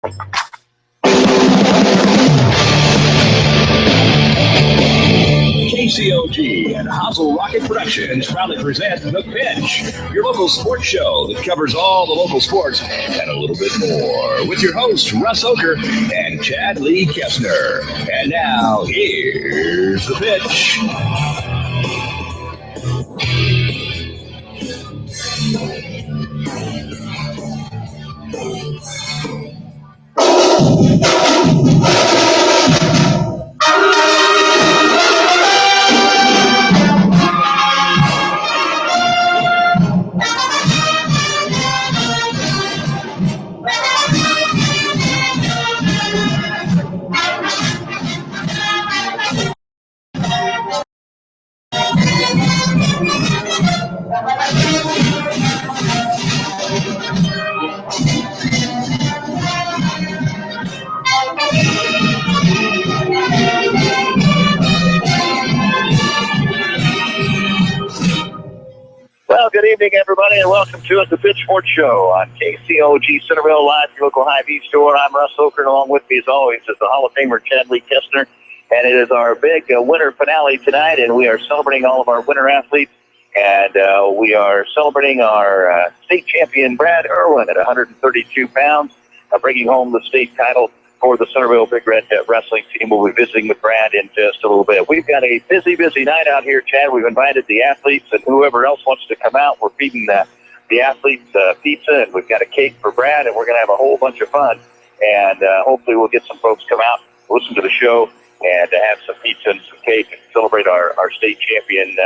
KCOG and Hazel Rocket Productions proudly present The Pitch, your local sports show that covers all the local sports and a little bit more, with your hosts Russ Oker and Chad Lee Kessner. And now, here's The Pitch. Well, good evening, everybody, and welcome to the Pitch Sports Show on KCOG Centerville, live at your local Hy-Vee store. I'm Russ Oker, and along with me, as always, is the Hall of Famer Chad Lee Kessner, and it is our big winter finale tonight, and we are celebrating all of our winter athletes, and we are celebrating our state champion, Brad Irwin, at 132 pounds, bringing home the state title for the Centerville Big Red Wrestling team. We'll be visiting with Brad in just a little bit. We've got a busy night out here, Chad. We've invited the athletes and whoever else wants to come out. We're feeding the athletes pizza, and we've got a cake for Brad, and we're going to have a whole bunch of fun. And hopefully we'll get some folks come out, listen to the show, and have some pizza and some cake and celebrate our state champion.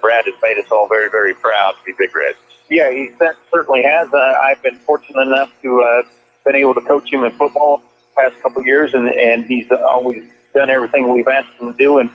Brad has made us all very, very proud to be Big Reds. Yeah, he certainly has. I've been fortunate enough to been able to coach him in football the past couple of years, and he's always done everything we've asked him to do, and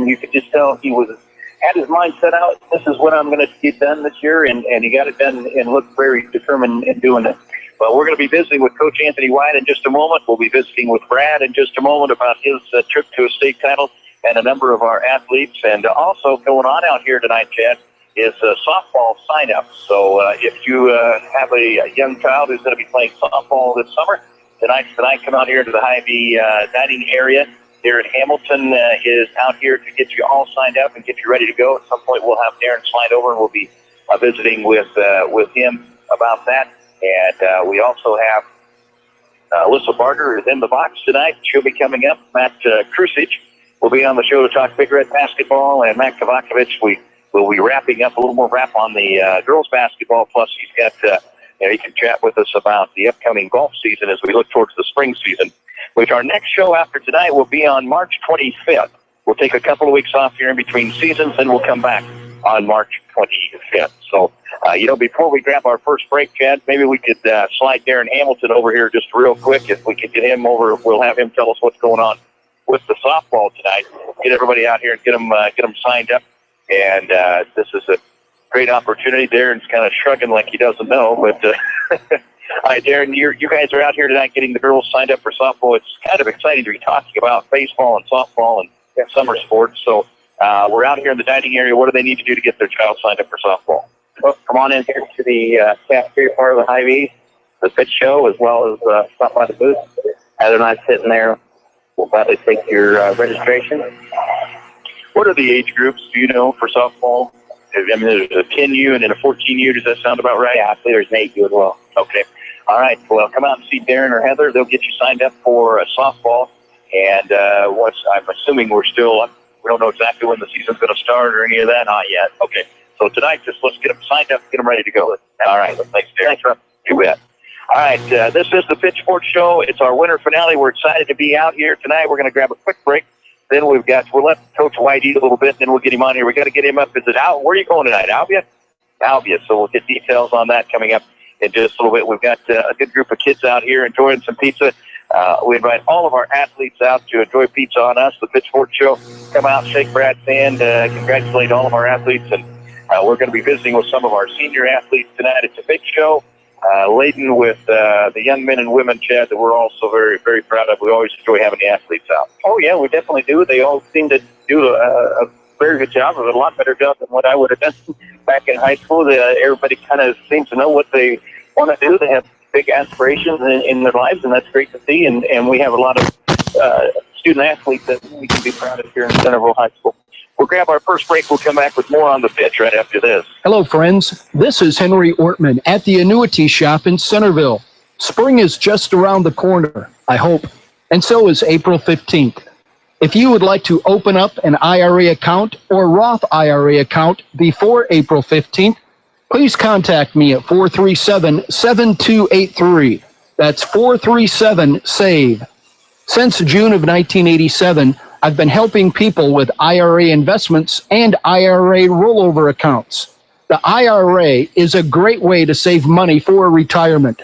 you could just tell he had his mind set out. This is what I'm going to get done this year, and he got it done and looked very determined in doing it. But we're going to be visiting with Coach Anthony White in just a moment. We'll be visiting with Brad in just a moment about his trip to a state title and a number of our athletes. And also going on out here tonight, Chad, is softball sign-up. So if you have a young child who's going to be playing softball this summer, tonight, come out here to the Hy-Vee dining area here in Hamilton is out here to get you all signed up and get you ready to go. At some point, we'll have Darren slide over, and we'll be visiting with him about that. And we also have Alyssa Barger is in the box tonight. She'll be coming up. Matt Krusich will be on the show to talk Big Red basketball, and Matt Kovacevic, we'll be wrapping up a little more wrap on the girls basketball. Plus, he's got he can chat with us about the upcoming golf season as we look towards the spring season, which our next show after tonight will be on March 25th. We'll take a couple of weeks off here in between seasons, and we'll come back on March 25th. So, before we grab our first break, Chad, maybe we could slide Darren Hamilton over here just real quick. If we could get him over, we'll have him tell us what's going on with the softball tonight. Get everybody out here and get them signed up. And this is a great opportunity. Darren's kind of shrugging like he doesn't know. But, all right, Darren, you guys are out here tonight getting the girls signed up for softball. It's kind of exciting to be talking about baseball and softball and summer sports. So we're out here in the dining area. What do they need to do to get their child signed up for softball? Well, come on in here to the cafeteria part of the Hy-Vee, the pitch show, as well as stop by the booth. As they're not sitting there, we'll gladly take your registration. What are the age groups, do you know, for softball? I mean, there's a 10U and then a 14U. Does that sound about right? Yeah, I believe there's an 8U as well. Okay. All right. Well, come out and see Darren or Heather. They'll get you signed up for softball. And I'm assuming we don't know exactly when the season's going to start or any of that. Not yet. Okay. So tonight, just let's get them signed up, get them ready to go. All right. Thanks, Darren. Thanks, Rob. You bet. All right. This is the Pitch Sports Show. It's our winter finale. We're excited to be out here tonight. We're going to grab a quick break. Then we'll let Coach White eat a little bit, then we'll get him on here. We got to get him up. Is it out? Where are you going tonight? Albia? Albia. So we'll get details on that coming up in just a little bit. We've got a good group of kids out here enjoying some pizza. We invite all of our athletes out to enjoy pizza on us, the Pitch Sports Show. Come out, shake Brad's hand, congratulate all of our athletes. And we're going to be visiting with some of our senior athletes tonight. It's a big show. Laden with the young men and women, Chad, that we're also very, very proud of. We always enjoy having the athletes out. Oh, yeah, we definitely do. They all seem to do a very good job, a lot better job than what I would have done back in high school. Everybody kind of seems to know what they want to do. They have big aspirations in their lives, and that's great to see. And we have a lot of student athletes that we can be proud of here in Centerville High School. We'll grab our first break. We'll come back with more on the pitch right after this. Hello, friends. This is Henry Ortman at the Annuity Shop in Centerville. Spring is just around the corner, I hope, and so is April 15th. If you would like to open up an IRA account or Roth IRA account before April 15th, please contact me at 437-7283. That's 437-SAVE. Since June of 1987, I've been helping people with IRA investments and IRA rollover accounts. The IRA is a great way to save money for retirement.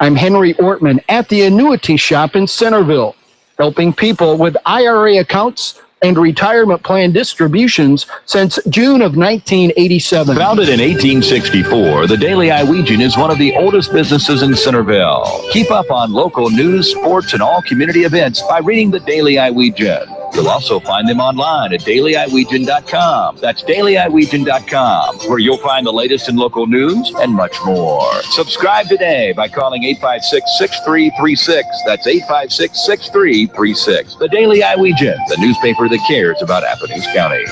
I'm Henry Ortman at the Annuity Shop in Centerville, helping people with IRA accounts and retirement plan distributions since June of 1987. Founded in 1864, the Daily Iowegian is one of the oldest businesses in Centerville. Keep up on local news, sports, and all community events by reading the Daily Iowegian. You'll also find them online at dailyiowegian.com. That's dailyiowegian.com, where you'll find the latest in local news and much more. Subscribe today by calling 856-6336. That's 856-6336. The Daily Iowegian, the newspaper that cares about Appomattox County.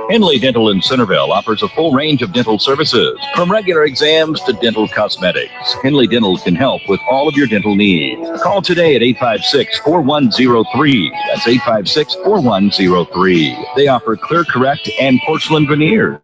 Henley Dental in Centerville offers a full range of dental services, from regular exams to dental cosmetics. Henley Dental can help with all of your dental needs. Call today at 856-4103. That's 856-4103. They offer Clear Correct and porcelain veneers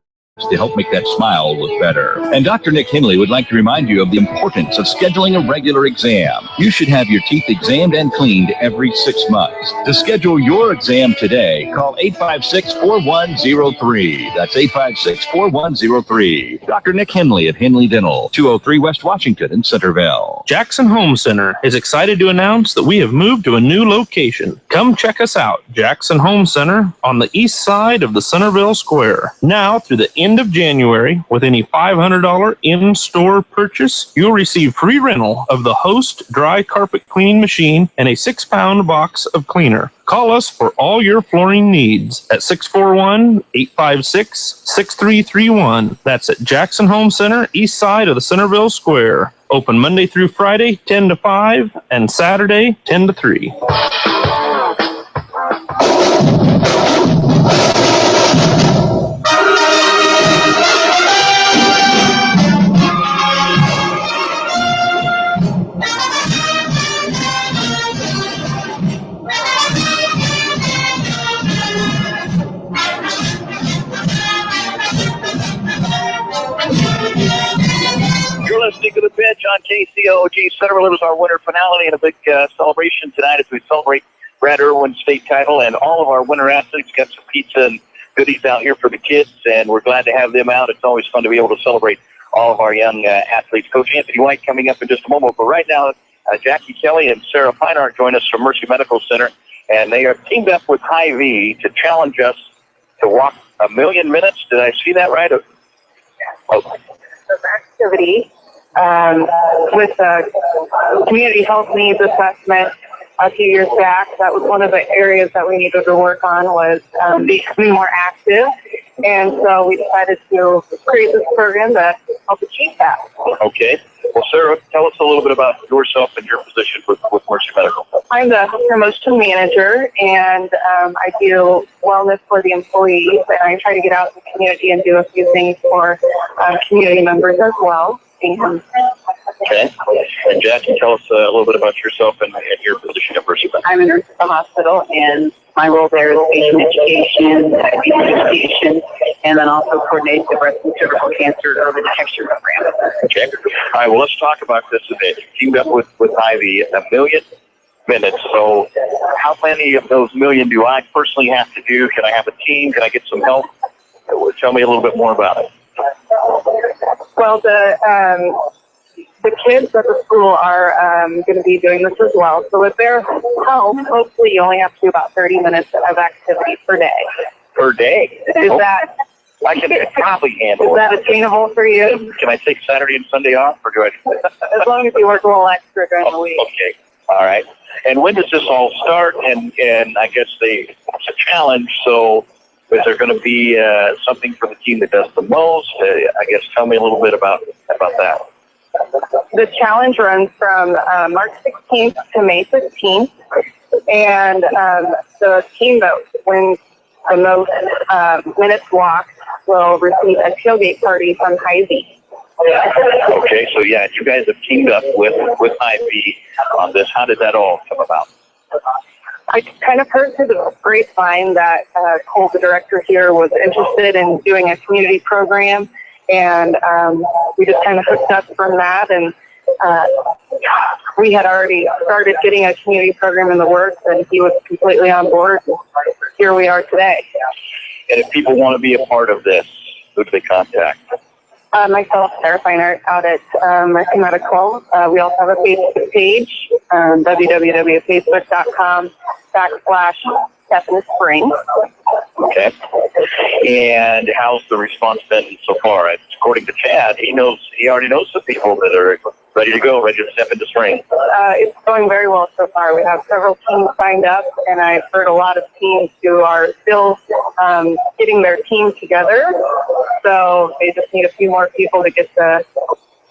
to help make that smile look better. And Dr. Nick Henley would like to remind you of the importance of scheduling a regular exam. You should have your teeth examined and cleaned every 6 months. To schedule your exam today, call 856-4103. That's 856-4103. Dr. Nick Henley at Henley Dental, 203 West Washington in Centerville. Jackson Home Center is excited to announce that we have moved to a new location. Come check us out, Jackson Home Center, on the east side of the Centerville Square. Now through the end of January, with any $500 in-store purchase, you'll receive free rental of the Host dry carpet cleaning machine and a 6-pound box of cleaner. Call us for all your flooring needs at 641-856-6331. That's at Jackson Home Center, east side of the Centerville Square. Open Monday through Friday, 10 to 5, and Saturday, 10 to 3. Listening to the pitch on KCOG. Centerville is our winter finale and a big celebration tonight as we celebrate Brad Irwin's state title, and all of our winter athletes got some pizza and goodies out here for the kids, and we're glad to have them out. It's always fun to be able to celebrate all of our young athletes. Coach Anthony White coming up in just a moment, but right now Jackie Kelly and Sarah Pinart join us from Mercy Medical Center, and they are teamed up with Hy-Vee to challenge us to walk 1,000,000 minutes. Did I see that right? Activity with community health needs assessment a few years back. That was one of the areas that we needed to work on, was becoming more active. And so we decided to create this program that help achieve that. Okay. Well, Sarah, tell us a little bit about yourself and your position with Mercy Medical. I'm the promotion manager, and I do wellness for the employees, and I try to get out in the community and do a few things for community members as well. Okay. And Jackie, tell us a little bit about yourself and your position at Mercy Medical. I'm a nurse at the hospital, and my role there is patient education, education, and then also coordinate the breast and cervical cancer early detection program. Okay. All right, well, let's talk about this a bit. You teamed up with Hy-Vee, 1,000,000 minutes. So how many of those 1,000,000 do I personally have to do? Can I have a team? Can I get some help? Tell me a little bit more about it. Well, the kids at the school are going to be doing this as well. So with their help, hopefully you only have to do about 30 minutes of activity per day. Per day? Is that... I can probably handle it. Is that attainable for you? Can I take Saturday and Sunday off, or do I? As long as you work a little extra during the week. Okay. All right. And when does this all start? And I guess it's a challenge, so is there going to be something for the team that does the most? I guess tell me a little bit about that. The challenge runs from March 16th to May 15th, and the team that wins the most minutes walked will receive a tailgate party from Hy-Vee. Okay, so yeah, you guys have teamed up with Hy-Vee on this. How did that all come about? I kind of heard through the grapevine that Cole, the director here, was interested in doing a community program, and we just kind of hooked up from that, and we had already started getting a community program in the works, and he was completely on board. Here we are today. And if people want to be a part of this, who do they contact? Myself, Sarah Feinert, out at Mercy Medical. We also have a Facebook page, www.facebook.com/Stephanie Spring. Okay. And how's the response been so far? According to Chad, he already knows some people that are ready to go, ready to step into spring. It's going very well so far. We have several teams signed up, and I've heard a lot of teams who are still getting their team together. So they just need a few more people to get the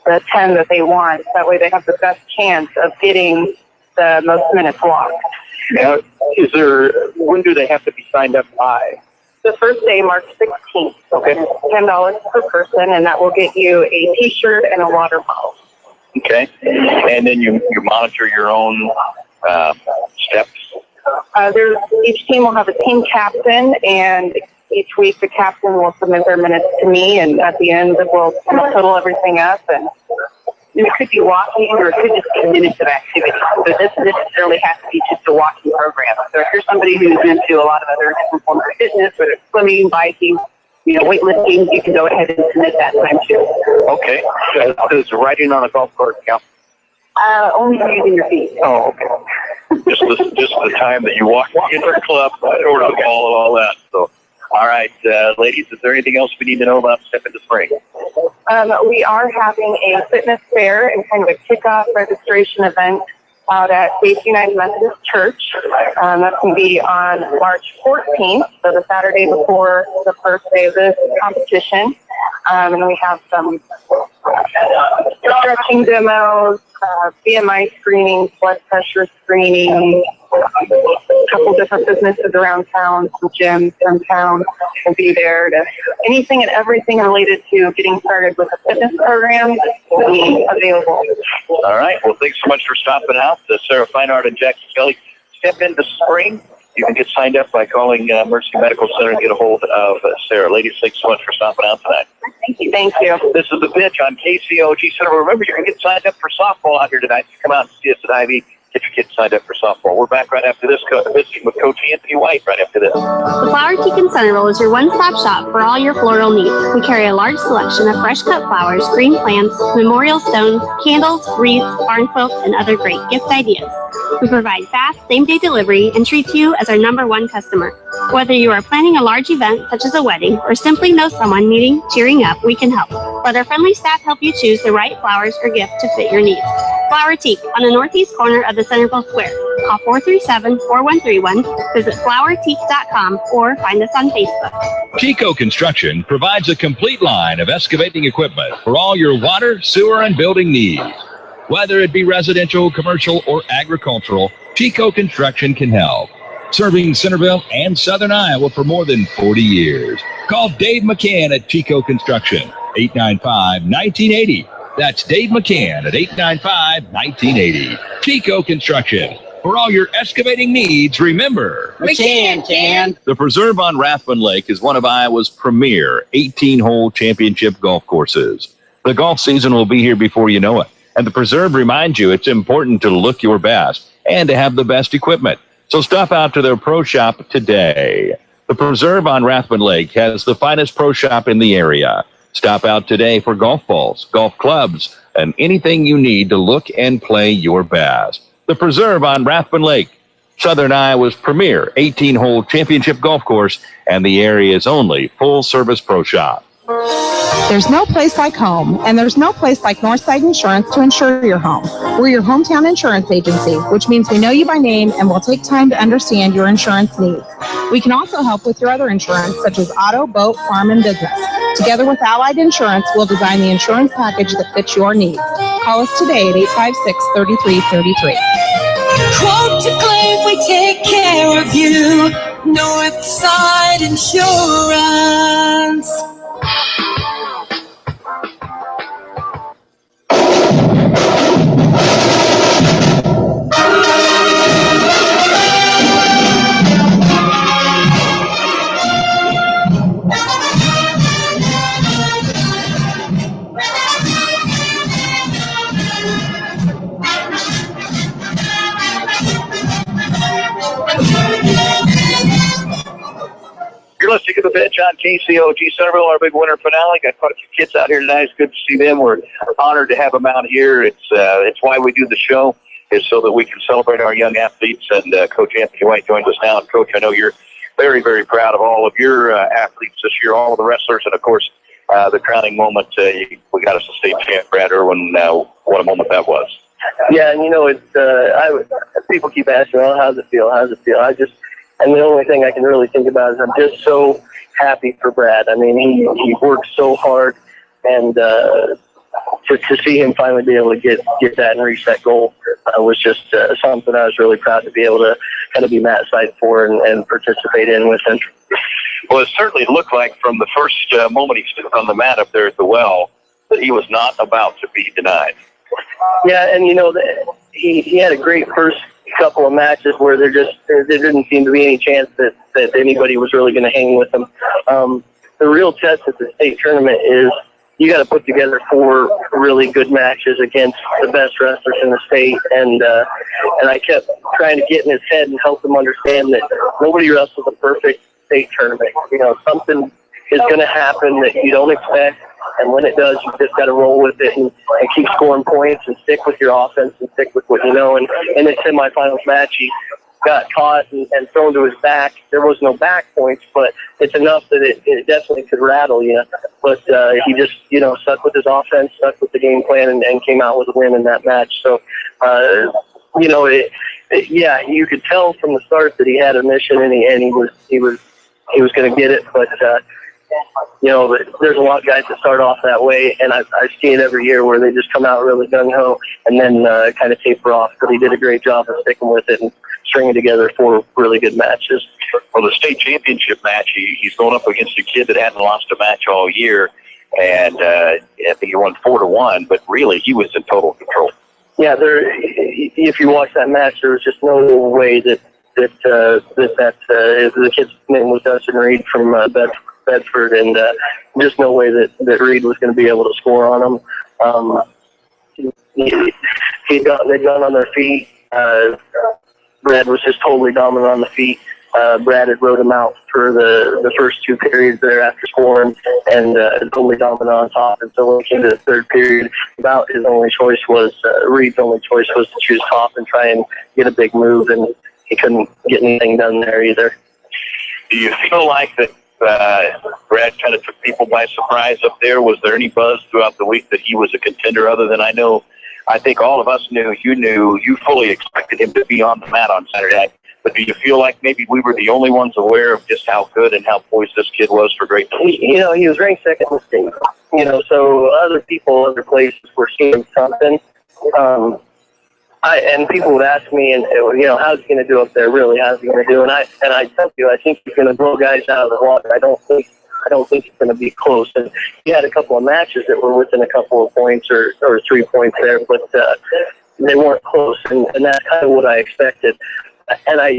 10 that they want. That way they have the best chance of getting the most minutes walked. Now, when do they have to be signed up by? The first day, March 16th. Okay. $10 per person, and that will get you a T-shirt and a water bottle. Okay. And then you monitor your own steps? Each team will have a team captain, and each week the captain will submit their minutes to me, and at the end we'll total everything up. And it could be walking, or it could just be minutes of activity. So this necessarily has to be just a walking program. So if you're somebody who's into a lot of other different forms of fitness, whether it's swimming, biking, weightlifting, you can go ahead and submit that time too. Okay. Does riding on a golf cart count? Only using your feet. Oh, okay. just the time that you walk into the club, order the ball and all that. So, all right, ladies, is there anything else we need to know about Step into Spring? We are having a fitness fair and kind of a kickoff registration event out at Faith United Methodist Church. That's going to be on March 14th, so the Saturday before the first day of the competition. And we have some stretching demos, BMI screening, blood pressure screening, a couple different businesses around town, some gyms around town will be there. Anything and everything related to getting started with a fitness program will be available. All right. Well, thanks so much for stopping out. Sarah Feinart and Jackson Skelly. Step into Spring. You can get signed up by calling Mercy Medical Center and get a hold of Sarah. Ladies, thanks so much for stopping out tonight. Thank you. Thank you. This is The Pitch on KCOG Center. Remember, you can get signed up for softball out here tonight. Come out and see us at Hy-Vee. Get your kids signed up for softball. We're back right after this, visiting with Coach Anthony White right after this. The Flower Teak in Centerville is your one-stop shop for all your floral needs. We carry a large selection of fresh-cut flowers, green plants, memorial stones, candles, wreaths, barn quilts, and other great gift ideas. We provide fast, same-day delivery and treat you as our #1 customer. Whether you are planning a large event such as a wedding or simply know someone needing cheering up, we can help. Let our friendly staff help you choose the right flowers or gift to fit your needs. Flower Teak on the northeast corner of the Centerville Square. Call 437-4131, visit flowerteak.com, or find us on Facebook. Chico Construction provides a complete line of excavating equipment for all your water, sewer, and building needs. Whether it be residential, commercial, or agricultural, Chico Construction can help. Serving Centerville and Southern Iowa for more than 40 years. Call Dave McCann at Chico Construction, 895-1980. That's Dave McCann at 895-1980. Chico Construction. For all your excavating needs, remember, McCann can. The Preserve on Rathbun Lake is one of Iowa's premier 18-hole championship golf courses. The golf season will be here before you know it, and the Preserve reminds you it's important to look your best and to have the best equipment. So stop out to their pro shop today. The Preserve on Rathbun Lake has the finest pro shop in the area. Stop out today for golf balls, golf clubs, and anything you need to look and play your best. The Preserve on Rathbun Lake, Southern Iowa's premier 18-hole championship golf course and the area's only full-service pro shop. There's no place like home, and there's no place like Northside Insurance to insure your home. We're your hometown insurance agency, which means we know you by name and will take time to understand your insurance needs. We can also help with your other insurance, such as auto, boat, farm, and business. Together with Allied Insurance, we'll design the insurance package that fits your needs. Call us today at 856-3333. Quote to claim, we take care of you. Northside Insurance. You're listening to The Bench on KCOG Centerville, our big winter finale. Got quite a few kids out here tonight. It's good to see them. We're honored to have them out here. It's why we do the show, is so that we can celebrate our young athletes. And Coach Anthony White joins us now. And Coach, I know you're very, very proud of all of your athletes this year, all of the wrestlers, and of course the crowning moment. We got us a state champ, Brad Irwin. What a moment that was. Yeah, and people keep asking, "Oh, how's it feel? How's it feel?" And the only thing I can really think about is I'm just so happy for Brad. I mean, he worked so hard, and to see him finally be able to get that and reach that goal was just something I was really proud to be able to kind of be Matt's side for and participate in with him. Well, it certainly looked like from the first moment he stood on the mat up there at the well that he was not about to be denied. Yeah, and he had a great first couple of matches where there didn't seem to be any chance that anybody was really going to hang with him. The real test at the state tournament is you got to put together 4 really good matches against the best wrestlers in the state, and I kept trying to get in his head and help him understand that nobody wrestles a perfect state tournament. Something is going to happen that you don't expect. And when it does, you just got to roll with it and keep scoring points and stick with your offense and stick with what you know. And in the semifinals match, he got caught and thrown to his back. There was no back points, but it's enough that it definitely could rattle you. But he just, stuck with his offense, stuck with the game plan, and came out with a win in that match. So, you could tell from the start that he had a mission and he was going to get it, but. There's a lot of guys that start off that way, and I see it every year where they just come out really gung-ho and then kind of taper off. But he did a great job of sticking with it and stringing together 4 really good matches. Well, the state championship match, he's going up against a kid that hadn't lost a match all year, and I think he won 4-1, but really he was in total control. Yeah, if you watch that match, there was just no way that the kid's name was Dustin Reed from Bedford, and just no way that Reed was going to be able to score on him. They'd gone on their feet. Brad was just totally dominant on the feet. Brad had rode him out for the first 2 periods there after scoring, and totally dominant on top. And so when it came to the third period, Reed's only choice was to choose top and try and get a big move, and he couldn't get anything done there either. Do you feel like that Brad kind of took people by surprise up there? Was there any buzz throughout the week that he was a contender other than I think all of us knew, you fully expected him to be on the mat on Saturday. But do you feel like maybe we were the only ones aware of just how good and how poised this kid was for greatness? He was ranked second in the state. So other people, other places were seeing something. And people would ask me, how's he going to do up there? Really, how's he going to do? And I tell you, I think he's going to blow guys out of the water. I don't think it's going to be close. And he had a couple of matches that were within a couple of points or 3 points there, but they weren't close. And that's kind of what I expected. And I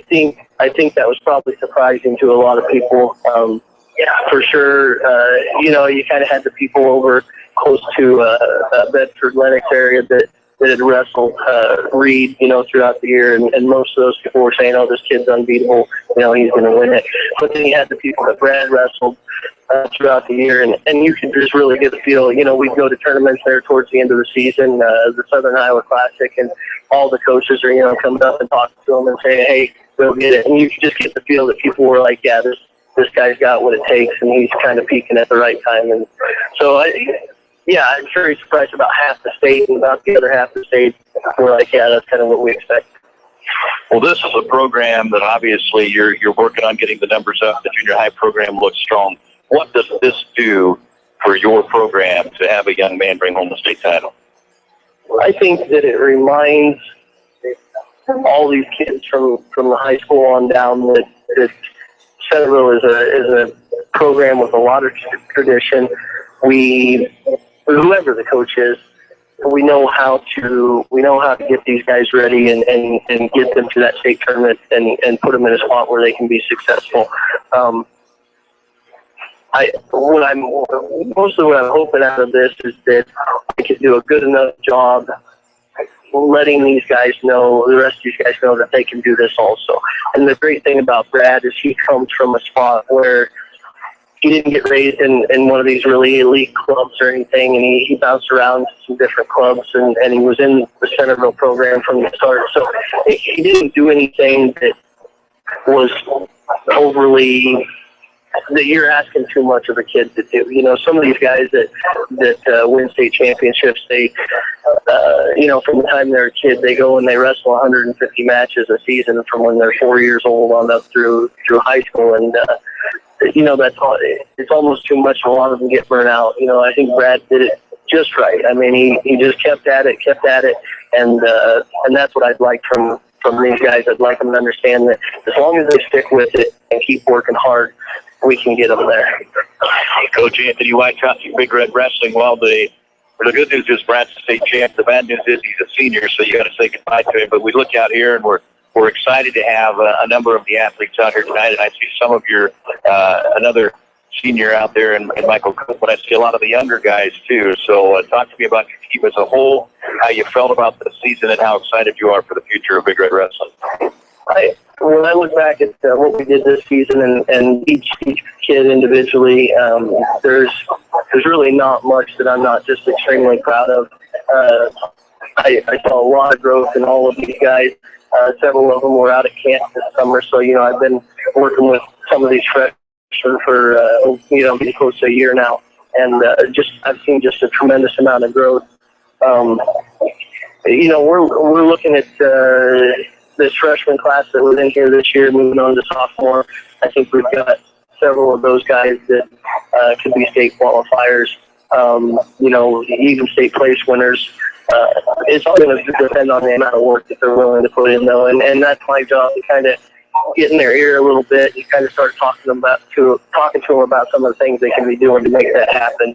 think that was probably surprising to a lot of people. For sure. You kind of had the people over close to Bedford, Lenox area that had wrestled Reed, throughout the year, and most of those people were saying, "Oh, this kid's unbeatable. He's going to win it." But then you had the people that Brad wrestled throughout the year, and you could just really get the feel. We'd go to tournaments there towards the end of the season, the Southern Iowa Classic, and all the coaches are coming up and talking to them and saying, "Hey, go get it." And you could just get the feel that people were like, "Yeah, this guy's got what it takes, and he's kind of peaking at the right time." And so I'm sure he's surprised about half the state, and about the other half of the state we're like, yeah, that's kind of what we expect. Well, this is a program that obviously you're working on getting the numbers up. The junior high program looks strong. what does this do for your program to have a young man bring home the state title? I think that it reminds all these kids from the high school on down that Centerville is a program with a lot of tradition. Whoever the coach is, we know how to get these guys ready and get them to that state tournament and put them in a spot where they can be successful. What I'm hoping out of this is that I can do a good enough job letting these guys know, the rest of these guys know that they can do this also. And the great thing about Brad is he comes from a spot where he didn't get raised in one of these really elite clubs or anything, and he bounced around to some different clubs, and he was in the Centerville program from the start. So he didn't do anything that was overly, that you're asking too much of a kid to do. You know, some of these guys that win state championships, they, from the time they're a kid, they go and they wrestle 150 matches a season from when they're 4 years old on up through high school, and that's all. It's almost too much. A lot of them get burnt out. You know, I think Brad did it just right. I mean, he just kept at it, and that's what I'd like from these guys. I'd like them to understand that as long as they stick with it and keep working hard, we can get them there. Coach Anthony White talking Big Red Wrestling. Well, the good news is Brad's the state champ. The bad news is he's a senior, so you got to say goodbye to him. But we look out here, and we're excited to have a number of the athletes out here tonight, and I see some of your another senior out there in Michael Cook, but I see a lot of the younger guys too. So talk to me about your team as a whole, how you felt about the season, and how excited you are for the future of Big Red Wrestling. When I look back at what we did this season and each kid individually, there's really not much that I'm not just extremely proud of. I saw a lot of growth in all of these guys. Several of them were out at camp this summer, so I've been working with some of these freshmen for getting close to a year now, and I've seen just a tremendous amount of growth. We're looking at this freshman class that was in here this year, moving on to sophomore. I think we've got several of those guys that could be state qualifiers. Even state place winners. It's all going to depend on the amount of work that they're willing to put in, though, and that's my job to kind of get in their ear a little bit and kind of start talking to them about some of the things they can be doing to make that happen.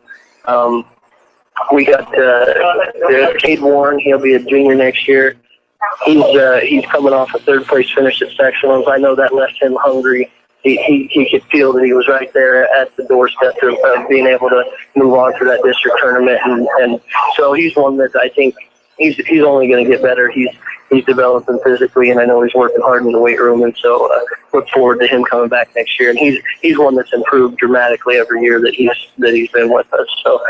We got Cade Warren. He'll be a junior next year. He's coming off a third place finish at sectionals. I know that left him hungry. He could feel that he was right there at the doorstep of being able to move on to that district tournament, and so he's one that I think he's only going to get better. He's developing physically, and I know he's working hard in the weight room, and so look forward to him coming back next year. And he's one that's improved dramatically every year that he's been with us. So.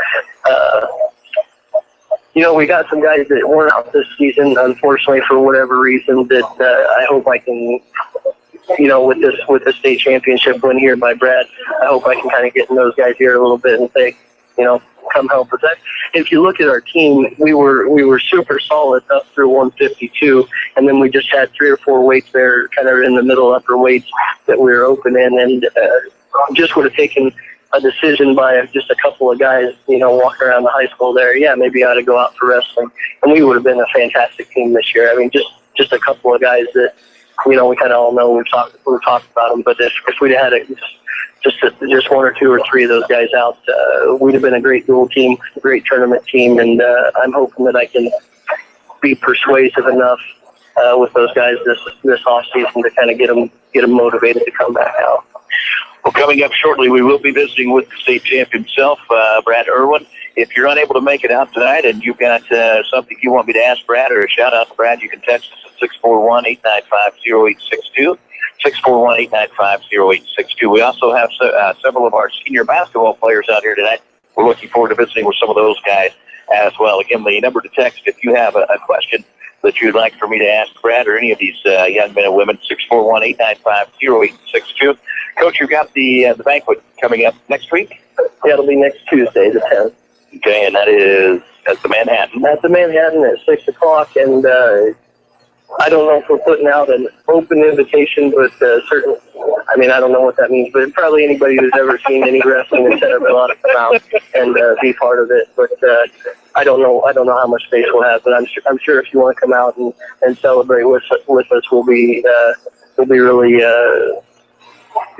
We got some guys that weren't out this season, unfortunately, for whatever reason, that I hope I can, with the state championship win here by Brad, I hope I can kind of get in those guys here a little bit and say, come help us. If you look at our team, we were super solid up through 152, and then we just had 3 or 4 weights there, kind of in the middle upper weights that we were open in, and just would have taken a decision by just a couple of guys, walking around the high school there. Yeah, maybe I ought to go out for wrestling, and we would have been a fantastic team this year. I mean, just a couple of guys that, we kind of all know we've talked about them. But if we'd had just 1 or 2 or 3 of those guys out, we'd have been a great dual team, a great tournament team, and I'm hoping that I can be persuasive enough with those guys this off season to kind of get them motivated to come back out. Well, coming up shortly, we will be visiting with the state champ himself, Brad Irwin. If you're unable to make it out tonight and you've got something you want me to ask Brad or a shout-out to Brad, you can text us at 641-895-0862, 641-895-0862. We also have several of our senior basketball players out here tonight. We're looking forward to visiting with some of those guys as well. Again, the number to text if you have a question that you'd like for me to ask Brad or any of these young men and women, 641-895-0862. Coach, you've got the banquet coming up next week? Yeah, it'll be next Tuesday, the 10th. Okay, and that is at the Manhattan. At the Manhattan at 6 o'clock, and I don't know if we're putting out an open invitation, but certain. I mean, I don't know what that means, but probably anybody who's ever seen any wrestling in Centerville ought to come out and be part of it. But I don't know how much space we'll have. But I'm sure if you want to come out and celebrate with us, we'll be really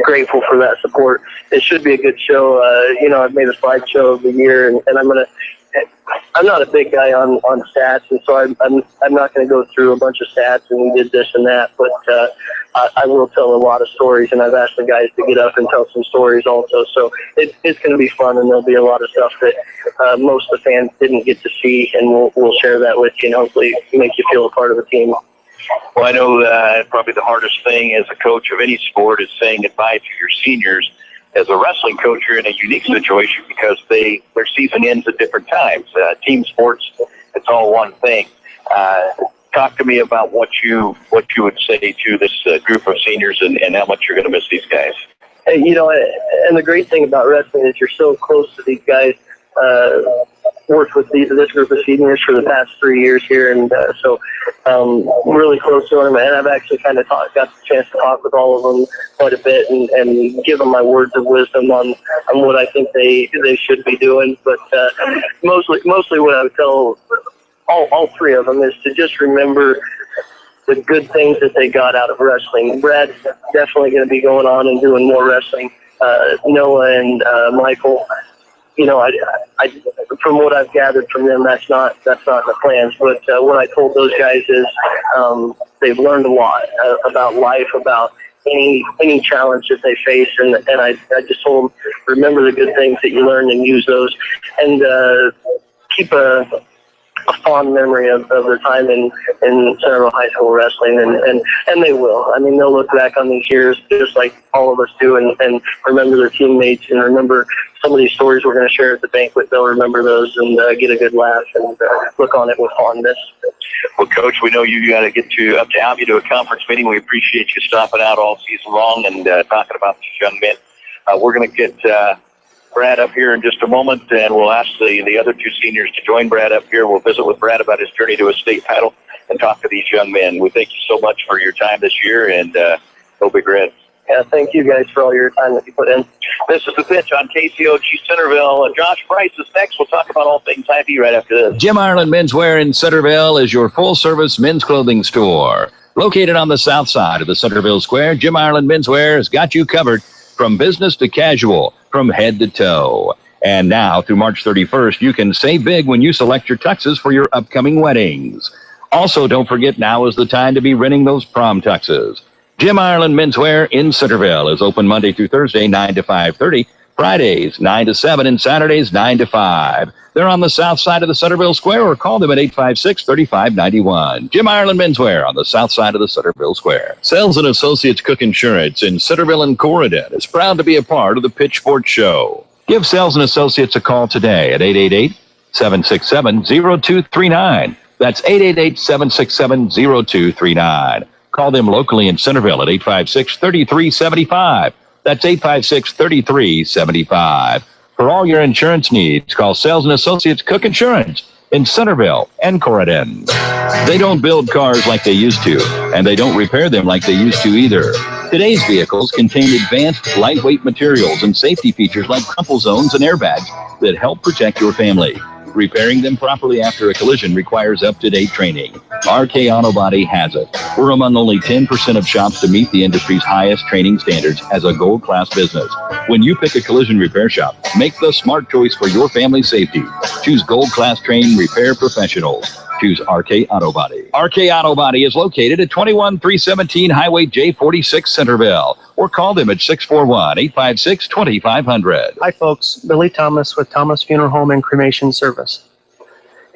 grateful for that support. It should be a good show. I've made a slideshow of the year, and I'm not a big guy on stats, and so I'm not going to go through a bunch of stats and we did this and that, but I will tell a lot of stories, and I've asked the guys to get up and tell some stories also. So it's going to be fun, and there'll be a lot of stuff that most of the fans didn't get to see, and we'll share that with you and hopefully make you feel a part of the team. Well, I know probably the hardest thing as a coach of any sport is saying goodbye to your seniors. As a wrestling coach, you're in a unique situation because their season ends at different times. Team sports, it's all one thing. Talk to me about what you would say to this group of seniors and how much you're going to miss these guys. And the great thing about wrestling is you're so close to these guys. Worked with this group of seniors for the past 3 years here, and so really close to them. And I've actually kind of got the chance to talk with all of them quite a bit and give them my words of wisdom on what I think they should be doing. But mostly what I would tell all three of them is to just remember the good things that they got out of wrestling. Brad's definitely going to be going on and doing more wrestling. Noah and Michael. I from what I've gathered from them, that's not in the plans. But what I told those guys is they've learned a lot about life, about any challenge that they face, and I just told them, remember the good things that you learned and use those, and keep a fond memory of their time in Centerville High School wrestling, and they will. I mean, they'll look back on these years just like all of us do, and remember their teammates and remember some of these stories we're going to share at the banquet. They'll remember those and get a good laugh and look on it with fondness. Well, Coach, we know you got to get up to Albion to a conference meeting. We appreciate you stopping out all season long and talking about these young men. We're going to get Brad up here in just a moment, and we'll ask the other two seniors to join Brad up here. We'll visit with Brad about his journey to a state title and talk to these young men. We thank you so much for your time this year, and go Big Red. Yeah, thank you guys for all your time that you put in. This is The Pitch on KCOG Centerville. Josh Price is next. We'll talk about all things IB right after this. Jim Ireland Menswear in Centerville is your full-service men's clothing store. Located on the south side of the Centerville Square, Jim Ireland Menswear has got you covered from business to casual, from head to toe. And now, through March 31st, you can save big when you select your tuxes for your upcoming weddings. Also, don't forget, now is the time to be renting those prom tuxes. Jim Ireland Menswear in Centerville is open Monday through Thursday, 9 to 5:30, Fridays, 9 to 7, and Saturdays, 9 to 5. They're on the south side of the Centerville Square, or call them at 856-3591. Jim Ireland Menswear on the south side of the Centerville Square. Sells and Associates Cook Insurance in Centerville and Corridon is proud to be a part of the Pitch Sports Show. Give Sells and Associates a call today at 888-767-0239. That's 888-767-0239. Call them locally in Centerville at 856-3375. That's 856-3375. For all your insurance needs, call Sells and Associates Cook Insurance in Centerville and Corridon. They don't build cars like they used to, and they don't repair them like they used to either. Today's vehicles contain advanced, lightweight materials and safety features like crumple zones and airbags that help protect your family. Repairing them properly after a collision requires up-to-date training. RK Auto Body has it. We're among only 10% of shops to meet the industry's highest training standards as a gold-class business. When you pick a collision repair shop, make the smart choice for your family's safety. Choose gold-class trained repair professionals. Choose RK Auto Body. RK Auto Body is located at 21317 Highway J46 Centerville, or call them at 641-856-2500. Hi folks, Billy Thomas with Thomas Funeral Home and Cremation Service.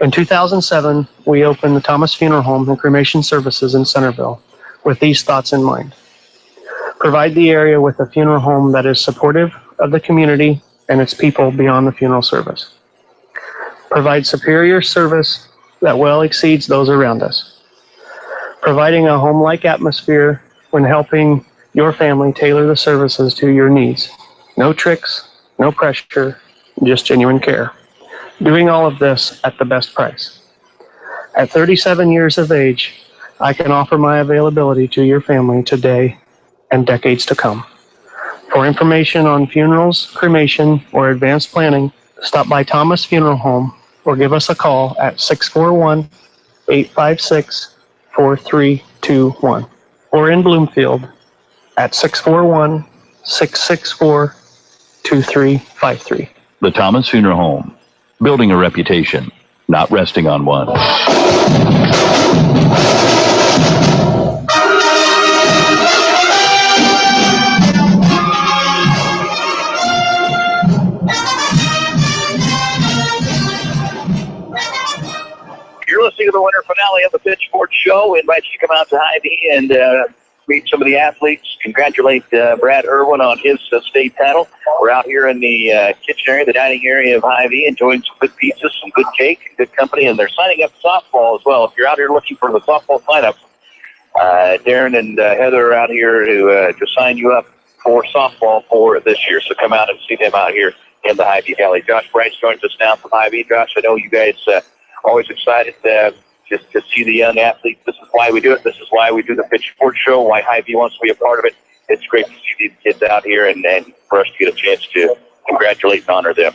In 2007, we opened the Thomas Funeral Home and Cremation Services in Centerville with these thoughts in mind. Provide the area with a funeral home that is supportive of the community and its people beyond the funeral service. Provide superior service that well exceeds those around us. Providing a home-like atmosphere when helping your family tailor the services to your needs. No tricks, no pressure, just genuine care. Doing all of this at the best price. At 37 years of age, I can offer my availability to your family today and decades to come. For information on funerals, cremation, or advanced planning, stop by Thomas Funeral Home or give us a call at 641-856-4321 or in Bloomfield at 641-664-2353. The Thomas Funeral Home, building a reputation, not resting on one. You're listening to the winter finale of the Pitchfork Show. We invite you to come out to Hy-Vee and meet some of the athletes. Congratulate Brad Irwin on his state title. We're out here in the kitchen area, the dining area of Hy-Vee, enjoying some good pizzas, some good cake, and good company. And they're signing up softball as well. If you're out here looking for the softball sign-ups, Darren and Heather are out here to sign you up for softball for this year. So come out and see them out here in the Hy-Vee Valley. Josh Bright joins us now from Hy-Vee. Josh, I know you guys always excited just to see the young athletes. This is why we do it. This is why we do the Pitchfork Show, why Hy-Vee wants to be a part of it. It's great to see these kids out here and for us to get a chance to congratulate and honor them.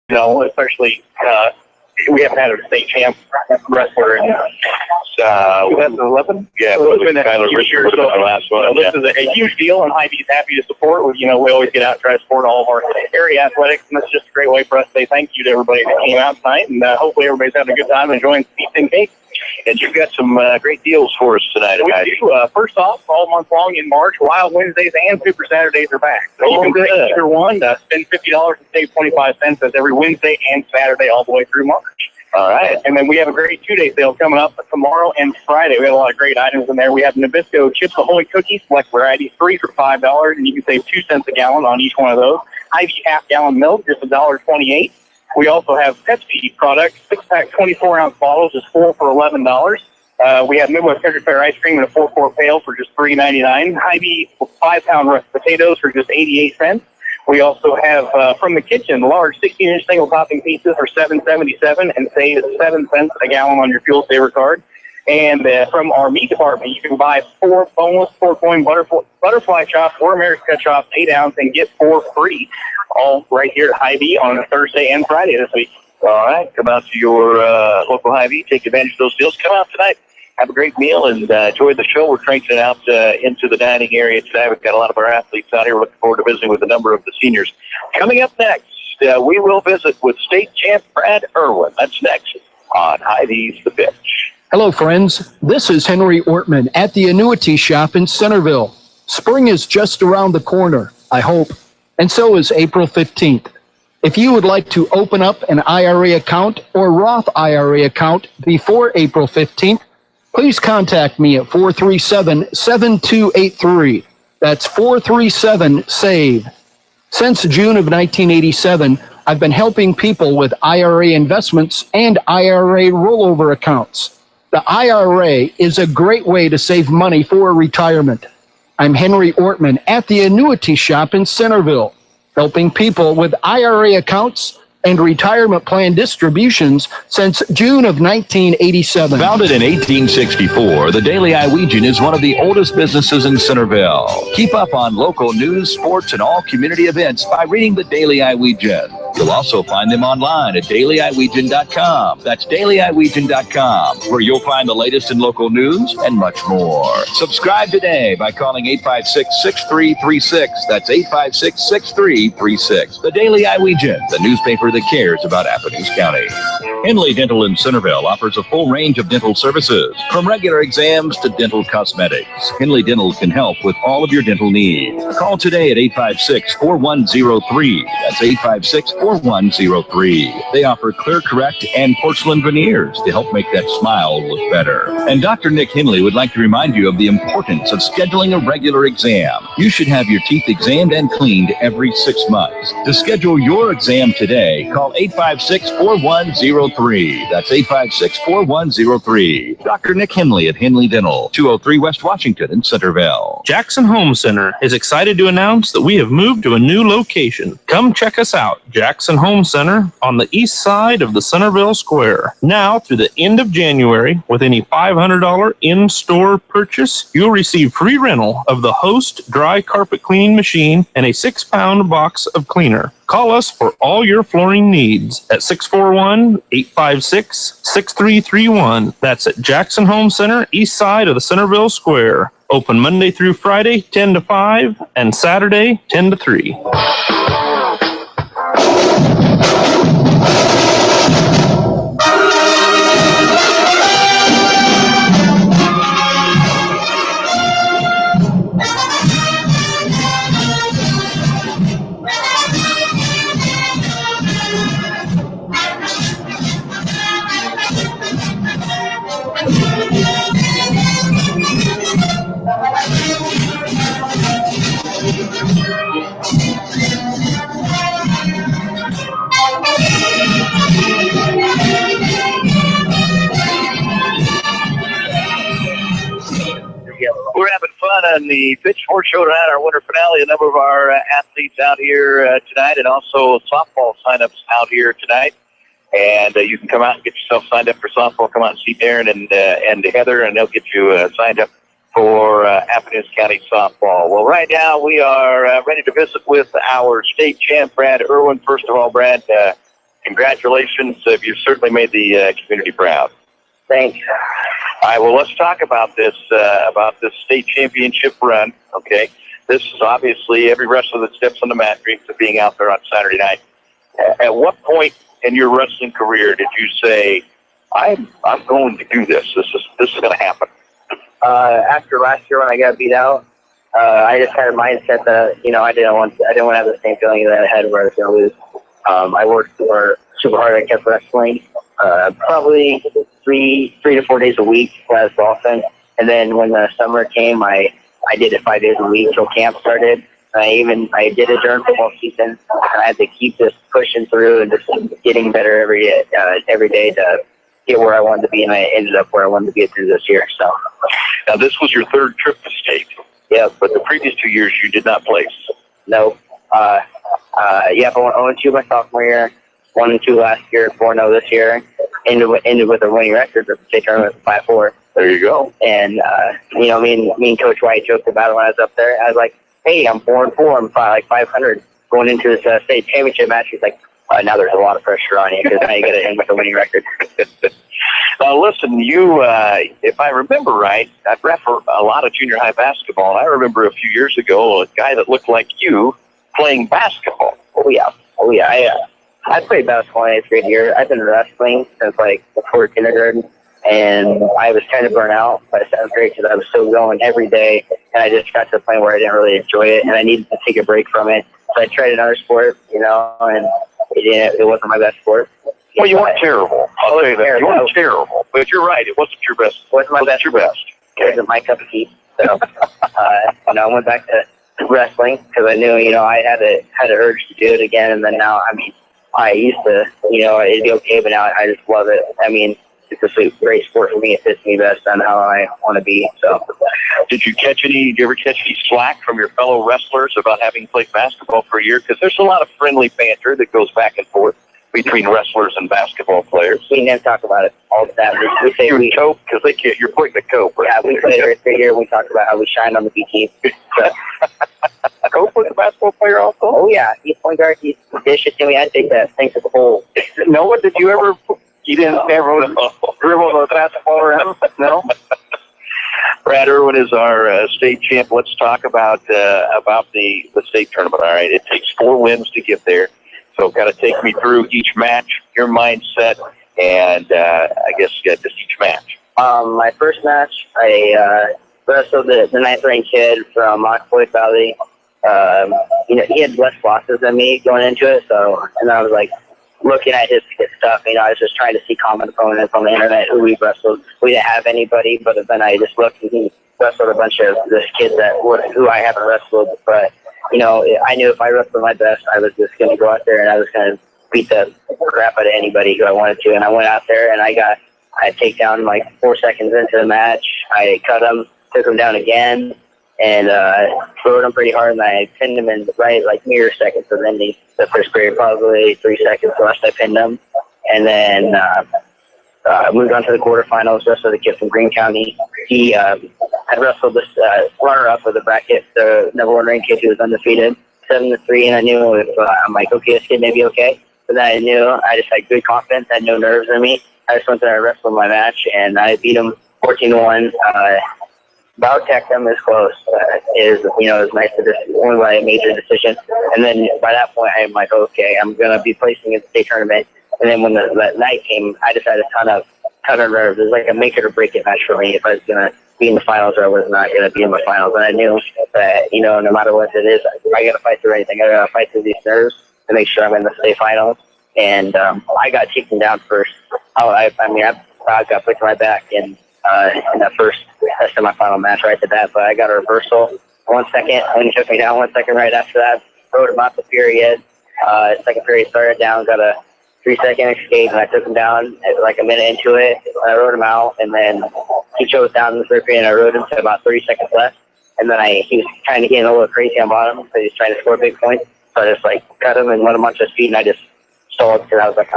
You know, especially we haven't had a state champ wrestler in 2011. Yeah, so it's been Kyler a huge year. Richards was the last one. This is a huge deal, and Hy-Vee's happy to support. You know, we always get out and try to support all of our area athletics, and that's just a great way for us to say thank you to everybody that came out tonight, and hopefully everybody's having a good time enjoying pizza and cake. And you've got some great deals for us tonight. We do. First off, all month long in March, Wild Wednesdays and Super Saturdays are back. So you can pick either one, spend $50 and save 25 cents. That's every Wednesday and Saturday all the way through March. All right. And then we have a great 2-day sale coming up tomorrow and Friday. We have a lot of great items in there. We have Nabisco Chips Ahoy cookies, select variety, 3 for $5, and you can save 2 cents a gallon on each one of those. Hy-Vee half-gallon milk, just $1.28. We also have Pepsi products, 6-pack 24-ounce bottles, just 4 for $11. We have Midwest Country Fair ice cream in a 4-quart pail for just $3.99. Hy-Vee 5-pound russet potatoes for just 88 cents. We also have from the kitchen large 16-inch single topping pizzas for $7.77 and save 7 cents a gallon on your fuel saver card. And from our meat department, you can buy 4 boneless pork-loin butterfly chops or American cut chops, 8 ounce, and get 4 free. All right here at Hy-Vee on a Thursday and Friday this week. All right, come out to your local Hy-Vee, take advantage of those deals. Come out tonight, have a great meal, and enjoy the show. We're cranking it out into the dining area today. We've got a lot of our athletes out here. We're looking forward to visiting with a number of the seniors. Coming up next, we will visit with state champ Brad Irwin. That's next on Hy-Vee's The Pitch. Hello, friends. This is Henry Ortman at the Annuity Shop in Centerville. Spring is just around the corner, I hope, and so is April 15th. If you would like to open up an IRA account or Roth IRA account before April 15th, please contact me at 437-7283. That's 437-SAVE. Since June of 1987, I've been helping people with IRA investments and IRA rollover accounts. The IRA is a great way to save money for retirement. I'm Henry Ortman at the Annuity Shop in Centerville, helping people with IRA accounts and retirement plan distributions since June of 1987. Founded in 1864, the Daily Iowegian is one of the oldest businesses in Centerville. Keep up on local news, sports, and all community events by reading the Daily Iowegian. You'll also find them online at dailyiowegian.com. That's dailyiowegian.com, where you'll find the latest in local news and much more. Subscribe today by calling 856-6336. That's 856-6336. The Daily Iowegian, the newspaper that cares about Appomattox County. Henley Dental in Centerville offers a full range of dental services, from regular exams to dental cosmetics. Henley Dental can help with all of your dental needs. Call today at 856-4103. That's 856-4103. They offer Clear Correct and porcelain veneers to help make that smile look better. And Dr. Nick Henley would like to remind you of the importance of scheduling a regular exam. You should have your teeth examined and cleaned every 6 months. To schedule your exam today, call 856-4103. That's 856-4103. Dr. Nick Henley at Henley Dental, 203 West Washington in Centerville. Jackson Home Center is excited to announce that we have moved to a new location. Come check us out, Jackson Home Center, on the east side of the Centerville Square. Now through the end of January, with any $500 in-store purchase, you'll receive free rental of the Host dry carpet cleaning machine and a 6-pound box of cleaner. Call us for all your flooring needs at 641-856-6331. That's at Jackson Home Center, east side of the Centerville Square. Open Monday through Friday, 10 to 5, and Saturday, 10 to 3. We're having fun on the Pitchfork Show tonight, our winter finale. A number of our athletes out here tonight, and also softball signups out here tonight. And you can come out and get yourself signed up for softball. Come out and see Darren and Heather, and they'll get you signed up for Athens County softball. Well, right now we are ready to visit with our state champ, Brad Irwin. First of all, Brad, congratulations. You've certainly made the community proud. Thanks. All right, well, let's talk about this state championship run, okay? This is obviously every wrestler that steps on the mat dreams of being out there on Saturday night. At what point in your wrestling career did you say, I'm going to do this? This is going to happen? After last year when I got beat out, I just had a mindset that, I didn't want to have the same feeling that I had where I was going to lose. I worked super hard. I kept wrestling, probably three to 4 days a week as often. And then when the summer came, I did it 5 days a week till camp started. I did it during football season. I had to keep just pushing through and just getting better every day to get where I wanted to be, and I ended up where I wanted to be through this year. So now this was your third trip to state. Yeah, but the previous 2 years you did not place. No. I went 0-2 my sophomore year, 1-2 last year, 4-0 this year. Ended with a winning record for the state tournament, 5-4. There you go. And me and Coach White joked about it when I was up there. I was like, "Hey, I'm 4-4. I'm like 500 going into this state championship match." He's like, "Now there's a lot of pressure on you because now you got to end with a winning record." Listen, you, if I remember right, I've ref for a lot of junior high basketball. And I remember a few years ago a guy that looked like you playing basketball. Oh yeah. I played basketball in 8th grade year. I've been wrestling since like before kindergarten, and I was kind of burnt out by 7th grade because I was still going every day, and I just got to the point where I didn't really enjoy it, and I needed to take a break from it. So I tried another sport, and it wasn't my best sport. Well, you weren't terrible. I'll tell you that. You weren't terrible, but you're right. It wasn't your best. It wasn't my best. Your best. It wasn't my cup of tea. So, I went back to wrestling because I knew, I had an urge to do it again, and then now, I used to, it'd be okay, but now I just love it. It's a great sport for me. It fits me best on how I want to be. So, did you ever catch any slack from your fellow wrestlers about having played basketball for a year? Because there's a lot of friendly banter that goes back and forth between wrestlers and basketball players. We never talk about it all the time. We say we cope because they can't. You're pointing the cope. Right? Yeah, we played every year. We talked about how we shined on the B team. So. Cope was a basketball player also. Oh yeah, he's point guard. He's dish it to me. I take that thing to the hole. Noah, did you ever? You didn't ever dribble the basketball around? No. Brad Irwin is our state champ. Let's talk about the state tournament. All right, it takes 4 wins to get there. So kind of take me through each match, your mindset, and I guess just each match. My first match, I wrestled the 9th ranked kid from Mock Valley. he had less losses than me going into it. So, and I was like looking at his stuff. I was just trying to see common opponents on the internet who we wrestled. We didn't have anybody, but then I just looked and he wrestled a bunch of this kids who I haven't wrestled. But I knew if I wrestled my best, I was just going to go out there and I was going to beat the crap out of anybody who I wanted to. And I went out there and I take down like 4 seconds into the match. I cut him, took him down again, and rode him pretty hard. And I pinned him in like mere seconds of ending the first period, probably 3 seconds left. I pinned him, and then moved on to the quarterfinals. Wrestled a kid from Greene County. He had wrestled this runner-up of the bracket, the number 1 ranked kid who was undefeated, 7-3. And I knew I'm like, okay, this kid may be okay. But then I knew I just had good confidence, had no nerves in me. I just went there and wrestled my match, and I beat him 14-1. About tech him is close. It was nice to just only by a major decision. And then by that point, I'm like, okay, I'm gonna be placing in the state tournament. And then when that night came, I just had a ton of nerves. It was like a make it or break it match for me if I was gonna be in the finals or I was not gonna be in the finals. And I knew that no matter what it is, I gotta fight through anything. I gotta fight through these nerves to make sure I'm in the state finals. And I got taken down first. I got put to my back in that first semifinal match right to that, but I got a reversal 1 second, and he took me down 1 second right after that. Rode him out the period. Second period started down, got a 3-second escape, and I took him down like a minute into it. I rode him out, and then he chose down in the third period, and I rode him to about 30 seconds left. And then he was trying to get a little crazy on bottom, so he was trying to score big points. So I just cut him and let him onto his feet, and I just stalled because I was like,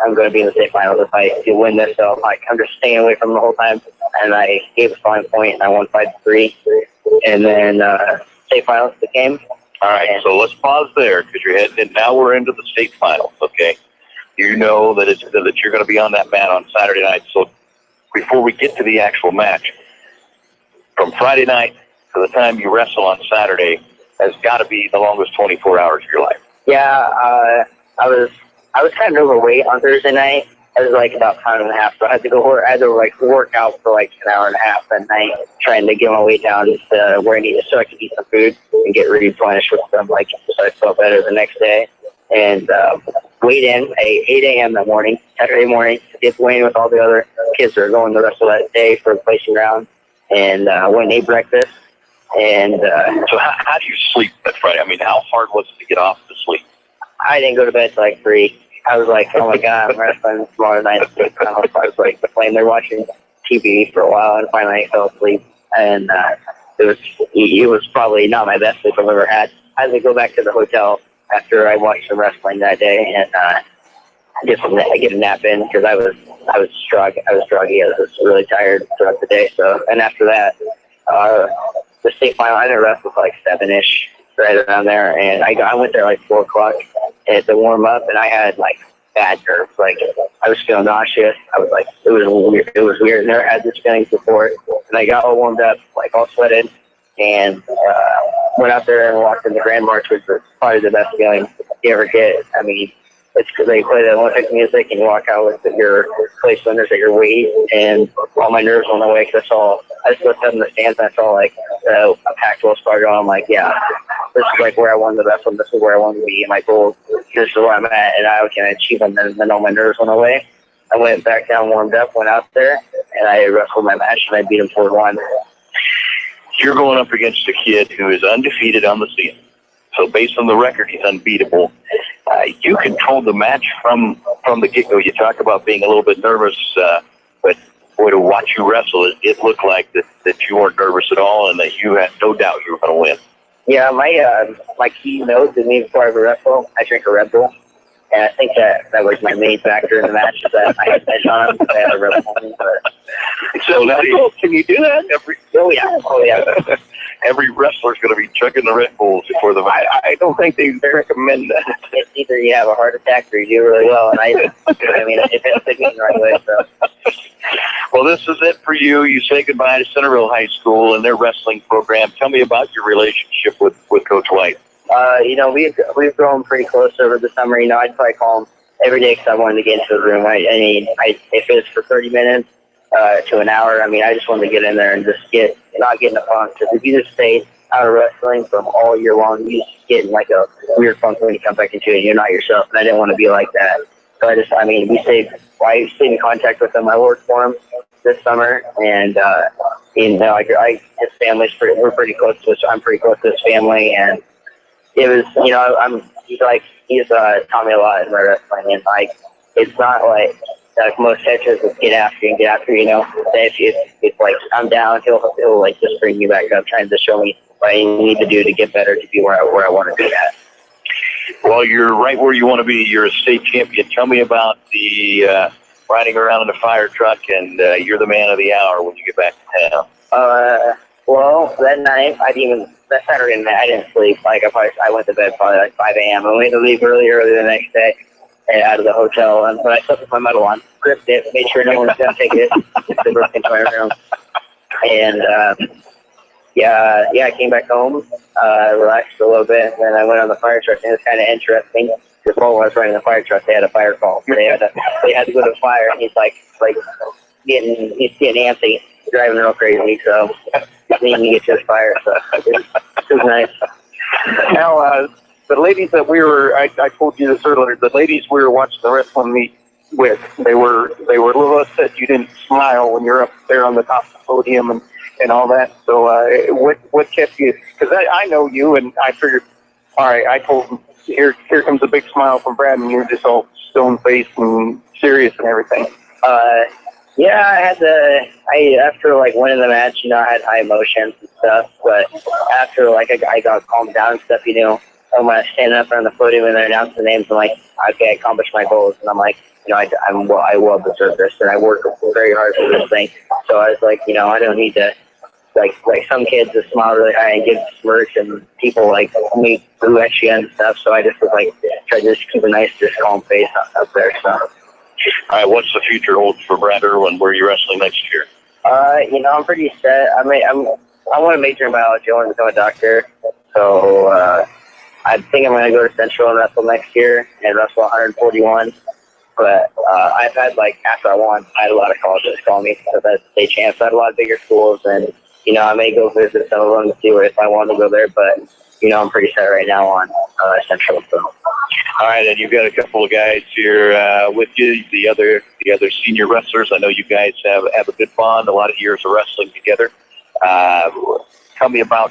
I'm going to be in the state finals if I do win this. So I'm just staying away from him the whole time. And I gave a fine point, and I won 5-3. And then state finals became. All right, so let's pause there because you're heading in. Now we're into the state finals, okay? You know that you're going to be on that mat on Saturday night. So before we get to the actual match, from Friday night to the time you wrestle on Saturday has got to be the longest 24 hours of your life. Yeah, I was kind of overweight on Thursday night. I was like about 1.5 pounds, so I had to work out for like an hour and a half that night, trying to get my weight down to where I needed so I could eat some food and get replenished with some, so I felt better the next day. And weighed in at 8 a.m. that morning, Saturday morning, did weigh in with all the other kids that are going the rest of that day for the placing round, and went and ate breakfast. And so how do you sleep that Friday? I mean, how hard was it to get off to sleep? I didn't go to bed till like 3. I was like, oh my God, I'm wrestling tomorrow night. I was like laying there watching TV for a while, and finally I fell asleep. And it was probably not my best sleep I've ever had. I had to go back to the hotel after I watched the wrestling that day and get a nap in because I was druggy. I was really tired throughout the day. So, and after that, the state final, I didn't wrestle till like 7-ish, right around there. And I went there like 4 o'clock to warm up, and I had like bad nerves. Like I was feeling nauseous. I was like, it was weird. Never had this feeling before. And I got all warmed up, like all sweated, and went out there and walked in the Grand March, which was probably the best feeling you ever get. I mean, it's they play the Olympic music and you walk out with your place winners at your weight, and all my nerves went away because I just looked up in the stands and I saw like a packed Wells Fargo. I'm like, yeah, this is like where I won the best one. This is where I want to be. And my goal, this is where I'm at, and I can achieve them. And then all my nerves went away. I went back down, warmed up, went out there, and I wrestled my match, and I beat him 4-1. You're going up against a kid who is undefeated on the season. So based on the record, he's unbeatable. You controlled the match from the get-go. You talk about being a little bit nervous, but boy, to watch you wrestle, it looked like that you weren't nervous at all and that you had no doubt you were going to win. Yeah, my key note to me before I ever wrestle, I drink a Red Bull. And I think that was my main factor in the match, is that I had edge on him because I had a Red Bull. So can you do that? Oh, yeah. Every wrestler's going to be chugging the Red Bulls before the match. I don't think they recommend that. It's either you have a heart attack or you do really well. And I mean, it hit me the right way. So. Well, this is it for you. You say goodbye to Centerville High School and their wrestling program. Tell me about your relationship with Coach White. We've grown pretty close over the summer. I'd probably call him every day because I wanted to get into the room. If it's for 30 minutes to an hour, I just wanted to get in there and just not get in the funk. Because if you just stay out of wrestling from all year long. You just get in like a weird funk when you come back into it. You're not yourself, and I didn't want to be like that. So I stayed in contact with him. I worked for him this summer, and his family's we're pretty close to us. I'm pretty close to his family, and it was, he's taught me a lot in my wrestling, and it's not like most catchers will get after you. If like I'm down, he'll like just bring me back up, trying to show me what I need to do to get better, to be where I want to be at. Well, you're right where you want to be. You're a state champion. Tell me about the riding around in a fire truck, and you're the man of the hour when you get back to town. Well, that night, that Saturday night, I didn't sleep. I went to bed probably like 5 a.m. and we had to leave early the next day out of the hotel. But I slept with my medal on, gripped it, made sure no one was going to take it. They broke into my room. And, I came back home, relaxed a little bit, and then I went on the fire truck, and it was kind of interesting. Because while I was riding the fire truck, they had a fire call. They had to go to the fire, and he's getting antsy, driving real crazy, so needing to get to the fire, so it was nice. Now, the ladies that I told you this earlier, the ladies we were watching the wrestling meet with, they were a little upset you didn't smile when you're up there on the top of the podium and all that. So what kept you? Because I know you, and I figured, all right, I told them, here comes a big smile from Brad, and you're just all stone-faced and serious and everything. After winning the match, I had high emotions and stuff, but after I got calmed down and stuff, when I was standing up on the podium and they're announcing the names, I'm like, okay, I accomplished my goals, and I'm like, I will deserve this, and I work very hard for this thing. So I was like, I don't need to, like some kids just smile really high and give smirks, and people me boo at you and stuff. So I just was try to just keep a nice, just calm face up there. So. All right, what's the future hold for Brad Irwin? Where are you wrestling next year? I'm pretty set. I want to major in biology. I want to become a doctor. So I think I'm going to go to Central and wrestle next year and wrestle 141. But I've had, after I won, I had a lot of colleges call me for that state champs. I had a lot of bigger schools, and, I may go visit some of them to see if I want to go there. But, I'm pretty set right now on Central. So. All right, and you've got a couple of guys here with you, the other senior wrestlers. I know you guys have a good bond, a lot of years of wrestling together. Tell me about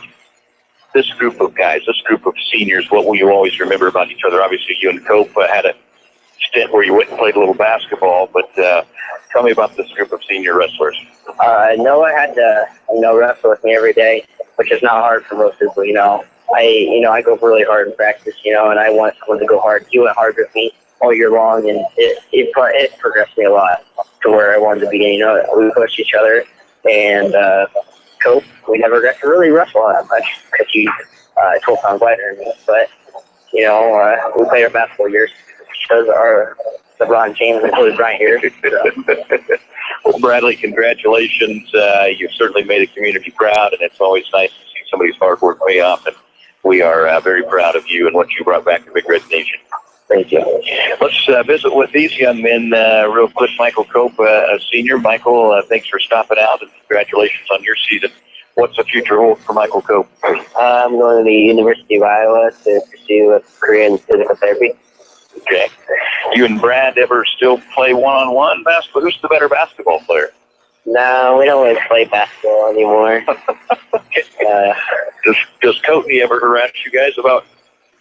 this group of guys, this group of seniors. What will you always remember about each other? Obviously, you and Cope had a stint where you went and played a little basketball, but tell me about this group of senior wrestlers. Noah had to, wrestle with me every day, which is not hard for most people, I go really hard in practice, and I want someone to go hard. He went hard with me all year long, and it progressed me a lot to where I wanted to be. We pushed each other, and Cope, we never got to really wrestle that much because he's 12 pounds lighter than me. But, we played our basketball years. Shows our LeBron James and Kobe Bryant here. Well, Bradley, congratulations. You've certainly made a community proud, and it's always nice to see somebody's hard work pay off. And we are very proud of you and what you brought back to Big Red Nation. Thank you. Let's visit with these young men real quick. Michael Cope, a senior. Michael, thanks for stopping out, and congratulations on your season. What's the future hold for Michael Cope? I'm going to the University of Iowa to pursue a career in physical therapy. Okay. You and Brad ever still play one-on-one basketball? Who's the better basketball player? No, we don't really play basketball anymore. Does Coatney ever harass you guys about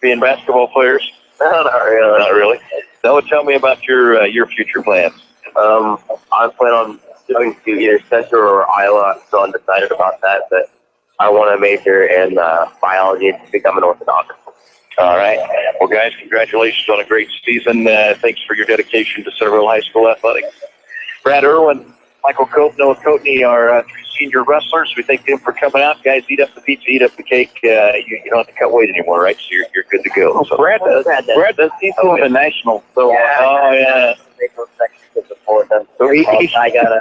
being basketball players? No, not really. Not really. Noah, tell me about your future plans. I plan on going to either Central or Iowa. I'm still undecided about that, but I want to major in biology to become an orthodox. All right. Well, guys, congratulations on a great season. Thanks for your dedication to Centerville High School athletics. Brad Irwin, Michael Cope, Noah Coatney are three senior wrestlers. We thank them for coming out. Guys, eat up the pizza, eat up the cake. You don't have to cut weight anymore, right? So you're good to go. So Brad does. He's going to national. So, yeah. So I gotta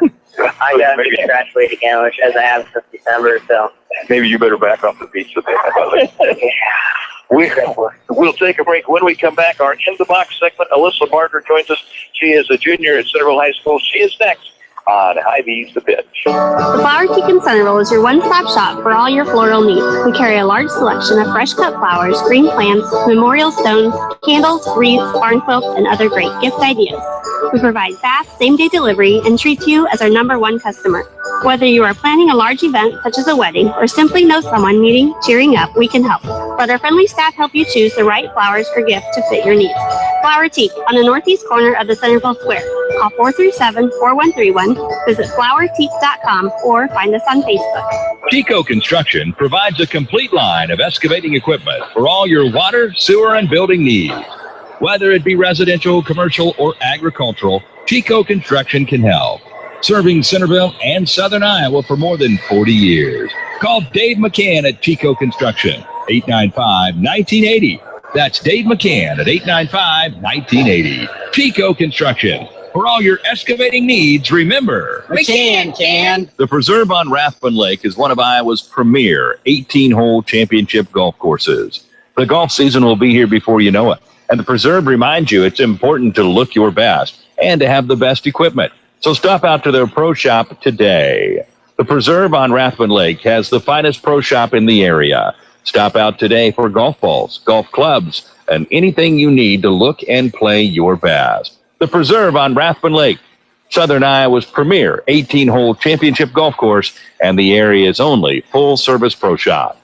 graduate again, which as I have since December. So maybe you better back off the pizza. We'll take a break. When we come back, our In the Box segment, Alyssa Barker joins us. She is a junior at Centerville High School. She is next on Hy-Vee's The Pitch. The Flower Teak in Centerville is your one-stop shop for all your floral needs. We carry a large selection of fresh cut flowers, green plants, memorial stones, candles, wreaths, barn quilts, and other great gift ideas. We provide fast, same-day delivery and treat you as our #1 customer. Whether you are planning a large event such as a wedding or simply know someone needing cheering up, we can help. Let our friendly staff help you choose the right flowers for gift to fit your needs. Flower Teak on the northeast corner of the Centerville Square. Call 437-4131, visit flowerteak.com, or find us on Facebook. Chico Construction provides a complete line of excavating equipment for all your water, sewer, and building needs. Whether it be residential, commercial, or agricultural, Chico Construction can help. Serving Centerville and Southern Iowa for more than 40 years. Call Dave McCann at Chico Construction, 895-1980. That's Dave McCann at 895-1980. Chico Construction. For all your excavating needs, remember, McCann can. The Preserve on Rathbun Lake is one of Iowa's premier 18-hole championship golf courses. The golf season will be here before you know it. And the Preserve reminds you it's important to look your best and to have the best equipment. So stop out to their pro shop today. The Preserve on Rathbun Lake has the finest pro shop in the area. Stop out today for golf balls, golf clubs, and anything you need to look and play your best. The Preserve on Rathbun Lake, Southern Iowa's premier 18-hole championship golf course and the area's only full-service pro shop.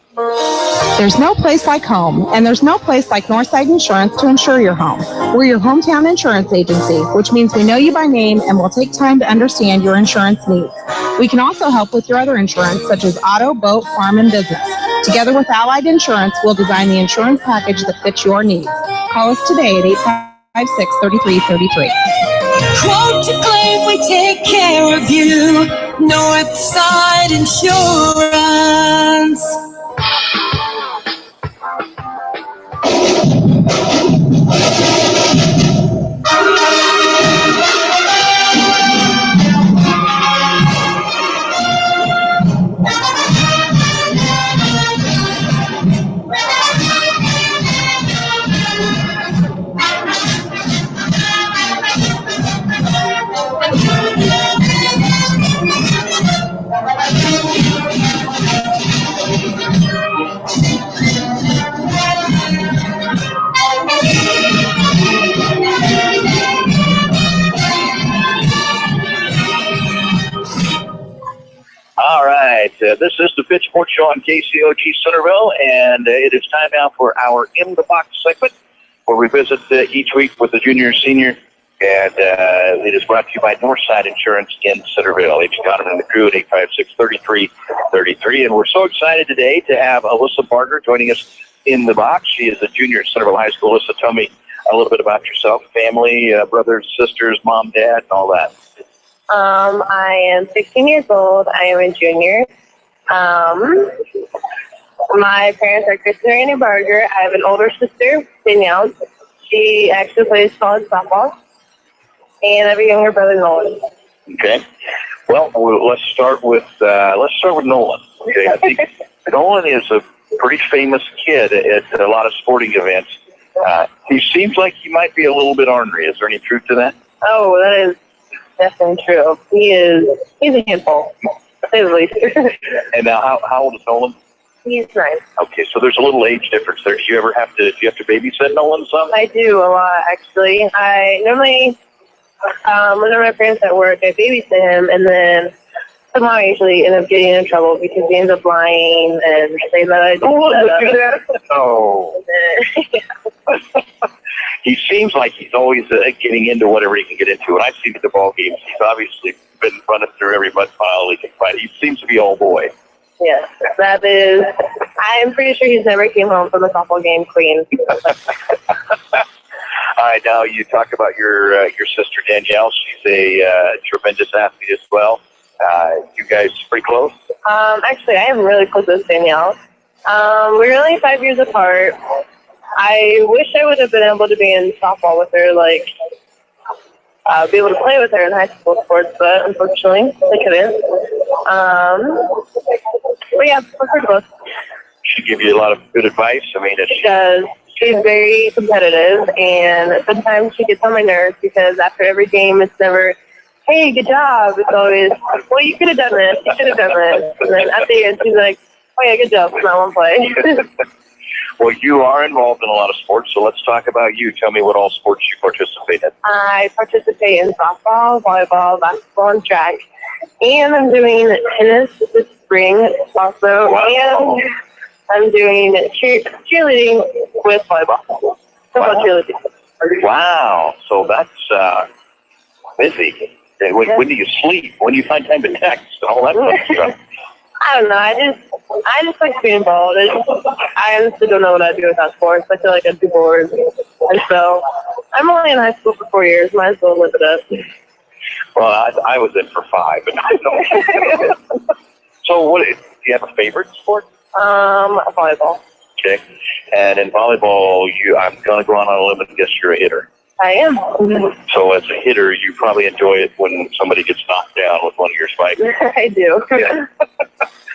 There's no place like home, and there's no place like Northside Insurance to insure your home. We're your hometown insurance agency, which means we know you by name and will take time to understand your insurance needs. We can also help with your other insurance, such as auto, boat, farm, and business. Together with Allied Insurance, we'll design the insurance package that fits your needs. Call us today at 856-3333. Quote to claim, we take care of you. Northside Insurance. All right, this is the Pitch Sports Show on KCOG Centerville, and it is time now for our In the Box segment, where we visit each week with the junior and senior, and it is brought to you by Northside Insurance in Centerville. H. Donovan and the crew at 856-3333, and we're so excited today to have Alyssa Barger joining us in the box. She is a junior at Centerville High School. Alyssa, tell me a little bit about yourself, family, brothers, sisters, mom, dad, and all that. I am 16 years old. I am a junior. My parents are Chris and Randy Barger. I have an older sister, Danielle. She actually plays college softball. And I have a younger brother, Nolan. Okay. Well, let's start with Nolan. Okay. I think Nolan is a pretty famous kid at a lot of sporting events. He seems like he might be a little bit ornery. Is there any truth to that? Oh, that is definitely true. He's a handful, to say the least. And now, how old is Nolan? He's 9. Okay, so there's a little age difference there. Do you have to babysit Nolan some? I do a lot, actually. I normally, whenever my parents at work, I babysit him, and then somehow I usually end up getting in trouble because he ends up lying and saying that I didn't do that. Oh. He seems like he's always getting into whatever he can get into. And I've seen at the ball games, he's obviously been running through every mud pile he can find. He seems to be all boy. Yes, that is. I'm pretty sure he's never came home from a softball game clean. All right, now you talk about your sister Danielle. She's a tremendous athlete as well. You guys pretty close? Actually, I am really close with Danielle. We're only 5 years apart. I wish I would have been able to be in softball with her, be able to play with her in high school sports, but unfortunately, I couldn't. But yeah, we're pretty close. She give you a lot of good advice. I mean, she does. She's very competitive, and sometimes she gets on my nerves because after every game, it's never hey, good job. It's always, well, you could have done this. You should have done this. And then at the end, she's like, oh, yeah, good job. Not one play. Well, you are involved in a lot of sports, so let's talk about you. Tell me what all sports you participate in. I participate in softball, volleyball, basketball, and track. And I'm doing tennis this spring also. Wow. And I'm doing cheerleading with volleyball. Football cheerleading. Wow. So that's busy. When do you sleep? When do you find time to text? All that kind of stuff. I don't know. I just like being involved. I honestly don't know what I'd do without sports. I feel like I'd be bored. And so I'm only in high school for 4 years. Might as well live it up. Well, I was in for 5. But I don't. So do you have a favorite sport? Volleyball. Okay. And in volleyball, I'm going to go on a limb and guess you're a hitter. I am. So as a hitter, you probably enjoy it when somebody gets knocked down with one of your spikes. I do. Yeah.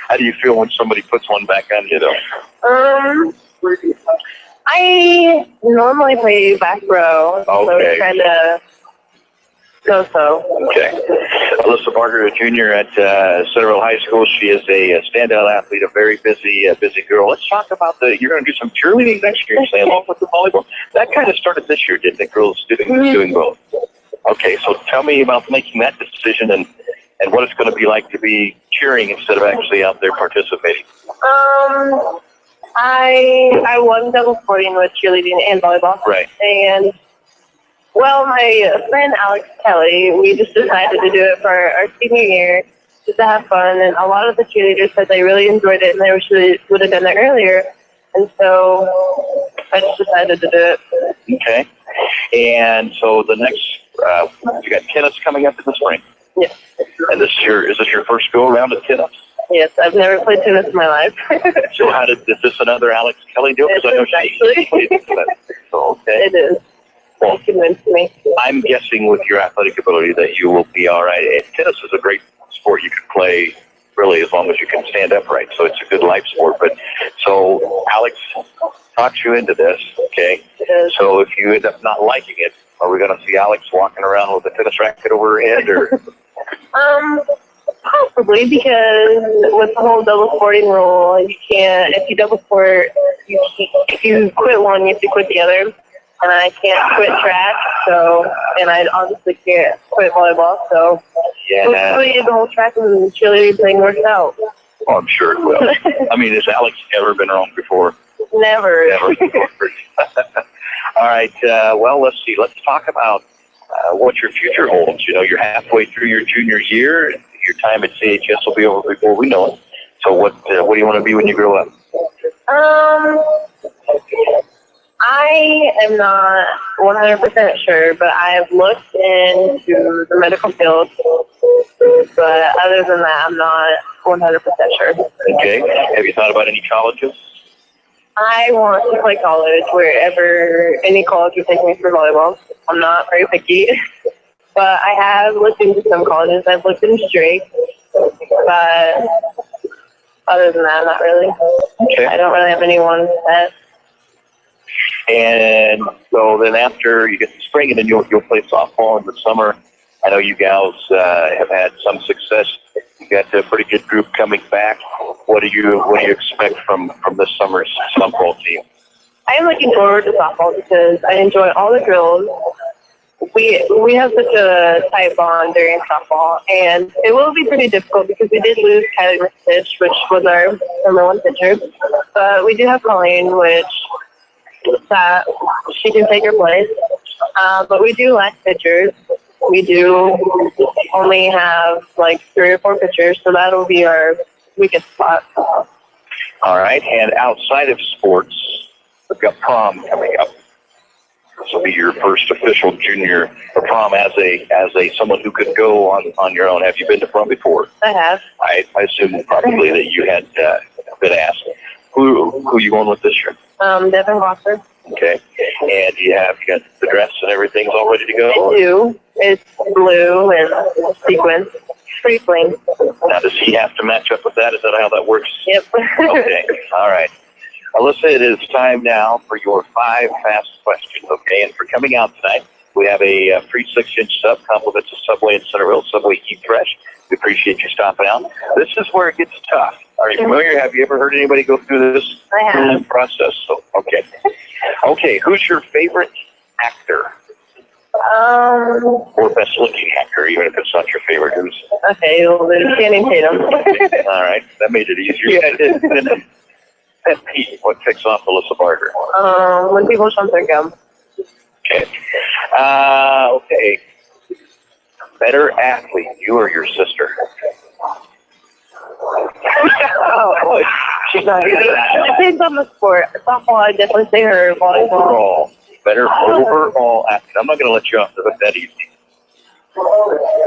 How do you feel when somebody puts one back on you, though? I normally play back row, so it's kind of so. Okay. Alyssa Barker, a junior at Centerville High School. She is a standout athlete, a very busy girl. Let's talk about you're going to do some cheerleading next year, say along with the volleyball. That kind of started this year, didn't it? Girls doing both. Okay, so tell me about making that decision and what it's going to be like to be cheering instead of actually out there participating. I won double sporting with cheerleading and volleyball. Right. And well, my friend Alex Kelly, we just decided to do it for our senior year just to have fun. And a lot of the cheerleaders said they really enjoyed it and they wish they would have done it earlier. And so I just decided to do it. Okay. And so the next, you got tennis coming up in the spring. Yes. And is this your first go around at tennis? Yes, I've never played tennis in my life. So is this another Alex Kelly deal? It is, actually. So, okay. It is. Well, convinced me. I'm guessing with your athletic ability that you will be all right. And tennis is a great sport you can play really as long as you can stand upright. So it's a good life sport. But so Alex talks you into this, okay? So if you end up not liking it, are we going to see Alex walking around with a tennis racket over her head, or? Possibly, because with the whole double sporting rule, you can't. If you double sport, if you quit one, you have to quit the other. And I can't quit track, and I obviously can't quit volleyball. So hopefully the whole track and cheerleading thing works out. Oh, I'm sure it will. I mean, has Alex ever been wrong before? Never. All right. Well, let's see. Let's talk about what your future holds. You know, you're halfway through your junior year. Your time at CHS will be over before we know it. So what do you want to be when you grow up? I am not 100% sure, but I have looked into the medical field. But other than that, I'm not 100% sure. Okay. Have you thought about any colleges? I want to play college wherever any college would take me for volleyball. I'm not very picky. But I have looked into some colleges. I've looked into Drake. But other than that, not really. Okay. I don't really have anyone that. And so then after you get to spring, and then you'll play softball in the summer. I know you gals have had some success. You got a pretty good group coming back. What do you expect from this summer's softball team? I am looking forward to softball because I enjoy all the drills. We have such a tight bond during softball, and it will be pretty difficult because we did lose Kylie Ristich, which was our number one pitcher. But we do have Colleen, which she can take her place. But we do lack pitchers. We do only have like 3 or 4 pitchers, so that'll be our weakest spot. All right, and outside of sports, we've got prom coming up. This will be your first official junior prom as a someone who could go on your own. Have you been to prom before? I have. I assume probably that you had been asked. Who you going with this year? Devin Gosser. Okay. And you got the dress and everything's all ready to go? I do. It's blue and sequins. Pretty plain. Now, does he have to match up with that? Is that how that works? Yep. Okay. All right. Alyssa, it is time now for your 5 fast questions, okay? And for coming out tonight, We have a free 6-inch sub, compliments of Subway in Centerville, Subway Eat Fresh. We appreciate you stopping out. This is where it gets tough. Are you familiar? Have you ever heard anybody go through this process? So, okay. Okay, who's your favorite actor? Or best looking actor, even if it's not your favorite. Who's? Okay, well, there's Channing Tatum. All right, that made it easier. Yeah, it did. Pet peeve, what ticks off Alyssa Barger? When people chomp their gum. Okay. Okay. Better athlete, you or your sister? She's not good. It depends on the sport. Softball, I'd definitely say her. Volleyball. Overall. Better overall athlete. I'm not going to let you off the hook that easy.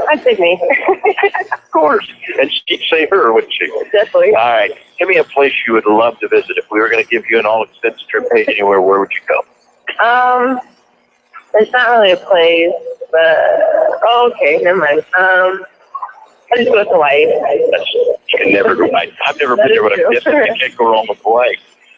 I'd say me. Of course. And she'd say her, wouldn't she? Definitely. All right. Give me a place you would love to visit. If we were going to give you an all-expense trip anywhere, where would you go? It's not really a place, but okay, never mind. I just go to Hawaii. You can never go. I've never been there, but I guess you can't go wrong with Hawaii.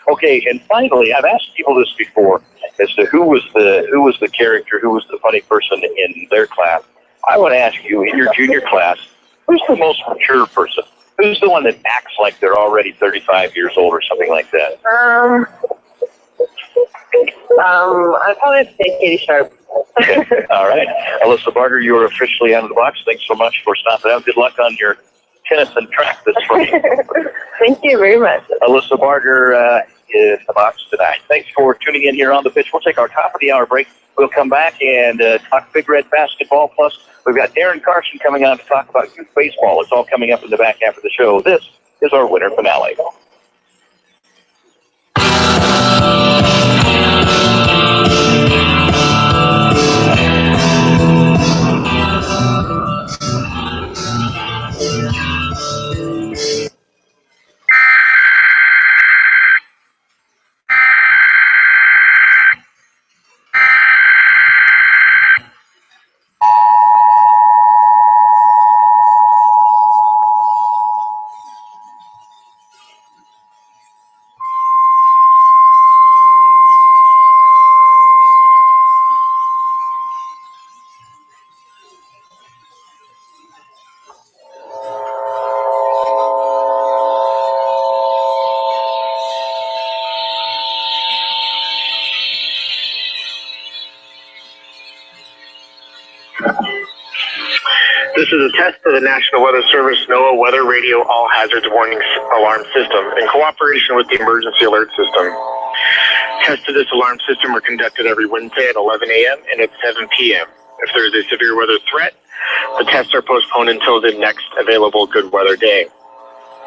Okay, and finally, I've asked people this before as to who was the character, who was the funny person in their class. I want to ask you, in your junior class, who's the most mature person? Who's the one that acts like they're already 35 years old or something like that? I'd probably have to say Katie Sharp. Okay. All right. Alyssa Barger, you are officially out of the box. Thanks so much for stopping out. Good luck on your tennis and track this spring. Thank you very much. Alyssa Barger in the box tonight. Thanks for tuning in here on The Pitch. We'll take our top of the hour break. We'll come back and talk Big Red basketball. Plus, we've got Darren Carson coming on to talk about youth baseball. It's all coming up in the back half of the show. This is our winter finale. This is a test of the National Weather Service NOAA Weather Radio All Hazards Warning Alarm System in cooperation with the Emergency Alert System. Tests of this alarm system are conducted every Wednesday at 11 a.m. and at 7 p.m. If there is a severe weather threat, the tests are postponed until the next available good weather day.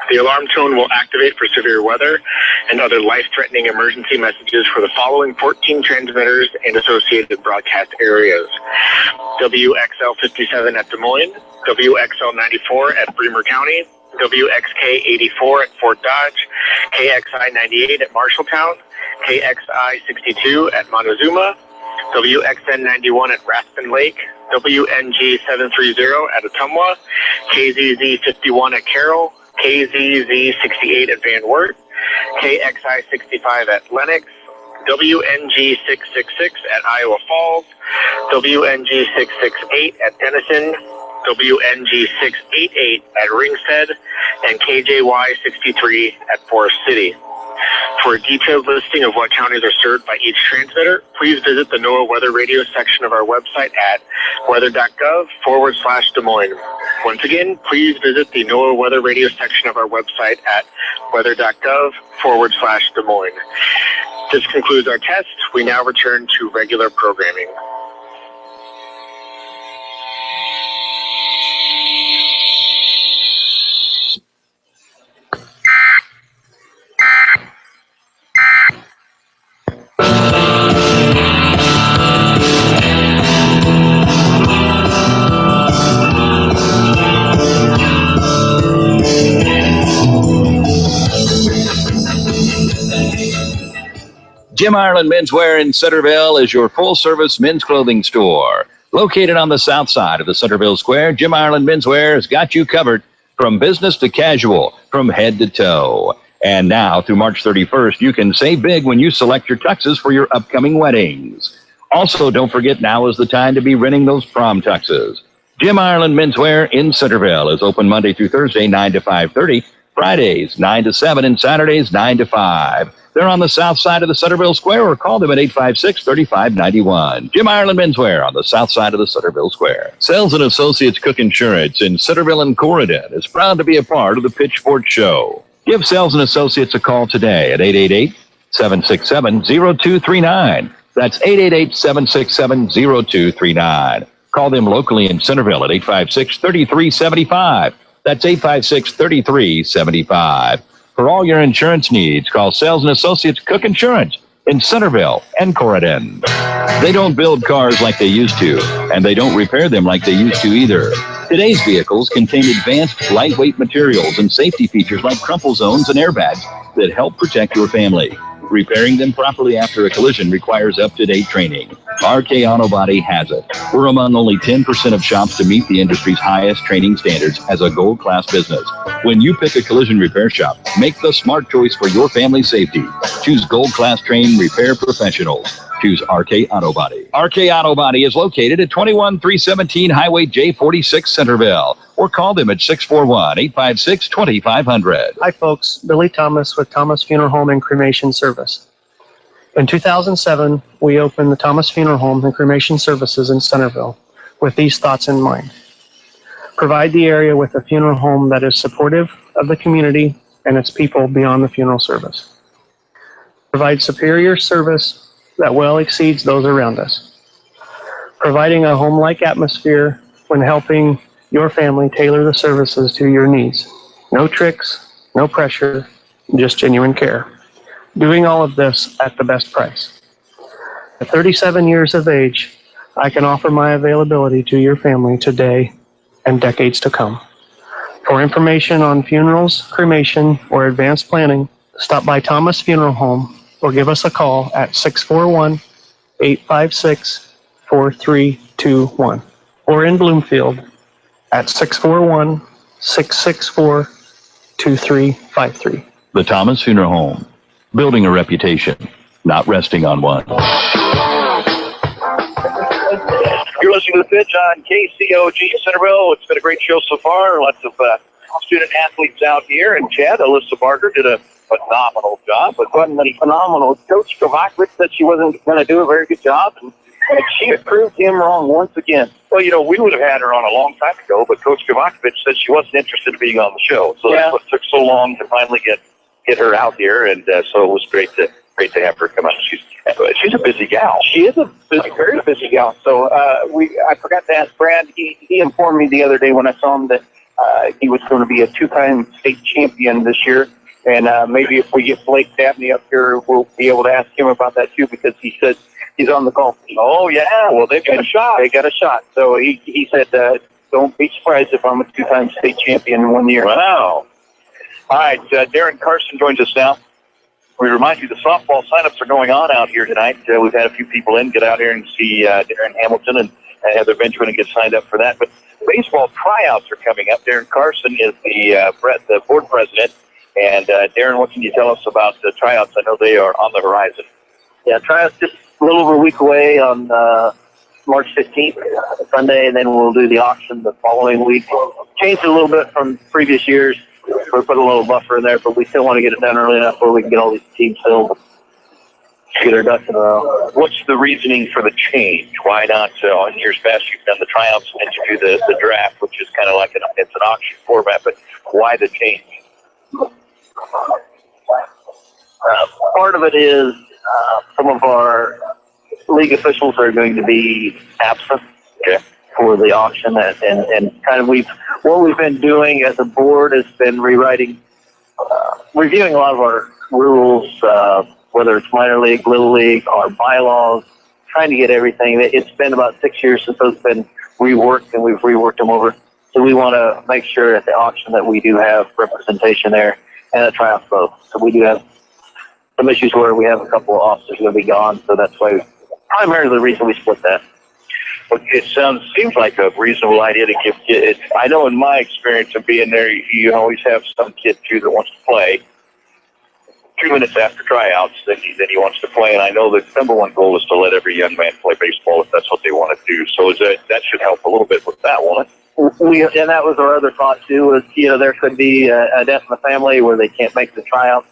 The alarm tone will activate for severe weather and other life-threatening emergency messages for the following 14 transmitters and associated broadcast areas: WXL 57 at Des Moines, WXL 94 at Bremer County, WXK 84 at Fort Dodge, KXI 98 at Marshalltown, KXI 62 at Montezuma, WXN 91 at Raspin Lake, WNG 730 at Ottumwa, KZZ 51 at Carroll, KZZ 68 at Van Wert, KXI 65 at Lenox, WNG 666 at Iowa Falls, WNG 668 at Denison, WNG 688 at Ringsted, and KJY 63 at Forest City. For a detailed listing of what counties are served by each transmitter, please visit the NOAA Weather Radio section of our website at weather.gov/Des Moines. Once again, please visit the NOAA Weather Radio section of our website at weather.gov/Des Moines. This concludes our test. We now return to regular programming. Jim Ireland Menswear in Centerville is your full-service men's clothing store. Located on the south side of the Centerville Square, Jim Ireland Menswear has got you covered from business to casual, from head to toe. And now, through March 31st, you can save big when you select your tuxes for your upcoming weddings. Also, don't forget, now is the time to be renting those prom tuxes. Jim Ireland Menswear in Centerville is open Monday through Thursday, 9 to 5:30, Fridays, 9 to 7, and Saturdays, 9 to 5. They're on the south side of the Centerville Square, or call them at 856-3591. Jim Ireland Menswear on the south side of the Centerville Square. Sales and Associates Cook Insurance in Centerville and Corydon is proud to be a part of the Pitchfork Show. Give Sales and Associates a call today at 888-767-0239. That's 888-767-0239. Call them locally in Centerville at 856-3375. That's 856-3375. For all your insurance needs, call Sales and Associates Cook Insurance in Centerville and Corydon. They don't build cars like they used to, and they don't repair them like they used to either. Today's vehicles contain advanced lightweight materials and safety features like crumple zones and airbags that help protect your family. Repairing them properly after a collision requires up-to-date training. RK Auto Body has it. We're among only 10% of shops to meet the industry's highest training standards as a gold-class business. When you pick a collision repair shop, make the smart choice for your family's safety. Choose gold-class trained repair professionals. Choose RK Auto Body. RK Auto Body is located at 21317 Highway J46 Centerville, or call them at 641-856-2500. Hi, folks. Billy Thomas with Thomas Funeral Home and Cremation Service. In 2007, we opened the Thomas Funeral Home and Cremation Services in Centerville with these thoughts in mind. Provide the area with a funeral home that is supportive of the community and its people beyond the funeral service. Provide superior service that well exceeds those around us. Providing a home-like atmosphere when helping your family tailor the services to your needs. No tricks, no pressure, just genuine care. Doing all of this at the best price. At 37 years of age, I can offer my availability to your family today and decades to come. For information on funerals, cremation, or advanced planning, stop by Thomas Funeral Home or give us a call at 641-856-4321, or in Bloomfield at 641-664-2353. The Thomas Funeral Home. Building a reputation, not resting on one. You're listening to The Pitch on KCOG Centerville. It's been a great show so far. Lots of student athletes out here. And Chad, Alyssa Barker did a phenomenal job. It wasn't phenomenal. Coach Kovacevic said she wasn't going to do a very good job, and she proved him wrong once again. Well, you know, we would have had her on a long time ago, but Coach Kovacevic said she wasn't interested in being on the show. So that's what took so long to finally get her out here, and so it was great to have her come out. She's a busy gal. She is a very busy gal. So I forgot to ask Brad. He informed me the other day when I saw him that he was going to be a two-time state champion this year. And maybe if we get Blake Dabney up here, we'll be able to ask him about that too, because he said he's on the golf team. Oh yeah, well they've got a shot. They got a shot. So he said, don't be surprised if I'm a two-time state champion in 1 year. Wow. All right, Darren Carson joins us now. We remind you the softball signups are going on out here tonight. We've had a few people in get out here and see Darren Hamilton and Heather Benjamin and get signed up for that. But baseball tryouts are coming up. Darren Carson is the board president. And Darren, what can you tell us about the tryouts? I know they are on the horizon. Yeah, tryouts just a little over a week away on March 15th, Sunday, and then we'll do the auction the following week. Changed it a little bit from previous years. We put a little buffer in there, but we still want to get it done early enough where we can get all these teams filled. Get our ducks in a row. What's the reasoning for the change? Why not? In years past, you've done the tryouts and then you do the draft, which is kind of like it's an auction format, but why the change? Part of it is some of our league officials are going to be absent for the auction, and kind of what we've been doing as a board has been reviewing a lot of our rules, whether it's minor league, little league, our bylaws, trying to get everything. It's been about 6 years since those have been reworked, and we've reworked them over. So we want to make sure at the auction that we do have representation there. And the tryouts both. So we do have some issues where we have a couple of officers going to be gone, so that's why primarily the reason we split that. But it seems like a reasonable idea to give kids. I know in my experience of being there, you always have some kid too that wants to play. 2 minutes after tryouts that he wants to play. And I know the number one goal is to let every young man play baseball if that's what they want to do. So that should help a little bit with that, won't it? And that was our other thought too. Is there could be a death in the family where they can't make the tryouts.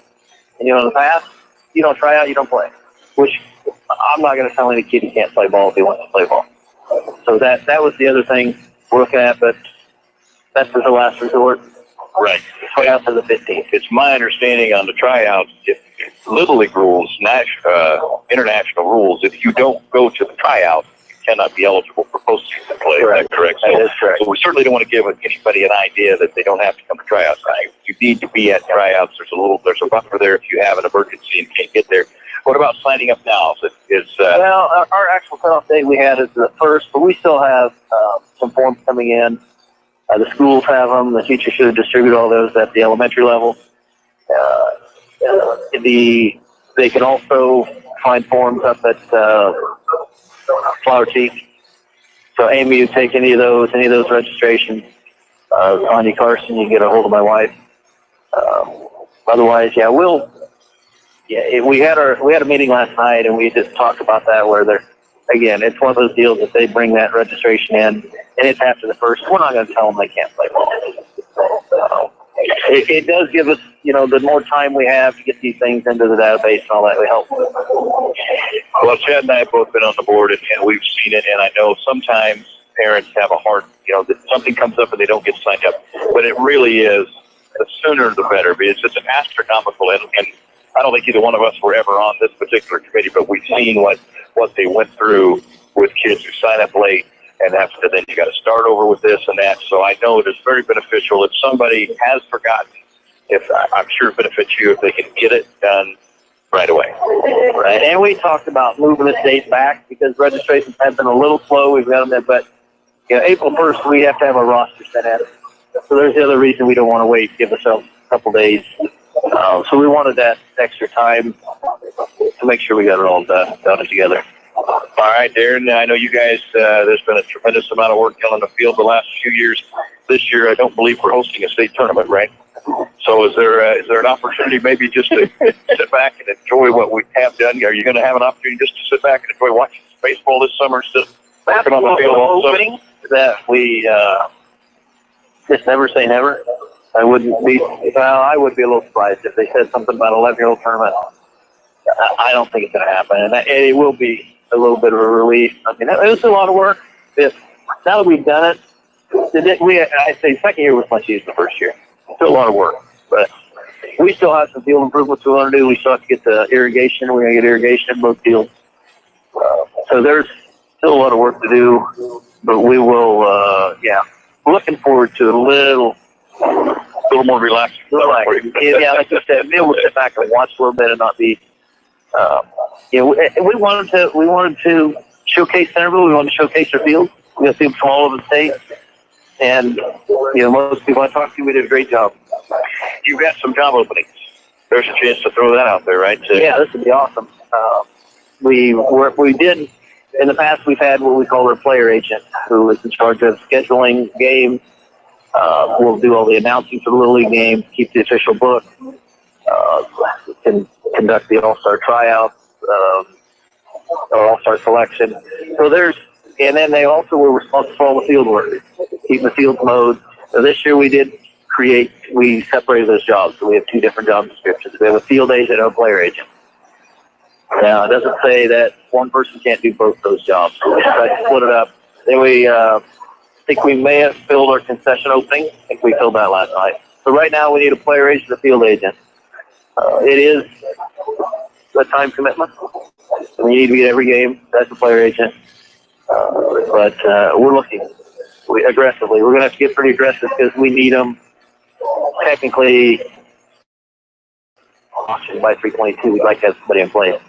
And in the past, you don't try out, you don't play. Which I'm not going to tell any kid he can't play ball if he wants to play ball. So that was the other thing we're looking at, but that's the last resort. Right. Tryouts are the 15th. It's my understanding on the tryouts, if Little League rules, international rules, if you don't go to the tryout, you cannot be eligible for postseason play. Correct. Is that correct? That is correct. So we certainly don't want to give anybody an idea that they don't have to come to tryouts. You need to be at tryouts. There's a buffer there if you have an emergency and can't get there. What about signing up now? Well, our actual cutoff date we had is the 1st, but we still have some forms coming in. The schools have them. The teachers should distribute all those at the elementary level. They can also find forms up at Flower Cheek. So Amy, you take any of those registrations. Tanya Carson, you can get a hold of my wife. Otherwise, we had a meeting last night and we just talked about that where it's one of those deals that they bring that registration in and it's after the 1st. We're not going to tell them they can't play ball. It does give us, the more time we have to get these things into the database and all that, we help. Well, Chad and I have both been on the board and we've seen it, and I know sometimes parents have a hard, that something comes up and they don't get signed up. But it really is, the sooner the better, because it's an astronomical, and I don't think either one of us were ever on this particular committee, but we've seen what they went through with kids who sign up late, and then you got to start over with this and that. So I know it is very beneficial if somebody has forgotten. I'm sure it benefits you if they can get it done right away. Right, and we talked about moving this date back because registrations have been a little slow. We've got them there, but April 1st we have to have a roster set in. So there's the other reason we don't want to wait. Give ourselves a couple days. So we wanted that extra time to make sure we got it all done together. All right, Darren, I know you guys, there's been a tremendous amount of work done in the field the last few years. This year, I don't believe we're hosting a state tournament, right? So is there an opportunity maybe just to sit back and enjoy what we have done? Are you going to have an opportunity just to sit back and enjoy watching baseball this summer instead of working on the field all summer? That we just never say never. I would be a little surprised if they said something about an 11-year-old tournament. I don't think it's going to happen, and it will be a little bit of a relief. I mean, it was a lot of work. Now that we've done it, I'd say second year was much easier than the first year. Still a lot of work, but we still have some field improvements we want to do. We still have to get the irrigation. We're going to get irrigation in both fields. So there's still a lot of work to do, but we will, looking forward to a little more relaxed. Yeah, like you said, maybe we'll sit back and watch a little bit and not be. We wanted to showcase Centerville. We wanted to showcase our field. We got people from all over the state, and most people I talked to, we did a great job. You've got some job openings. There's a chance to throw that out there, right? Yeah, this would be awesome. We did in the past. We've had what we call our player agent, who is in charge of scheduling games. We'll do all the announcing for the Little League game, keep the official book, can conduct the All-Star tryouts, or All-Star selection. So and then they also were responsible for all the field work, keeping the fields mowed. So this year we separated those jobs. So we have two different job descriptions. We have a field agent and a player agent. Now, it doesn't say that one person can't do both those jobs. So we tried to split it up. Then I think we may have filled our concession opening. I think we filled that last night. So right now we need a player agent and a field agent. It is a time commitment. We need to be at every game. That's a player agent. But we're looking aggressively. We're going to have to get pretty aggressive because we need them technically by 322. We'd like to have somebody in place.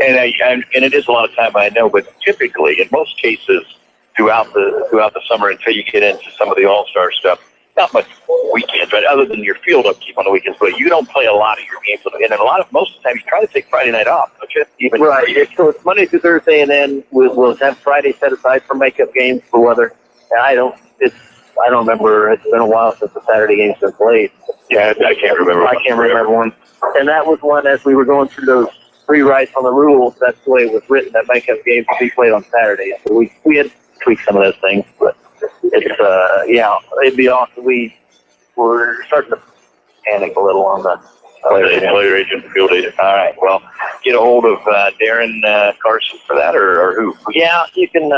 And it is a lot of time, I know, but typically, in most cases, throughout the summer until you get into some of the All-Star stuff, not much weekends, right? Other than your field upkeep on the weekends, but you don't play a lot of your games. And most of the time, you try to take Friday night off, don't you? Right. So it's Monday through Thursday, and then we'll have Friday set aside for makeup games for weather. And I don't remember. It's been a while since the Saturday game's been played. Yeah, I can't remember. I can't remember one. And that was one, as we were going through those rewrites on the rules, that's the way it was written, that makeup games would be played on Saturdays. So we had tweaked some of those things, but it's, yeah, it'd be awesome. We're starting to panic a little on the player agent, field agent. All right. Well, get a hold of Darren Carson for that, or who? Yeah, you can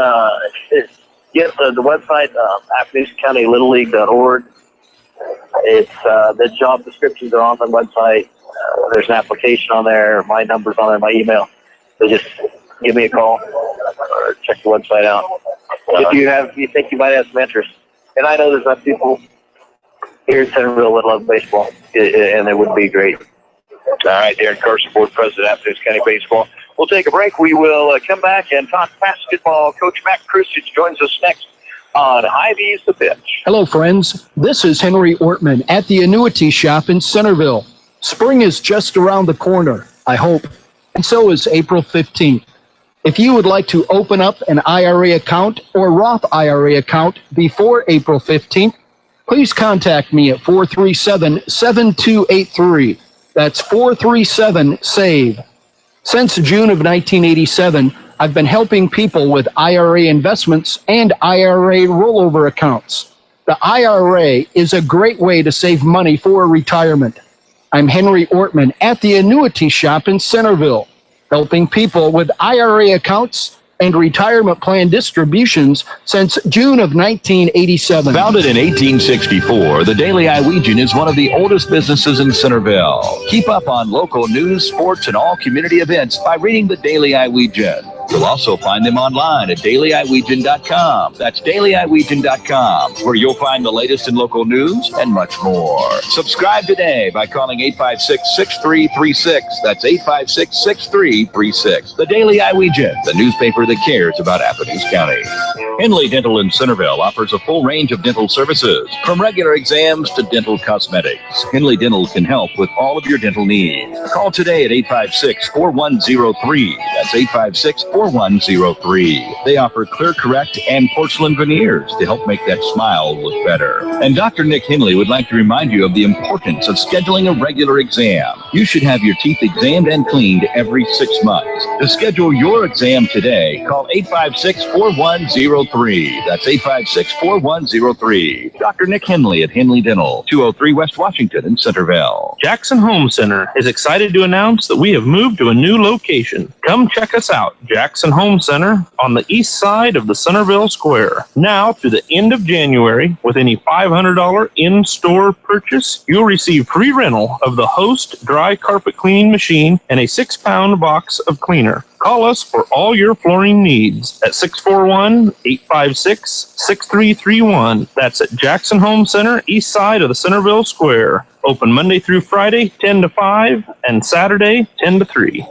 get the website, Appalachian County Little League.org. It's the job descriptions are on the website. There's an application on there. My number's on there. My email. So just give me a call or check the website out if you think you might have some interest. And I know there's some people here in Centerville that love baseball, and it would be great. All right, Darren Carson, Board President, Appalachian County Baseball. We'll take a break. We will come back and talk basketball. Coach Matt Christian joins us next on Hy-Vee's The Pitch. Hello, friends. This is Henry Ortman at the Annuity Shop in Centerville. Spring is just around the corner, I hope, and so is April 15th. If you would like to open up an IRA account or Roth IRA account before April 15th, please contact me at 437-7283. That's 437-SAVE. Since June of 1987, I've been helping people with IRA investments and IRA rollover accounts. The IRA is a great way to save money for retirement. I'm Henry Ortman at the Annuity Shop in Centerville, helping people with IRA accounts and retirement plan distributions since June of 1987. Founded in 1864, the Daily Iowegian is one of the oldest businesses in Centerville. Keep up on local news, sports, and all community events by reading the Daily Iowegian. You'll also find them online at dailyiowegian.com. That's dailyiowegian.com, where you'll find the latest in local news and much more. Subscribe today by calling 856-6336. That's 856-6336. The Daily Iowegian, the newspaper that cares about Appalachian County. Henley Dental in Centerville offers a full range of dental services, from regular exams to dental cosmetics. Henley Dental can help with all of your dental needs. Call today at 856-4103. That's 856-4103. They offer Clear Correct and porcelain veneers to help make that smile look better. And Dr. Nick Henley would like to remind you of the importance of scheduling a regular exam. You should have your teeth examined and cleaned every 6 months. To schedule your exam today, call 856-4103. That's 856-4103. Dr. Nick Henley at Henley Dental, 203 West Washington in Centerville. Jackson Home Center is excited to announce that we have moved to a new location. Come check us out, Jackson Home Center, on the east side of the Centerville Square. Now through the end of January, with any $500 in-store purchase, you'll receive free rental of the Host dry carpet cleaning machine and a 6-pound box of cleaner. Call us for all your flooring needs at 641-856-6331. That's at Jackson Home Center, east side of the Centerville Square. Open Monday through Friday, 10 to 5, and Saturday, 10 to 3.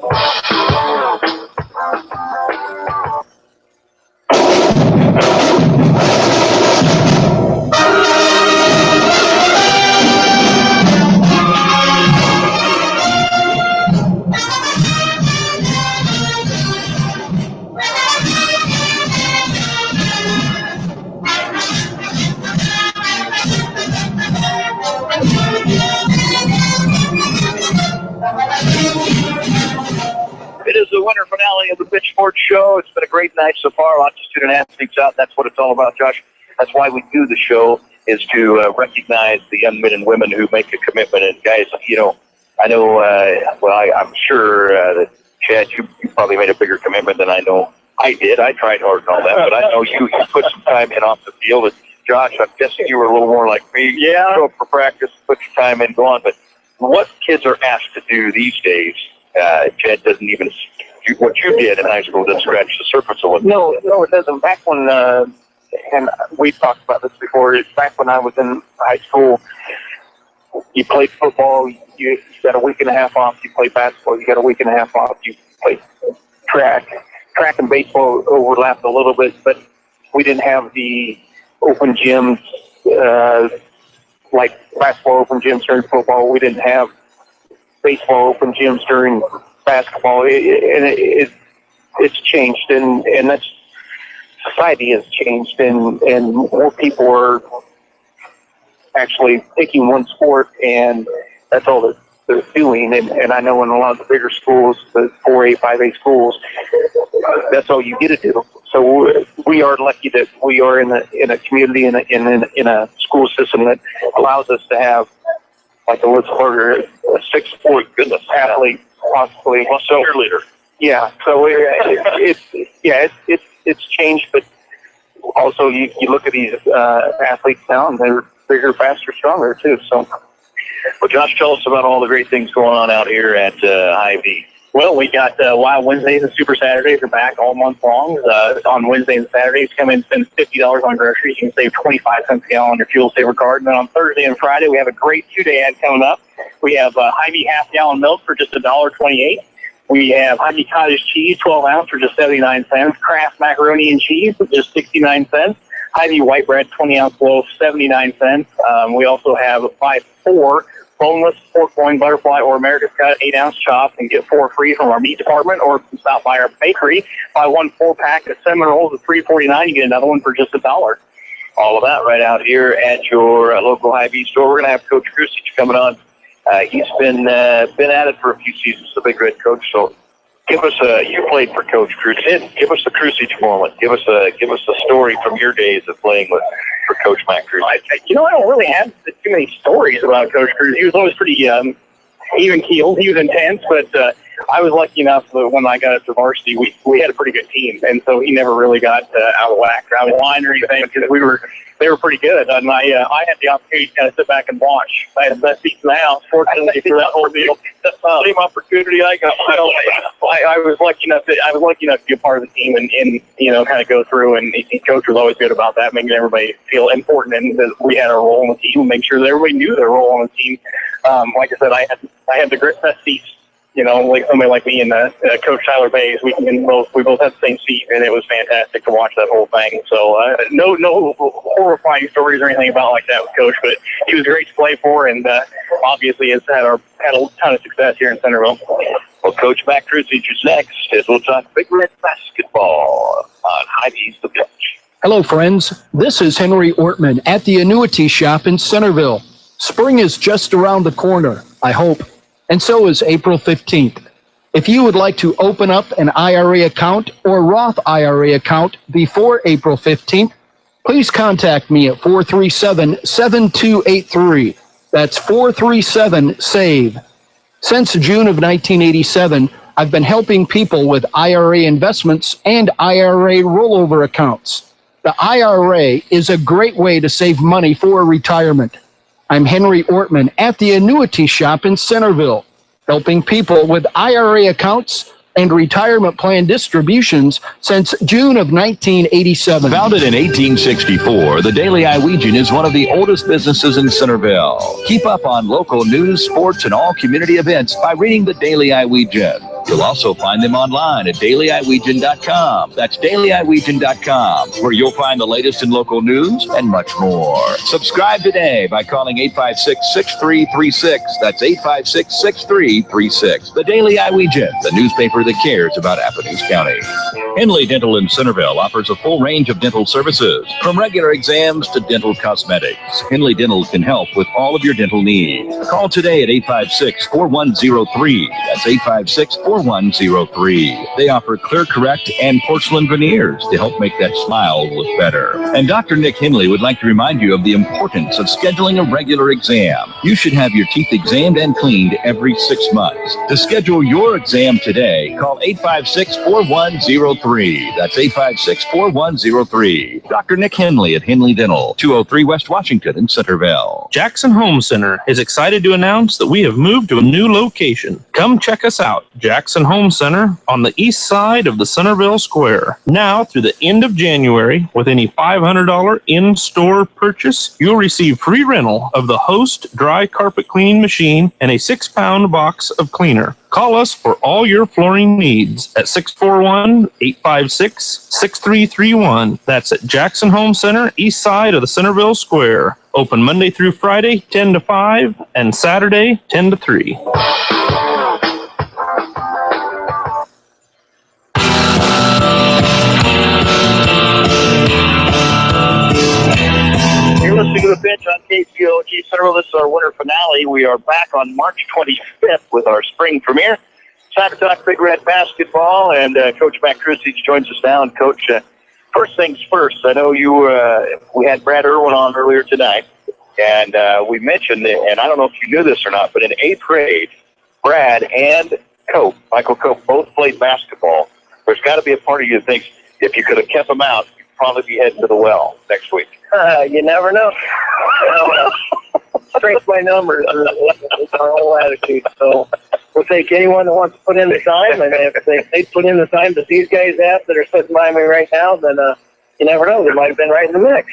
It is the winter finale of the Pitchfork Show. It's been a great night so far. Lots of student athletes out. That's what it's all about, Josh. That's why we do the show, is to recognize the young men and women who make a commitment. And guys, you know, I know, I'm sure that, Chad, you probably made a bigger commitment than I know I did. I tried hard and all that, but I know you put some time in off the field. And Josh, I'm guessing you were a little more like me. Yeah. Show up for practice, put your time in, go on. But what kids are asked to do these days, Chad doesn't even, what you did in high school doesn't scratch the surface of it. No, it doesn't. Back when, and we talked about this before, back when I was in high school, you played football, you got a week and a half off. You play basketball, you got a week and a half off. You play track. Track and baseball overlapped a little bit, but we didn't have the open gyms, like basketball open gyms during football. We didn't have baseball open gyms during basketball. It's changed, and that's, society has changed, and more people are actually picking one sport, and that's all that they're doing. And I know in a lot of the bigger schools, the 4A, 5A schools, that's all you get to do. So we are lucky that we are in a community, in a school system that allows us to have, like a Litzberger, a 6-sport athlete, possibly. Plus a cheerleader. Yeah. So it's changed, but also you look at these athletes now, and they're bigger, faster, stronger too. So, well, Josh, tell us about all the great things going on out here at Hy-Vee. Well, we got Wild Wednesdays and Super Saturdays are back all month long. On Wednesdays and Saturdays, come in and spend $50 on groceries. You can save 25 cents a gallon on your fuel saver card. And then on Thursday and Friday, we have a great 2-day ad coming up. We have Hy-Vee half-gallon milk for just $1.28. We have Hy-Vee cottage cheese, 12 ounce for just 79 cents. Kraft macaroni and cheese for just 69 cents. Hy-Vee white bread, 20 ounce loaf, 79 cents. We also have 5-4 boneless pork loin, butterfly, or America's Cut 8-ounce chops, and get 4 free from our meat department, or stop by our bakery. Buy 1 4-pack of cinnamon rolls at $3.49. You get another one for just $1. All of that right out here at your local Hy-Vee store. We're going to have Coach Krusich coming on. He's been at it for a few seasons, the Big Red coach. So give us you played for Coach Krusich. Give us the Krusich moment. Give us a story from your days of playing for Coach Matt Krusich. I don't really have too many stories about Coach Krusich. He was always pretty even-keeled. He was intense, but I was lucky enough that when I got up to varsity, we had a pretty good team, and so he never really got out of whack or out of line or anything, because they were pretty good, and I had the opportunity to kind of sit back and watch. I had the best seats in the house, fortunately, for that whole deal. Same opportunity I got. I was lucky enough to be a part of the team and kind of go through, and Coach was always good about that, making everybody feel important and that we had our role in the team, and make sure that everybody knew their role on the team. Like I said, I had the best seats. Like somebody like me and Coach Tyler Bays, we both had the same seat, and it was fantastic to watch that whole thing. So no horrifying stories or anything about like that with Coach, but he was great to play for, and obviously has had a ton of success here in Centerville. Well, Coach Matt Krusich is next as we'll talk Big Red basketball on Hy-Vee's The Pitch. Hello, friends. This is Henry Ortman at the Annuity Shop in Centerville. Spring is just around the corner, I hope. And so is April 15th. If you would like to open up an IRA account or Roth IRA account before April 15th, please contact me at 437-7283. That's 437-SAVE. Since June of 1987, I've been helping people with IRA investments and IRA rollover accounts. The IRA is a great way to save money for retirement. I'm Henry Ortman at the Annuity Shop in Centerville, helping people with IRA accounts and retirement plan distributions since June of 1987. Founded in 1864, the Daily Iowegian is one of the oldest businesses in Centerville. Keep up on local news, sports, and all community events by reading the Daily Iowegian. You'll also find them online at DailyIwegian.com. That's DailyIwegian.com, where you'll find the latest in local news and much more. Subscribe today by calling 856-6336. That's 856-6336. The Daily Iowegian, the newspaper that cares about Appomattox County. Henley Dental in Centerville offers a full range of dental services, from regular exams to dental cosmetics. Henley Dental can help with all of your dental needs. Call today at 856-4103. That's 856-4103. They offer Clear Correct and porcelain veneers to help make that smile look better. And Dr. Nick Henley would like to remind you of the importance of scheduling a regular exam. You should have your teeth examined and cleaned every 6 months. To schedule your exam today, call 856-4103. That's 856-4103. Dr. Nick Henley at Henley Dental, 203 West Washington in Centerville. Jackson Home Center is excited to announce that we have moved to a new location. Come check us out. Jackson Home Center on the east side of the Centerville Square. Now through the end of January, with any $500 in-store purchase, you'll receive free rental of the Host dry carpet cleaning machine and a 6-pound box of cleaner. Call us for all your flooring needs at 641-856-6331. That's at Jackson Home Center, east side of the Centerville Square. Open Monday through Friday, 10 to 5, and Saturday, 10 to 3. You're listening to The Pitch on KCOG Central. This is our winter finale. We are back on March 25th with our spring premiere. Time to talk Big Red basketball, and Coach Matt Krusich joins us now. And Coach, first things first, I know we had Brad Irwin on earlier tonight, and we mentioned, and I don't know if you knew this or not, but in 8th grade, Brad and Michael Cope, both played basketball. There's got to be a part of you that thinks if you could have kept them out, you'd probably be heading to the well next week. You never know. Strength by numbers is our whole attitude. So we'll take anyone that wants to put in the time. And if they put in the time that these guys have that are sitting by me right now, then you never know. They might have been right in the mix.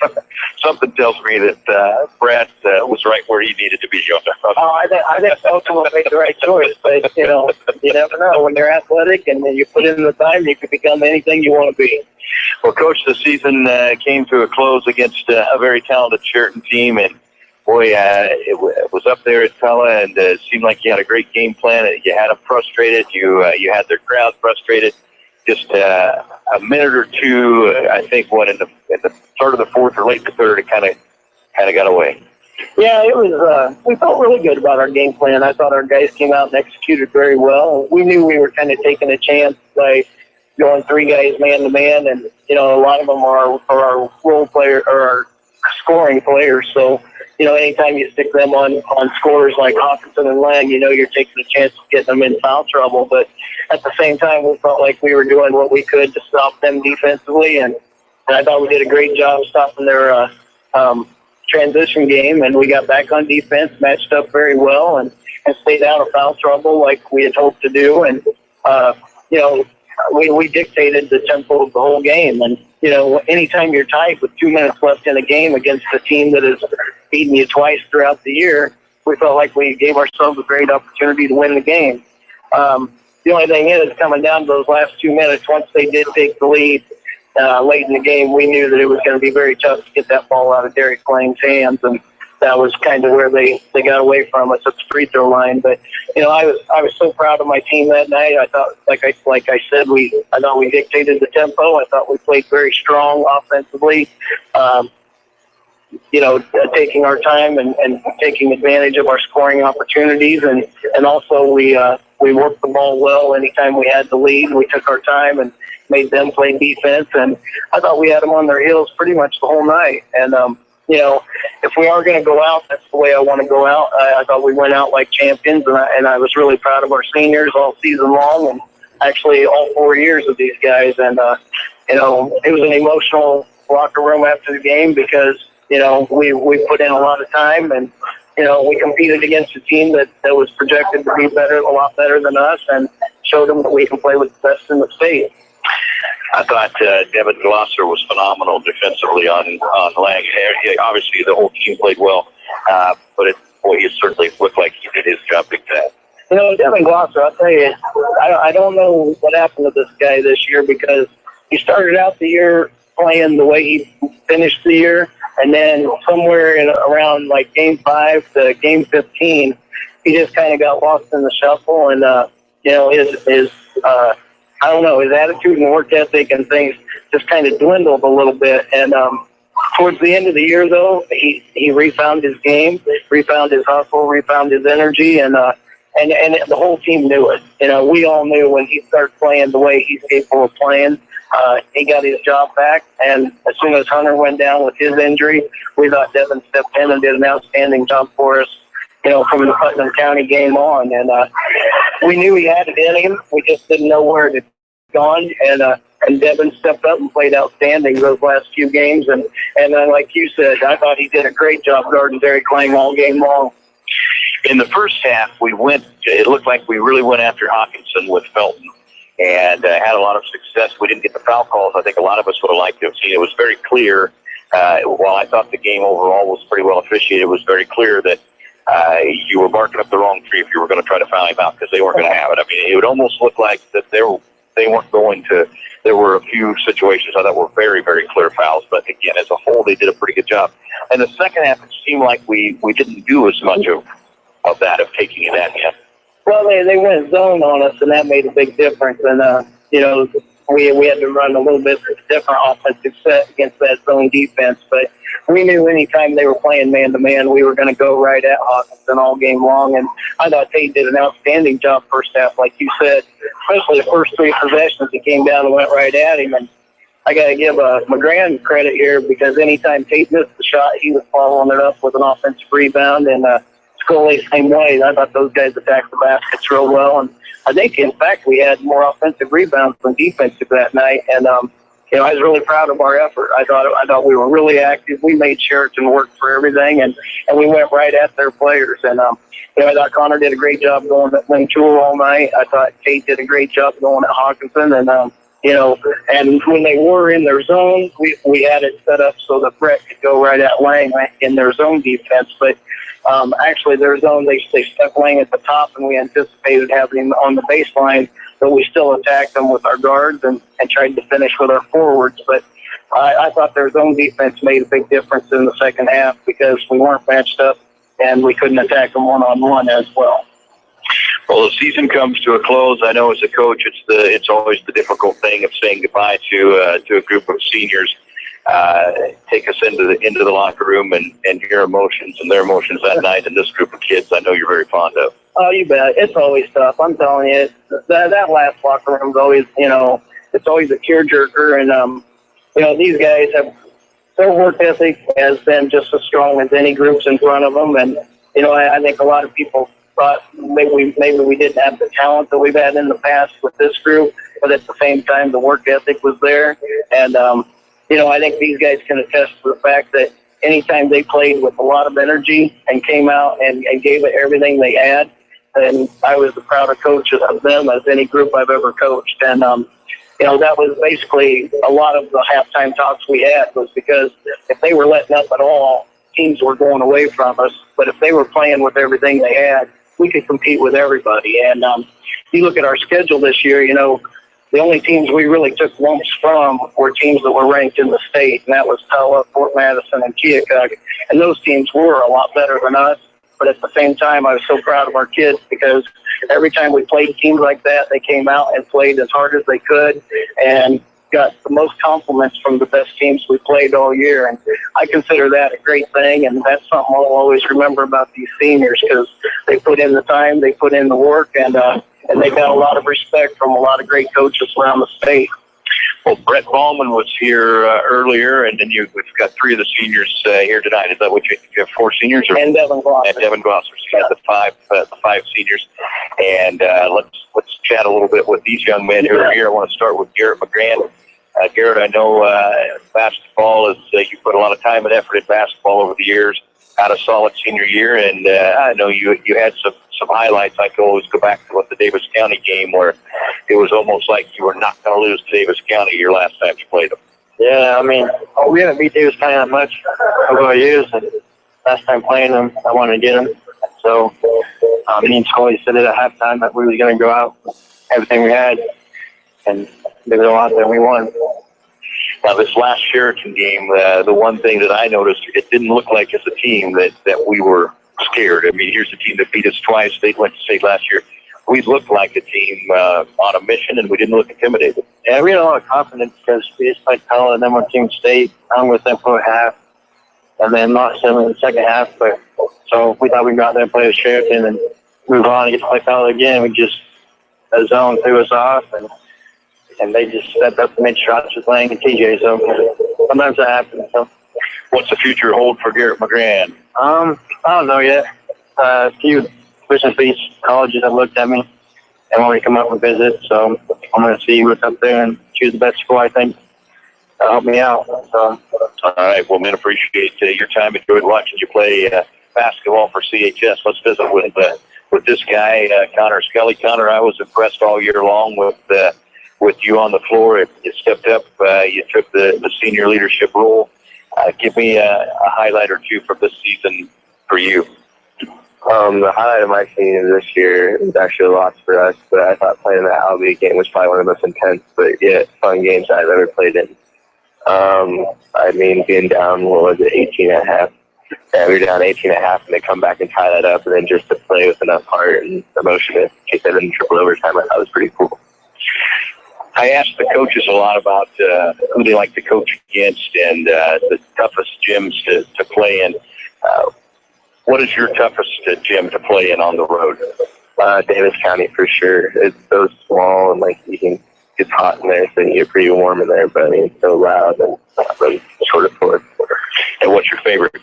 Something tells me that Brad was right where he needed to be, Joe. I think Oklahoma made the right choice. But, you never know. When you're athletic and you put in the time, you can become anything you want to be. Well, Coach, the season came to a close against a very talented Sheraton team, and boy, it was up there at Pella, and it seemed like you had a great game plan. You had them frustrated. You had their crowd frustrated. Just a minute or two, I think, in the start of the fourth or late the third, it kind of got away. Yeah, it was. We felt really good about our game plan. I thought our guys came out and executed very well. We knew we were kind of taking a chance by going 3 guys man to man, and a lot of them are our role player or our scoring players. So anytime you stick them on scorers like Hawkinson and Lang, you're taking a chance of getting them in foul trouble. But at the same time, we felt like we were doing what we could to stop them defensively, and I thought we did a great job stopping their transition game, and we got back on defense, matched up very well, and stayed out of foul trouble like we had hoped to do. And we dictated the tempo of the whole game. And anytime you're tied with 2 minutes left in a game against a team that has beaten you twice throughout the year, we felt like we gave ourselves a great opportunity to win the game. The only thing is, coming down to those last 2 minutes, once they did take the lead late in the game, we knew that it was going to be very tough to get that ball out of Derek Lang's hands, and that was kind of where they got away from us at the free throw line. But I was so proud of my team that night. I thought, like I said, I thought we dictated the tempo. I thought we played very strong offensively. Taking our time and taking advantage of our scoring opportunities, and also we worked the ball well anytime we had the lead. We took our time and made them play defense, and I thought we had them on their heels pretty much the whole night. And if we are going to go out, that's the way I want to go out. I thought we went out like champions, and I was really proud of our seniors all season long, and actually all 4 years of these guys. And it was an emotional locker room after the game because we put in a lot of time, and we competed against a team that was projected to be a lot better than us, and showed them that we can play with the best in the state. I thought Devin Glosser was phenomenal defensively on Lang. Obviously, the whole team played well, but he certainly looked like he did his job big time. Devin Glosser, I'll tell you, I don't know what happened to this guy this year, because he started out the year playing the way he finished the year, and then somewhere around like Game 5 to Game 15, he just kind of got lost in the shuffle, and his I don't know, his attitude and work ethic and things just kind of dwindled a little bit. And towards the end of the year, though, he refound his game, refound his hustle, refound his energy, and the whole team knew it. We all knew when he started playing the way he's capable of playing, he got his job back. And as soon as Hunter went down with his injury, we thought Devin stepped in and did an outstanding job for us, from the Putnam County game on. And we knew he had it in him. We just didn't know where it had gone. And Devin stepped up and played outstanding those last few games. And like you said, I thought he did a great job guarding Derek Lang all game long. In the first half, it looked like we really went after Hawkinson with Felton and had a lot of success. We didn't get the foul calls. I think a lot of us would have liked to have seen. It was very clear, while I thought the game overall was pretty well officiated, it was very clear that you were barking up the wrong tree if you were going to try to foul him out, because they weren't going to have it. I mean, it would almost look like that they weren't going to. There were a few situations I thought were very, very clear fouls, but again, as a whole, they did a pretty good job. And the second half, it seemed like we didn't do as much of that, of taking it at him. Well, they went zone on us, and that made a big difference. And we had to run a little bit different offensive set against that zone defense. But we knew anytime they were playing man-to-man, we were going to go right at Hawkinson all game long. And I thought Tate did an outstanding job first half, like you said, especially the first 3 possessions. He came down and went right at him. And I got to give McGran credit here, because anytime Tate missed the shot, he was following it up with an offensive rebound. And Scully, same way. I thought those guys attacked the baskets real well. And I think, in fact, we had more offensive rebounds than defensive that night. And, I was really proud of our effort. I thought we were really active. We made Sheraton work for everything, and we went right at their players. And, I thought Connor did a great job going at Lane Tool all night. I thought Tate did a great job going at Hawkinson. And, and when they were in their zone, we had it set up so that Brett could go right at Lang in their zone defense. But actually, their zone, they stuck Lang at the top, and we anticipated having him on the baseline, but we still attacked them with our guards and tried to finish with our forwards. But I thought their zone defense made a big difference in the second half, because we weren't matched up and we couldn't attack them one-on-one as well. Well, the season comes to a close. I know as a coach, it's always the difficult thing of saying goodbye to a group of seniors. Take us into the locker room and your emotions and their emotions that night, and this group of kids I know you're very fond of. Oh, you bet. It's always tough. I'm telling you, that last locker room is always, it's always a tearjerker. And, these guys their work ethic has been just as strong as any groups in front of them. And, I think a lot of people thought maybe we didn't have the talent that we've had in the past with this group, but at the same time, the work ethic was there. And, I think these guys can attest to the fact that anytime they played with a lot of energy and came out and gave it everything they had, and I was the proudest coach of them as any group I've ever coached. And, that was basically a lot of the halftime talks we had, was because if they were letting up at all, teams were going away from us. But if they were playing with everything they had, we could compete with everybody. And you look at our schedule this year, the only teams we really took lumps from were teams that were ranked in the state, and that was Pella, Fort Madison, and Keokuk. And those teams were a lot better than us. But at the same time, I was so proud of our kids, because every time we played teams like that, they came out and played as hard as they could and got the most compliments from the best teams we played all year. And I consider that a great thing, and that's something I'll always remember about these seniors, because they put in the time, they put in the work, and they got a lot of respect from a lot of great coaches around the state. Well, Brett Ballman was here earlier, and then we've got 3 of the seniors here tonight. Is that what you have 4 seniors? And Devin Glosser. And Devin Glosser. So you got the 5 seniors. And let's chat a little bit with these young men who are here. I want to start with Garrett McGran. Garrett, I know basketball is you put a lot of time and effort in basketball over the years. Had a solid senior year, and I know you had some highlights. I can always go back to the Davis County game, where it was almost like you were not going to lose to Davis County your last time you played them. Yeah, I mean, we haven't beat Davis County that much over the years, and last time playing them, I wanted to get them. So me and Scully said it at halftime that we were going to go out with everything we had, and they were out there and we won. Now, this last Sheraton game, the one thing that I noticed, it didn't look like as a team that we were scared. I mean, here's a team that beat us twice. They went to state last year. We looked like a team on a mission, and we didn't look intimidated. Yeah, we had a lot of confidence, because we just played Pella and then went Team State. I with them for a half, and then lost them in the second half. But so we thought we'd go out there and play with Sheraton and move on and get to play Pella again. We just, the zone threw us off, and they just stepped up and made shots with Lang and TJ. So sometimes that happens. So. What's the future hold for Garrett McGran? I don't know yet. A few Christian Beach colleges have looked at me and want me to come up and visit. So I'm going to see what's up there and choose the best school I think to help me out. So. All right. Well, man, appreciate your time. Enjoyed watching you play basketball for CHS. Let's visit with this guy, Connor Scully. Connor, I was impressed all year long with you on the floor. You stepped up. You took the senior leadership role. Give me a highlight or two from this season for you. The highlight of my season this year was actually a loss for us, but I thought playing that Albion game was probably one of the most intense, but yet fun games I've ever played in. I mean, being down, 18 and a half. Yeah, we were down 18 and a half, and they come back and tie that up, and then just to play with enough heart and emotion to kick that in triple overtime, I thought was pretty cool. I ask the coaches a lot about who they like to coach against and the toughest gyms to play in. What is your toughest gym to play in on the road? Davis County for sure. It's so small and like it's hot in there, so you get pretty warm in there. But I mean, it's so loud and really short of course. And what's your favorite?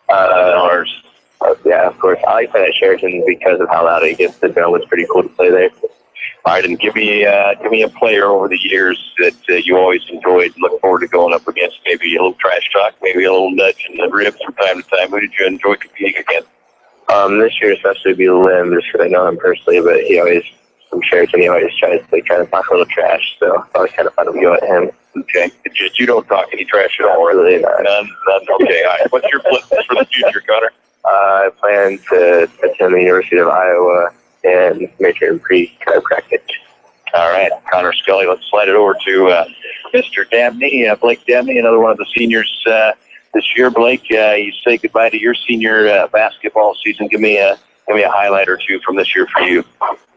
Ours. Yeah, of course. I like playing at Sheraton because of how loud it gets. The dome was pretty cool to play there. All right, and give me a player over the years that you always enjoyed, look forward to going up against. Maybe a little trash talk, maybe a little nudge in the ribs from time to time. Who did you enjoy competing against? This year especially would be Lim, just because I know him personally, but he always, from Sheraton, he always tries to talk a little trash, so it's always kind of fun to go at him. Okay, just you don't talk any trash at all, really? None. Okay, all right. What's your plans for the future, Connor? I plan to attend the University of Iowa and major in pre-chiropractic. All right, Connor Scully. Let's slide it over to Mr. Dabney, Blake Dabney, another one of the seniors this year. Blake, you say goodbye to your senior basketball season. Give me a highlight or two from this year for you.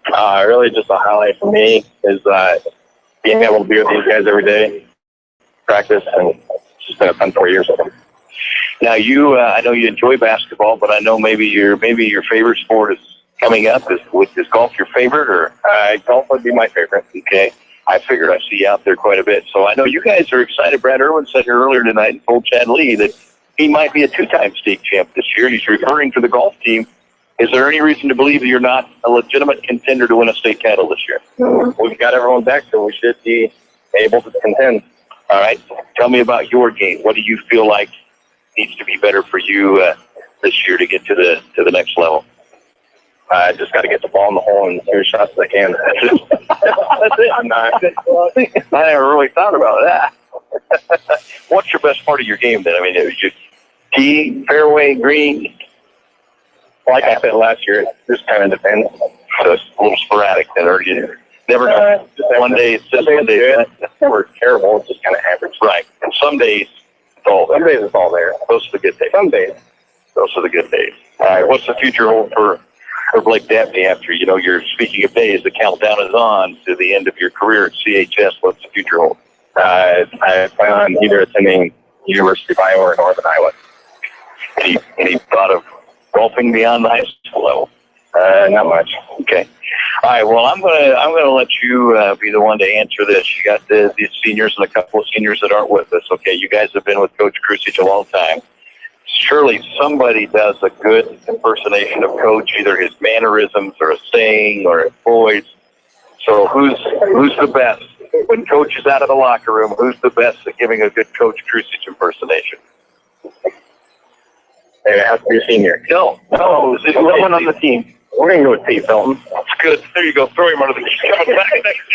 Really, just a highlight for me is being able to be with these guys every day, practice, and it's just been a fun 4 years with them. Now, I know you enjoy basketball, but I know maybe your favorite sport is coming up. Is golf your favorite, or golf would be my favorite? Okay, I figured I see you out there quite a bit. So I know you guys are excited. Brad Irwin said here earlier tonight and told Chad Lee that he might be a 2-time state champ this year. He's referring to the golf team. Is there any reason to believe that you're not a legitimate contender to win a state title this year? We've got everyone back, so we should be able to contend. All right. Tell me about your game. What do you feel like needs to be better for you this year to get to the next level? I just got to get the ball in the hole and shoot as shots as I can. That's it. I never really thought about that. What's your best part of your game then? I mean, it was just tee, fairway, green. Like I said last year, it just kind of depends. So it's a little sporadic then, or you never know. One day it's just one day. It's never terrible. It's just kind of average. Right. And some days it's all there. Some days it's all there. Those are the good days. Some days. Those are the good days. All right. What's the future hold for Blake Dabney after, you're speaking of days, the countdown is on to the end of your career at CHS. What's the future hold? I plan on either attending University of Iowa or Northern Iowa. Any thought of golfing beyond the high school level? Not much. Okay. All right. Well, I'm gonna let you be the one to answer this. You got the seniors and a couple of seniors that aren't with us. Okay. You guys have been with Coach Krusich a long time. Surely somebody does a good impersonation of Coach, either his mannerisms or a saying or a voice. So who's the best? When Coach is out of the locker room, who's the best at giving a good Coach Krusich impersonation? It has to be a senior. No. Someone on the team. We're going to go with Tate Felton. That's good. There you go. Throw him under the he's coming back next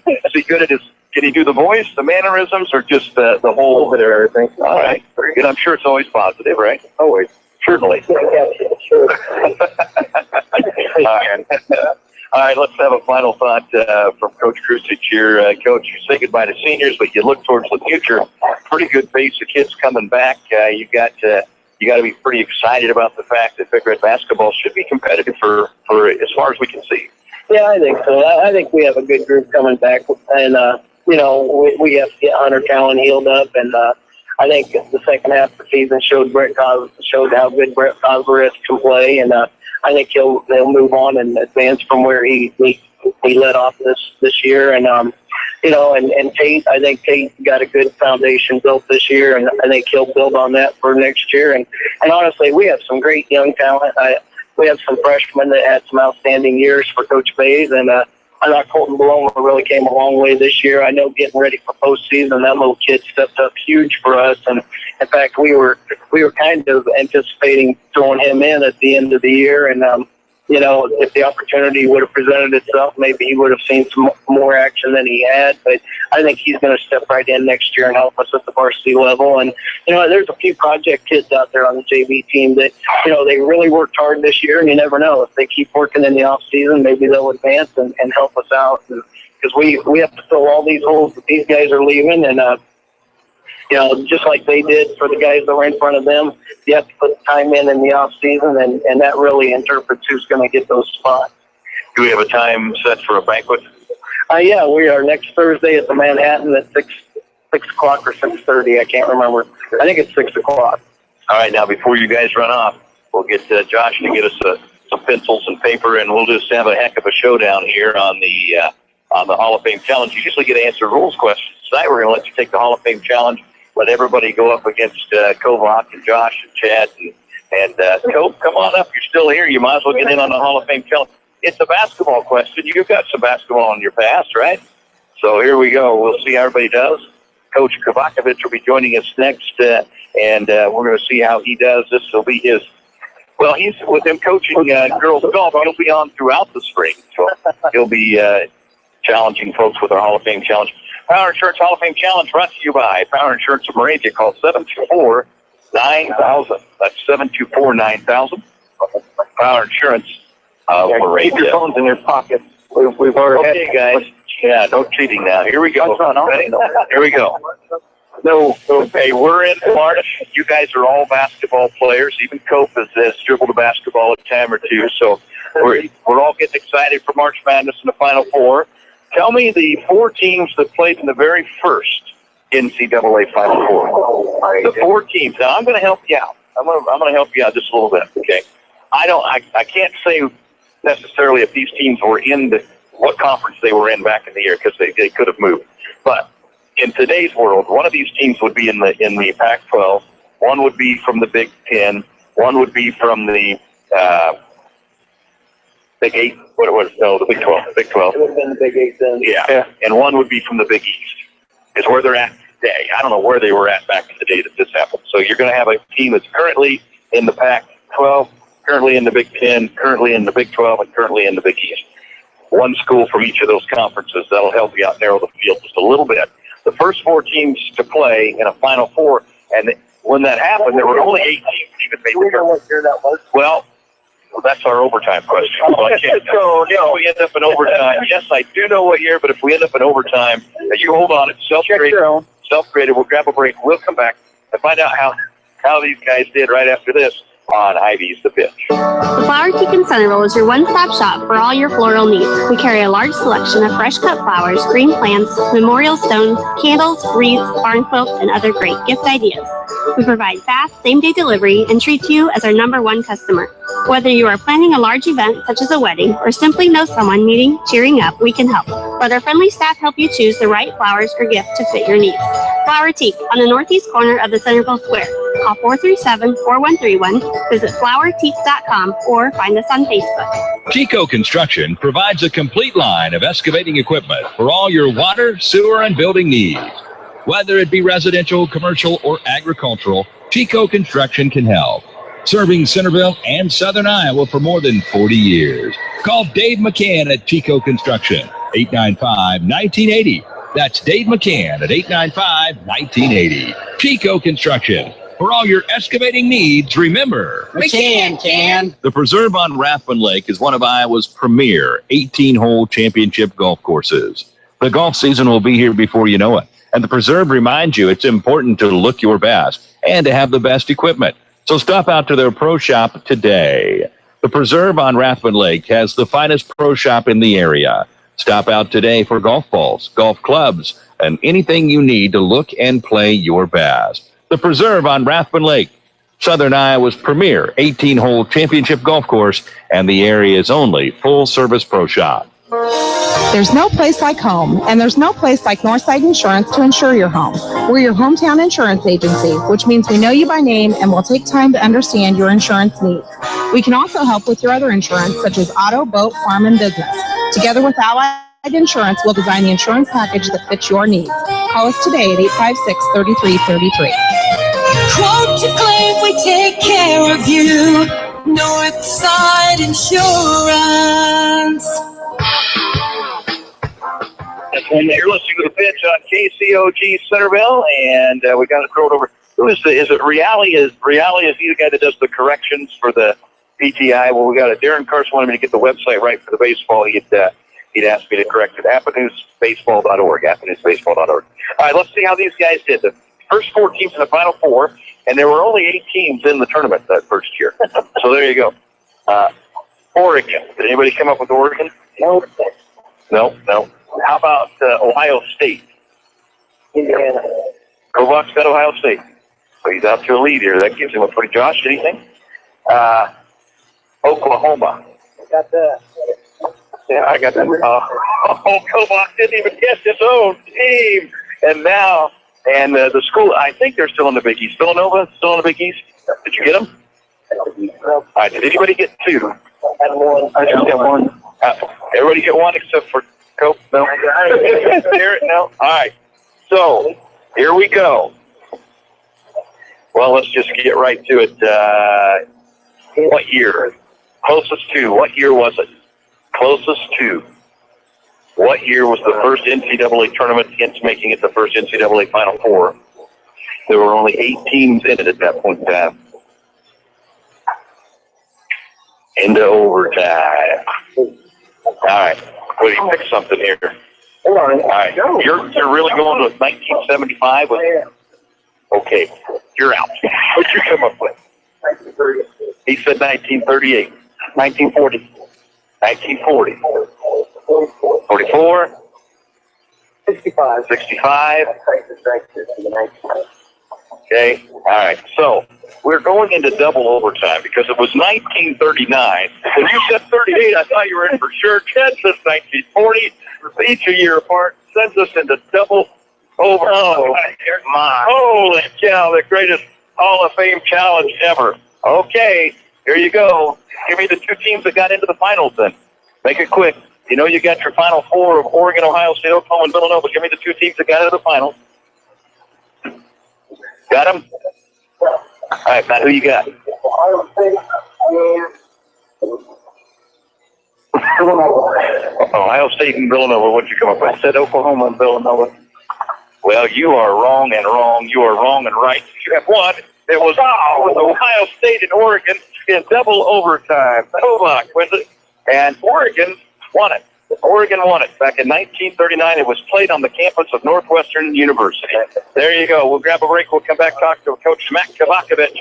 year. Is he good at his... Can he do the voice, the mannerisms, or just the whole bit of everything? All right, very good. I'm sure it's always positive, right? Always. Certainly. Sure. All right, let's have a final thought from Coach Krusich here. Coach, you say goodbye to seniors, but you look towards the future. Pretty good base of kids coming back. You got to be pretty excited about the fact that Big Red basketball should be competitive for as far as we can see. Yeah, I think so. I think we have a good group coming back, and we have to get Hunter Cowan healed up, and I think the second half of the season showed how good Brett Cosworth can play, and I think they'll move on and advance from where he let off this year, and and Tate, I think Tate got a good foundation built this year, and I think he'll build on that for next year, and honestly, we have some great young talent. We have some freshmen that had some outstanding years for Coach Bays, and I thought Colton Baloma really came a long way this year. I know getting ready for postseason, that little kid stepped up huge for us, and in fact, we were kind of anticipating throwing him in at the end of the year, and if the opportunity would have presented itself, maybe he would have seen some more action than he had. But I think he's going to step right in next year and help us at the varsity level. And, there's a few project kids out there on the JV team that, they really worked hard this year, and you never know. If they keep working in the off season, maybe they'll advance and help us out. Because we have to fill all these holes that these guys are leaving. And, just like they did for the guys that were in front of them, you have to put time in the off season, and that really interprets who's going to get those spots. Do we have a time set for a banquet? Yeah, we are next Thursday at the Manhattan at 6 o'clock or 6:30. I can't remember. I think it's 6 o'clock. All right, now before you guys run off, we'll get Josh to get us some pencils and paper, and we'll just have a heck of a showdown here on the Hall of Fame Challenge. You usually get to answer rules questions. Tonight we're going to let you take the Hall of Fame Challenge, let everybody go up against Kovac and Josh and Chad. And Cope, come on up. You're still here. You might as well get in on the Hall of Fame Challenge. It's a basketball question. You've got some basketball in your past, right? So here we go. We'll see how everybody does. Coach Kovacevic will be joining us next, and we're going to see how he does. This will be his, well, he's with him coaching girls golf. He'll be on throughout the spring. So he'll be challenging folks with our Hall of Fame Challenge. Power Insurance Hall of Fame Challenge brought to you by Power Insurance of Moravia. Call 724-9000. That's 724-9000. Power Insurance of Moravia. Keep your phones in your pockets. We've already okay, guys. Yeah, no cheating now. Here we go. Here we go. No, okay, we're in March. You guys are all basketball players. Even Cope has dribbled a basketball a time or two. So we're all getting excited for March Madness in the Final Four. Tell me the 4 teams that played in the very first NCAA Final Four. The 4 teams. Now I'm going to help you out. I'm going to help you out just a little bit. Okay. I can't say necessarily if these teams were in what conference they were in back in the year, because they could have moved. But in today's world, one of these teams would be in the Pac-12. One would be from the Big Ten. One would be from the Big 8. The Big 12. Big 12. It would have been the Big 8 then. Yeah. And one would be from the Big East. Is where they're at today. I don't know where they were at back in the day that this happened. So you're going to have a team that's currently in the Pac-12, currently in the Big Ten, currently in the Big 12, and currently in the Big East. One school from each of those conferences. That'll help you out narrow the field just a little bit. The first 4 teams to play in a Final Four, and when that happened, there were only 8 teams that even made the tournament. What year that was? Well, that's our overtime question. So I can't know. If we end up in overtime, yes, I do know what year, but if we end up in overtime, you hold on. It's self-graded. We'll grab a break. We'll come back and find out how these guys did right after this on Ivy's The Pitch. The Flower Teak in Centerville is your one-stop shop for all your floral needs. We carry a large selection of fresh-cut flowers, green plants, memorial stones, candles, wreaths, barn quilts, and other great gift ideas. We provide fast, same-day delivery and treat you as our #1 customer. Whether you are planning a large event such as a wedding or simply know someone needing cheering up, we can help. Let our friendly staff help you choose the right flowers or gift to fit your needs. Flower Teak on the northeast corner of the Centerville Square. Call 437-4131, visit flowerteak.com, or find us on Facebook. Chico Construction provides a complete line of excavating equipment for all your water, sewer, and building needs. Whether it be residential, commercial, or agricultural, Chico Construction can help. Serving Centerville and Southern Iowa for more than 40 years. Call Dave McCann at Chico Construction, 895-1980. That's Dave McCann at 895-1980. Chico Construction. For all your excavating needs, remember, McCann can. The Preserve on Rathbun Lake is one of Iowa's premier 18-hole championship golf courses. The golf season will be here before you know it, and the Preserve reminds you it's important to look your best and to have the best equipment. So stop out to their pro shop today. The Preserve on Rathbun Lake has the finest pro shop in the area. Stop out today for golf balls, golf clubs, and anything you need to look and play your best. The Preserve on Rathbun Lake, Southern Iowa's premier 18-hole championship golf course and the area's only full-service pro shop. There's no place like home, and there's no place like Northside Insurance to insure your home. We're your hometown insurance agency, which means we know you by name and will take time to understand your insurance needs. We can also help with your other insurance, such as auto, boat, farm, and business. Together with Allied Insurance, we'll design the insurance package that fits your needs. Call us today at 856-3333. Quote to claim, we take care of you. Northside Insurance. You're listening to The Pitch on KCOG Centerville, and we got to throw it over. Is it Reale? Is he the guy that does the corrections for the PTI? Well, we got it. Darren Carson wanted me to get the website right for the baseball. He'd asked me to correct it. AppNewsBaseball.org. AppNewsBaseball.org. All right, let's see how these guys did. The first 4 teams in the Final Four, and there were only 8 teams in the tournament that first year. So there you go. Oregon. Did anybody come up with Oregon? No. How about Ohio State? Indiana. Kovach's got Ohio State. So he's out to a lead here. That gives him a pretty. Josh, anything? Oklahoma. Got that. Yeah, I got that. Kovach didn't even guess his own team. And now, the school, I think they're still in the Big East. Villanova, still in the Big East. Did you get them? All right, did anybody get two? I had one. I just got one. Everybody get one except for Cope? No. No? All right. So, here we go. Well, let's just get right to it. What year? Closest to. What year was it? Closest to. What year was the first NCAA tournament against making it the first NCAA Final Four? There were only 8 teams in it at that point in time. Into overtime. All right. Well, you pick something here. Hold on. All right. You're really going with 1975? Okay. You're out. What'd you come up with? 1930. He said 1938. 1940. 1940. 44. 65. 65. Okay. All right. So we're going into double overtime because it was 1939. When you said 38, I thought you were in for sure. Ted says 1940. Each a year apart sends us into double overtime. Oh, my. Holy cow, the greatest Hall of Fame challenge ever. Okay, here you go. Give me the 2 teams that got into the finals then. Make it quick. You know you got your Final Four of Oregon, Ohio State, Oklahoma, and Villanova. Give me the 2 teams that got into the finals. Got them? All right, Matt, who you got? Ohio State and Villanova. Ohio State and Villanova. What'd you come up with? I said Oklahoma and Villanova. Well, you are wrong and wrong. You are wrong and right. You have one. It was Ohio State and Oregon in double overtime. Kovach wins it, and Oregon won it. Oregon won it back in 1939. It was played on the campus of Northwestern University. There you go. We'll grab a break. We'll come back, talk to Coach Matt Kovacevic,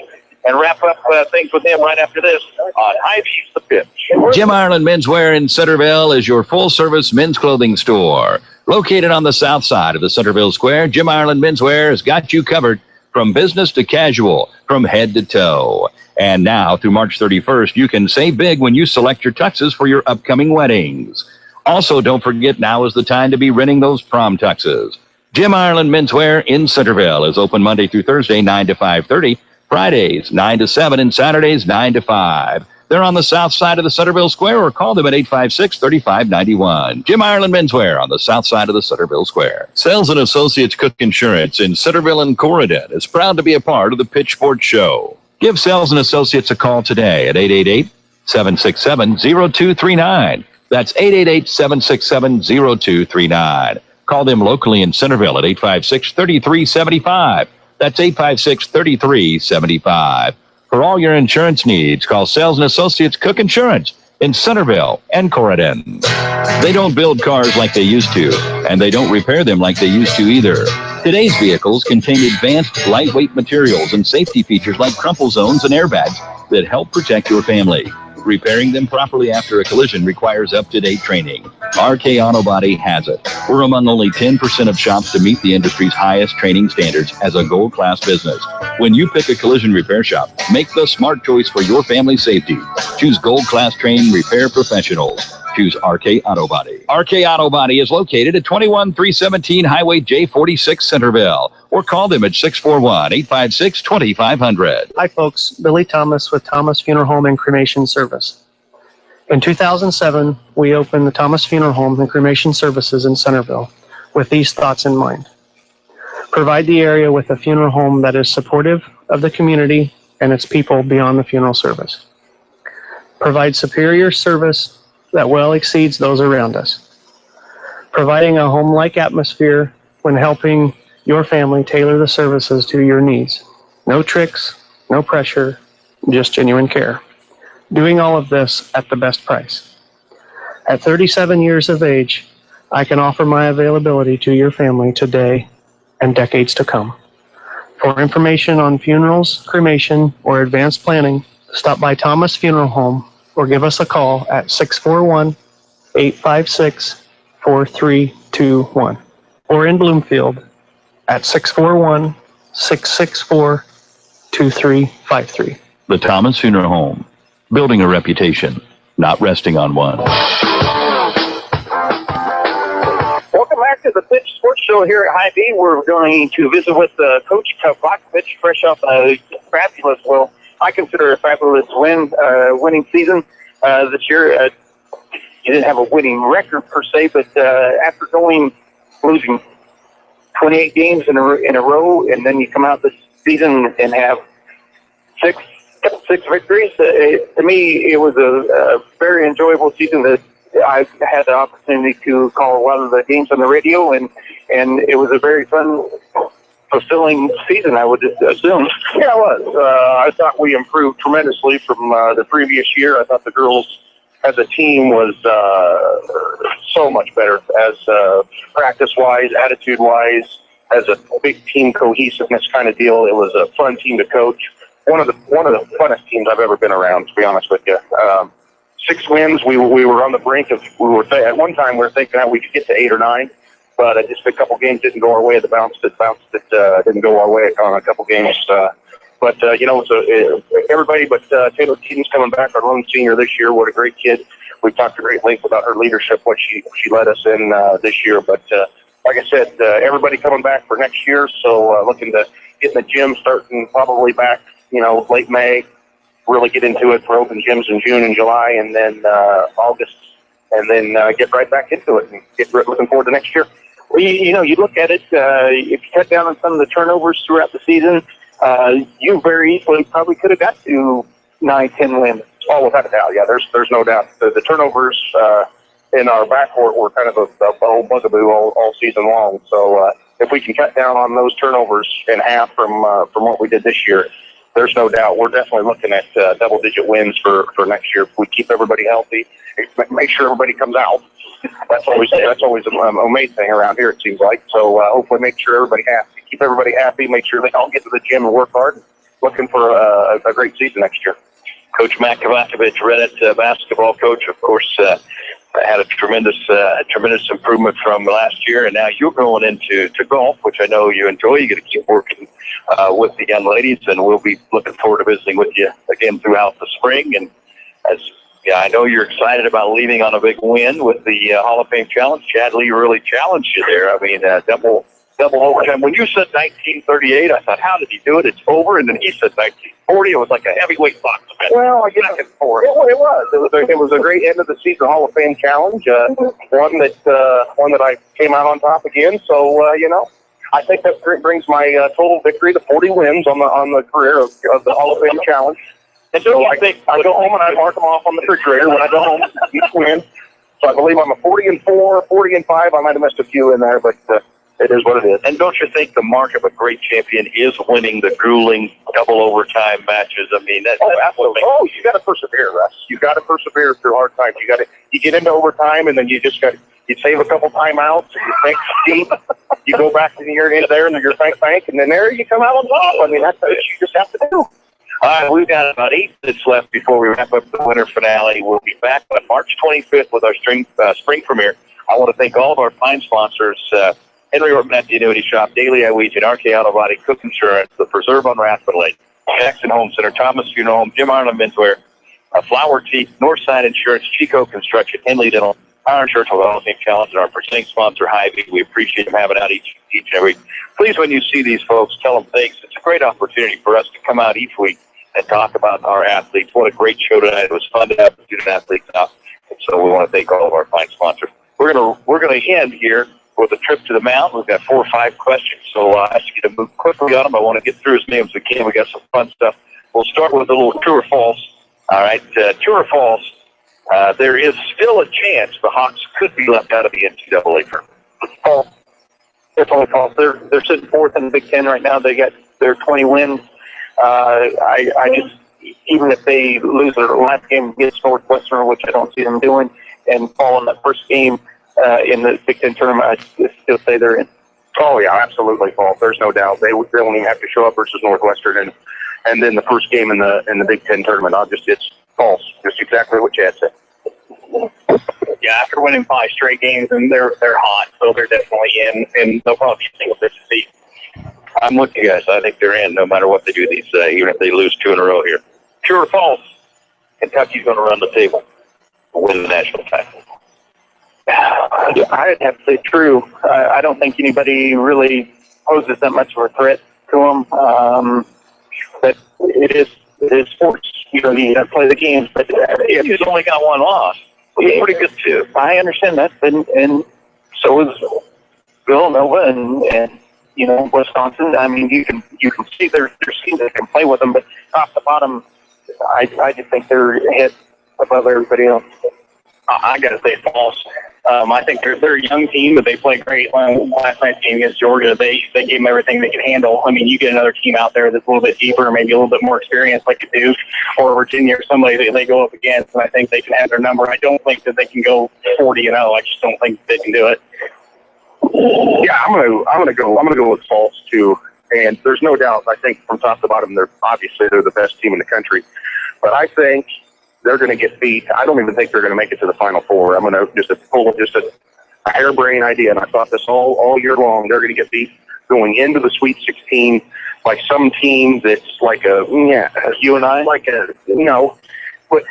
and wrap up things with him right after this on Hy-Vee's The Pitch. Jim Ireland Menswear in Centerville is your full-service men's clothing store. Located on the south side of the Centerville Square, Jim Ireland Menswear has got you covered from business to casual, from head to toe. And now, through March 31st, you can save big when you select your tuxes for your upcoming weddings. Also, don't forget, now is the time to be renting those prom tuxes. Jim Ireland Menswear in Centerville is open Monday through Thursday, 9 to 5:30, Fridays, 9 to 7, and Saturdays, 9 to 5. They're on the south side of the Centerville Square, or call them at 856-3591. Jim Ireland Menswear on the south side of the Centerville Square. Sales and Associates Cook Insurance in Centerville and Corridon is proud to be a part of the Pitch Sports Show. Give Sales and Associates a call today at 888-767-0239. That's 888-767-0239. Call them locally in Centerville at 856-3375. That's 856-3375. For all your insurance needs, call Sales and Associates Cook Insurance in Centerville and Corridon. They don't build cars like they used to, and they don't repair them like they used to either. Today's vehicles contain advanced lightweight materials and safety features like crumple zones and airbags that help protect your family. Repairing them properly after a collision requires up-to-date training. RK Auto Body has it. We're among only 10% of shops to meet the industry's highest training standards as a gold-class business. When you pick a collision repair shop, make the smart choice for your family's safety. Choose gold-class trained repair professionals. Choose RK Auto Body. RK Auto Body is located at 21317 Highway J46 Centerville, or call them at 641-856-2500. Hi, folks. Billy Thomas with Thomas Funeral Home and Cremation Service. In 2007, we opened the Thomas Funeral Home and Cremation Services in Centerville with these thoughts in mind. Provide the area with a funeral home that is supportive of the community and its people beyond the funeral service. Provide superior service that well exceeds those around us. Providing a home-like atmosphere when helping your family tailor the services to your needs. No tricks, no pressure, just genuine care. Doing all of this at the best price. At 37 years of age, I can offer my availability to your family today and decades to come. For information on funerals, cremation, or advanced planning, stop by Thomas Funeral Home or give us a call at 641-856-43 621. Or in Bloomfield at 641-664-2353. The Thomas Funeral Home, building a reputation, not resting on one. Welcome back to the Pitch Sports Show here at Hy-Vee. We're going to visit with Coach Kavakovich, fresh off a fabulous, well, I consider it a fabulous winning season this year. You didn't have a winning record per se, but after losing 28 games in a row, and then you come out this season and have six victories. To me, it was a very enjoyable season that I had the opportunity to call a lot of the games on the radio, and it was a very fun, fulfilling season, I would assume. Yeah, it was. I thought we improved tremendously from the previous year. I thought the girls as a team was so much better as practice-wise, attitude-wise, as a big team cohesiveness kind of deal. It was a fun team to coach. One of the funnest teams I've ever been around, to be honest with you. 6 wins. We were on the brink of. At one time we were thinking that we could get to 8 or 9, but just a couple games didn't go our way. The bounce didn't go our way on a couple games. But everybody but Taylor Keaton's coming back, our lone senior this year. What a great kid. We've talked a great length about her leadership, what she led us in this year. But like I said, everybody coming back for next year. So looking to get in the gym starting probably back, late May. Really get into it for open gyms in June and July, and then August, and then get right back into it and get looking forward to next year. Well, you look at it, if you cut down on some of the turnovers throughout the season, you very easily probably could have got to 9-10 wins. Oh, without a doubt, yeah. There's no doubt. The turnovers in our backcourt were kind of a old bugaboo all season long. So if we can cut down on those turnovers in half from what we did this year, there's no doubt we're definitely looking at double-digit wins for next year. If we keep everybody healthy, make sure everybody comes out. That's always a main thing around here, it seems like. So hopefully make sure everybody happy. Keep everybody happy. Make sure they all get to the gym and work hard. Looking for a great season next year. Coach Matt Kavakovich, Reddit basketball coach, of course, had a tremendous improvement from last year, and now you're going into golf, which I know you enjoy. You get to keep working with the young ladies, and we'll be looking forward to visiting with you again throughout the spring. And I know you're excited about leaving on a big win with the Hall of Fame Challenge. Chad Lee really challenged you there. I mean, double overtime. When you said 1938, I thought, how did he do it? It's over. And then he said 1940. It was like a heavyweight box match. Well, it was a great end of the season Hall of Fame Challenge. One that I came out on top again. So I think that brings my total victory to 40 wins on the career of the Hall of Fame Challenge. And so I go home and I mark them off on the refrigerator when I go home each win. So I believe I'm a 40-4, 40-5. I might have missed a few in there, but it is what it is. And don't you think the mark of a great champion is winning the grueling double overtime matches? I mean, that's absolutely. You got to persevere, Russ. You got to persevere through hard times. You get into overtime, and then you save a couple timeouts, and you think deep. You go back to your end there, and your bank, and then there you come out on top. I mean, that's what you just have to do. All right, we've got about 8 minutes left before we wrap up the winter finale. We'll be back on March 25th with our spring premiere. I want to thank all of our fine sponsors, Henry Ortmanette, the Annuity Shop, Daily Iowegian, RK Auto Body, Cook Insurance, The Preserve on Rathbun Lake, Jackson Home Center, Thomas Funeral Home, Jim Arnold Menswear, Flower Teeth, Northside Insurance, Chico Construction, Henley Dental, Power Insurance, Hall of Fame Challenge, and our presenting sponsor, Hy-Vee. We appreciate them having out each and every week. Please, when you see these folks, tell them thanks. It's a great opportunity for us to come out each week and talk about our athletes. What a great show tonight. It was fun to have the student athletes out. And so we want to thank all of our fine sponsors. We're gonna end here with a trip to the mound. We've got 4 or 5 questions, so I ask you to move quickly on them. I want to get through as many as we can. We got some fun stuff. We'll start with a little true or false. All right, true or false? There is still a chance the Hawks could be left out of the NCAA tournament. False. Definitely false. They're sitting 4th in the Big Ten right now. They got their 20 wins. I just, even if they lose their last game against Northwestern, which I don't see them doing, and fall in that first game in the Big Ten tournament, I still say they're in. Oh yeah, absolutely false. There's no doubt they won't even have to show up versus Northwestern, and then the first game in the Big Ten tournament. It's false. Just exactly what Chad said. yeah, after winning 5 straight games, and they're hot, so they're definitely in, and they'll probably be a single-digit seed. I'm with you guys. I think they're in no matter what they do these even if they lose 2 in a row here. True or false? Kentucky's going to run the table to win the national title. I'd have to say true. I don't think anybody really poses that much of a threat to them. But it is sports. You know, you got to play the games. But he's only got 1 loss. He's pretty good too. I understand that, and so is Villanova and you know, Wisconsin. I mean, you can see their teams that can play with them, but top to bottom, I just think they're ahead above everybody else. I got to say false. I think they're a young team, but they play great. Last night's game against Georgia, they gave them everything they could handle. I mean, you get another team out there that's a little bit deeper, maybe a little bit more experienced, like a Duke or Virginia or somebody that they go up against, and I think they can have their number. I don't think that they can go 40-0. I just don't think they can do it. Yeah, I'm gonna go with false too. And there's no doubt. I think from top to bottom, they're the best team in the country. But I think they're going to get beat. I don't even think they're going to make it to the Final Four. I'm going to pull a harebrained idea, and I thought this all year long. They're going to get beat going into the Sweet 16 by some team that's like you and I, like a But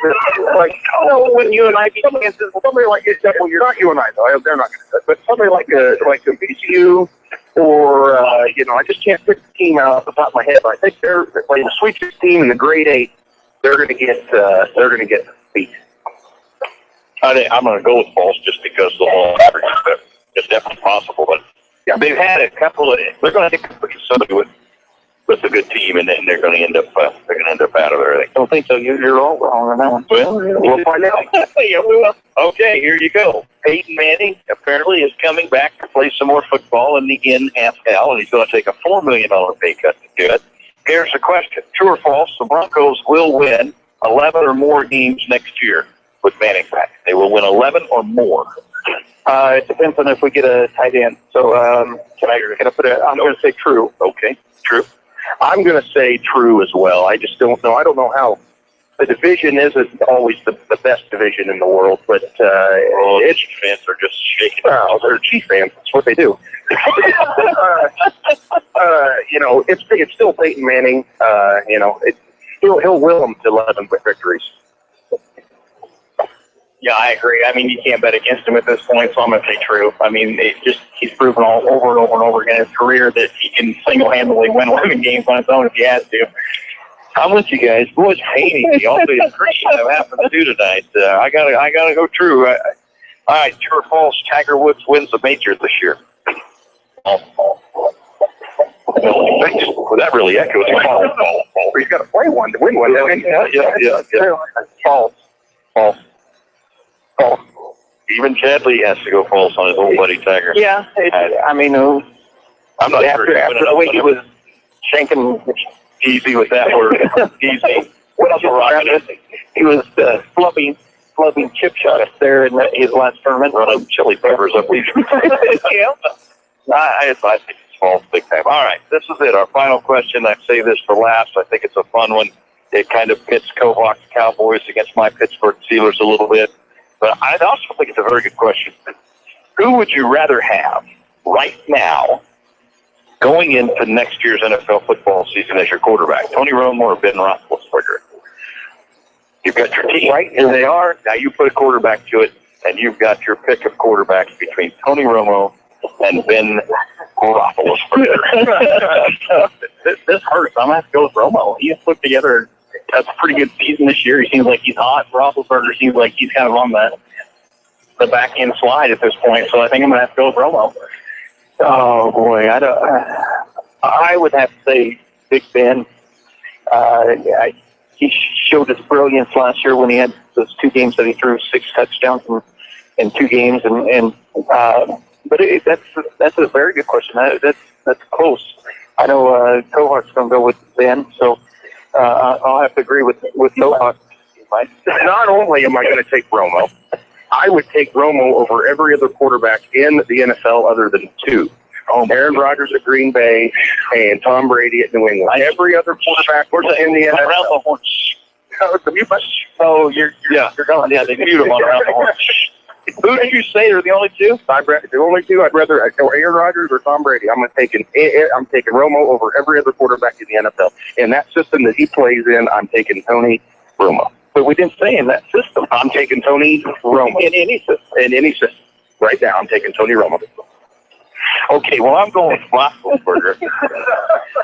when you and I beat Kansas, somebody like well, you're not you and I though. They're not going to. But somebody like a VCU or I just can't pick the team out off the top of my head. But I think they're playing the Sweet 16 and the Grade 8. They're going to get beat. I'm going to go with false just because the whole average is definitely possible. But yeah, they've had a couple of. They're going to take somebody with a good team, and then they're going to end up out of there. I don't think so. You're all wrong on that one. Well, we'll find out. Yeah, we will. Okay, here you go. Peyton Manning apparently is coming back to play some more football in the NFL, and he's going to take a $4 million pay cut to do it. Here's the question. True or false, the Broncos will win 11 or more games next year with Manning back. They will win 11 or more. It depends on if we get a tight end. So can I put it? I'm going to say true. Okay, true. I'm going to say true as well. I just don't know. I don't know how. The division isn't always the best division in the world, but Chiefs fans are just shaking. Oh, they're Chiefs fans. That's what they do. It's still Peyton Manning. He'll will them to 11 victories. Yeah, I agree. I mean, you can't bet against him at this point, so I'm going to say true. I mean, he's proven all over and over and over again in his career that he can single-handedly win 11 games on his own if he has to. I'm with you guys. Boys hating me. All these agrees have happened to do tonight. I gotta go true. All right, true or false? Tiger Woods wins the major this year. False. That really echoes. False. He's got to play one to win one. Yeah. False. Even Chadley has to go false on his old buddy Tiger. Yeah, I'm not sure. After the way he was shanking easy with that word. Easy. What else? He was flubbing chip shots there in his last tournament. Running chili peppers up. Yeah. I think it's false big time. All right, this is it. Our final question. I say this for last. I think it's a fun one. It kind of pits Cohawks Cowboys against my Pittsburgh Steelers a little bit. But I also think it's a very good question. Who would you rather have right now going into next year's NFL football season as your quarterback? Tony Romo or Ben Roethlisberger? You've got your team. Right, here they are. Now you put a quarterback to it, and you've got your pick of quarterbacks between Tony Romo and Ben Roethlisberger. This hurts. I'm going to have to go with Romo. He's put together a pretty good season this year. He seems like he's hot. Roethlisberger seems like he's kind of on the back end slide at this point. So I think I'm going to have to go with Romo. Oh boy, I would have to say Big Ben. He showed his brilliance last year when he had those 2 games that he threw 6 touchdowns in 2 games, but that's a very good question. That's close. I know Cohawk's going to go with Ben, so I'll have to agree with Cohawk. Not only am I going to take Romo, I would take Romo over every other quarterback in the NFL other than 2. Aaron Rodgers at Green Bay and Tom Brady at New England. Every other quarterback in the NFL. Oh, you're going. Yeah, they mute him on around the horn. Who did you say are the only two? The only two. I'd rather Aaron Rodgers or Tom Brady. I'm taking Romo over every other quarterback in the NFL. In that system that he plays in, I'm taking Tony Romo. But we didn't say in that system. I'm taking Tony Romo. In any system. In any system. Right now, I'm taking Tony Romo. Okay, well, I'm going with Roethlisberger.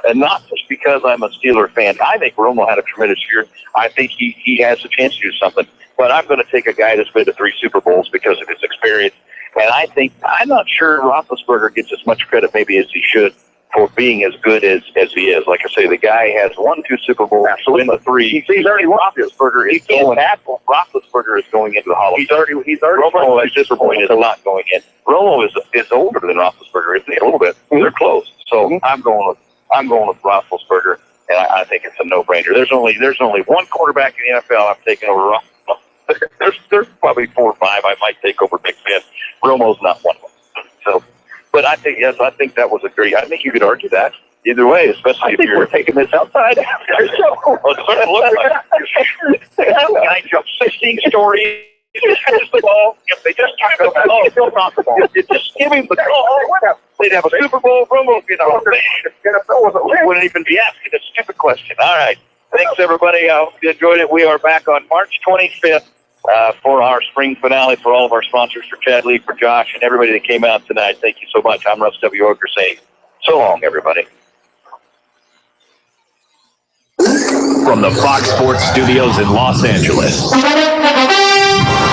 And not just because I'm a Steeler fan. I think Romo had a tremendous year. I think he has a chance to do something. But I'm going to take a guy that's been to 3 Super Bowls because of his experience. And I'm not sure Roethlisberger gets as much credit maybe as he should for being as good as he is. Like I say, the guy has won 2 Super Bowls, been to 3. He's already won. Roethlisberger is going into the Hall of Fame. He's already Romo at this point is a lot going in. Romo is older than Roethlisberger, isn't he? A little bit. They're close. So I'm going with Roethlisberger, and I think it's a no-brainer. There's only one quarterback in the NFL I'm taking over Roethlisberger. There's probably 4 or 5 I might take over Big Ben. Romo's not one of them. So, but I think that was a great. I think you could argue that either way, especially if you're taking this outside. I jump 16 stories. Just the ball. If they just talk about the ball, just give him the ball. They'd have a Super Bowl. Romo, wouldn't even be asking a stupid question. All right. Thanks, everybody. I hope you enjoyed it. We are back on March 25th for our spring finale. For all of our sponsors, for Chad Lee, for Josh, and everybody that came out tonight, thank you so much. I'm Russ W. Oker saying so long, everybody. From the Fox Sports Studios in Los Angeles,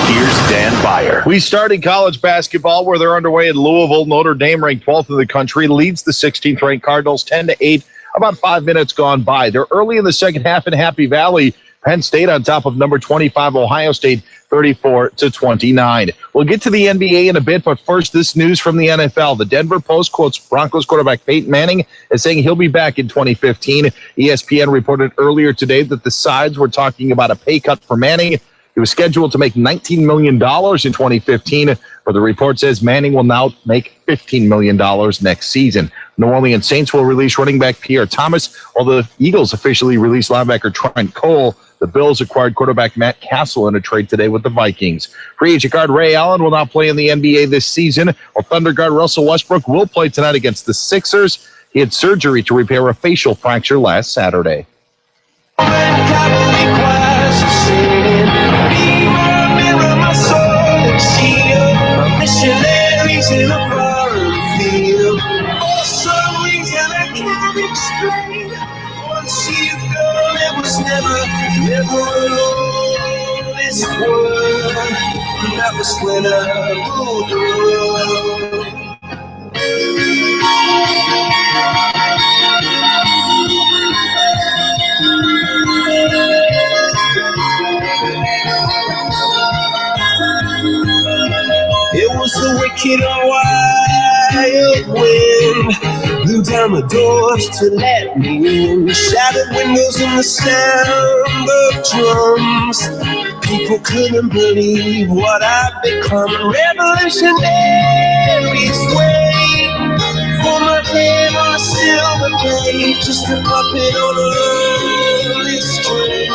here's Dan Beyer. We start in college basketball where they're underway in Louisville. Notre Dame, ranked 12th in the country, leads the 16th ranked Cardinals 10-8. About 5 minutes gone by. They're early in the second half in Happy Valley. Penn State on top of number 25 Ohio State 34-29. We'll get to the NBA in a bit, but first this news from the NFL. The Denver Post quotes Broncos quarterback Peyton Manning as saying he'll be back in 2015. ESPN reported earlier today that the sides were talking about a pay cut for Manning. He was scheduled to make $19 million in 2015, but the report says Manning will now make $15 million next season. New Orleans Saints will release running back Pierre Thomas, while the Eagles officially released linebacker Trent Cole. The Bills acquired quarterback Matt Castle in a trade today with the Vikings. Free agent guard Ray Allen will not play in the NBA this season, while Thunder guard Russell Westbrook will play tonight against the Sixers. He had surgery to repair a facial fracture last Saturday. Missionaries in a foreign field. For some reason I can't explain. Once you've gone, it was never alone. This world, that was when I ruled the world. It was a wicked and wild wind blew down the doors to let me in. Shattered windows and the sound of drums. People couldn't believe what I'd become. Revolutionaries wait for my head on a silver plate, just a puppet on a lonely string.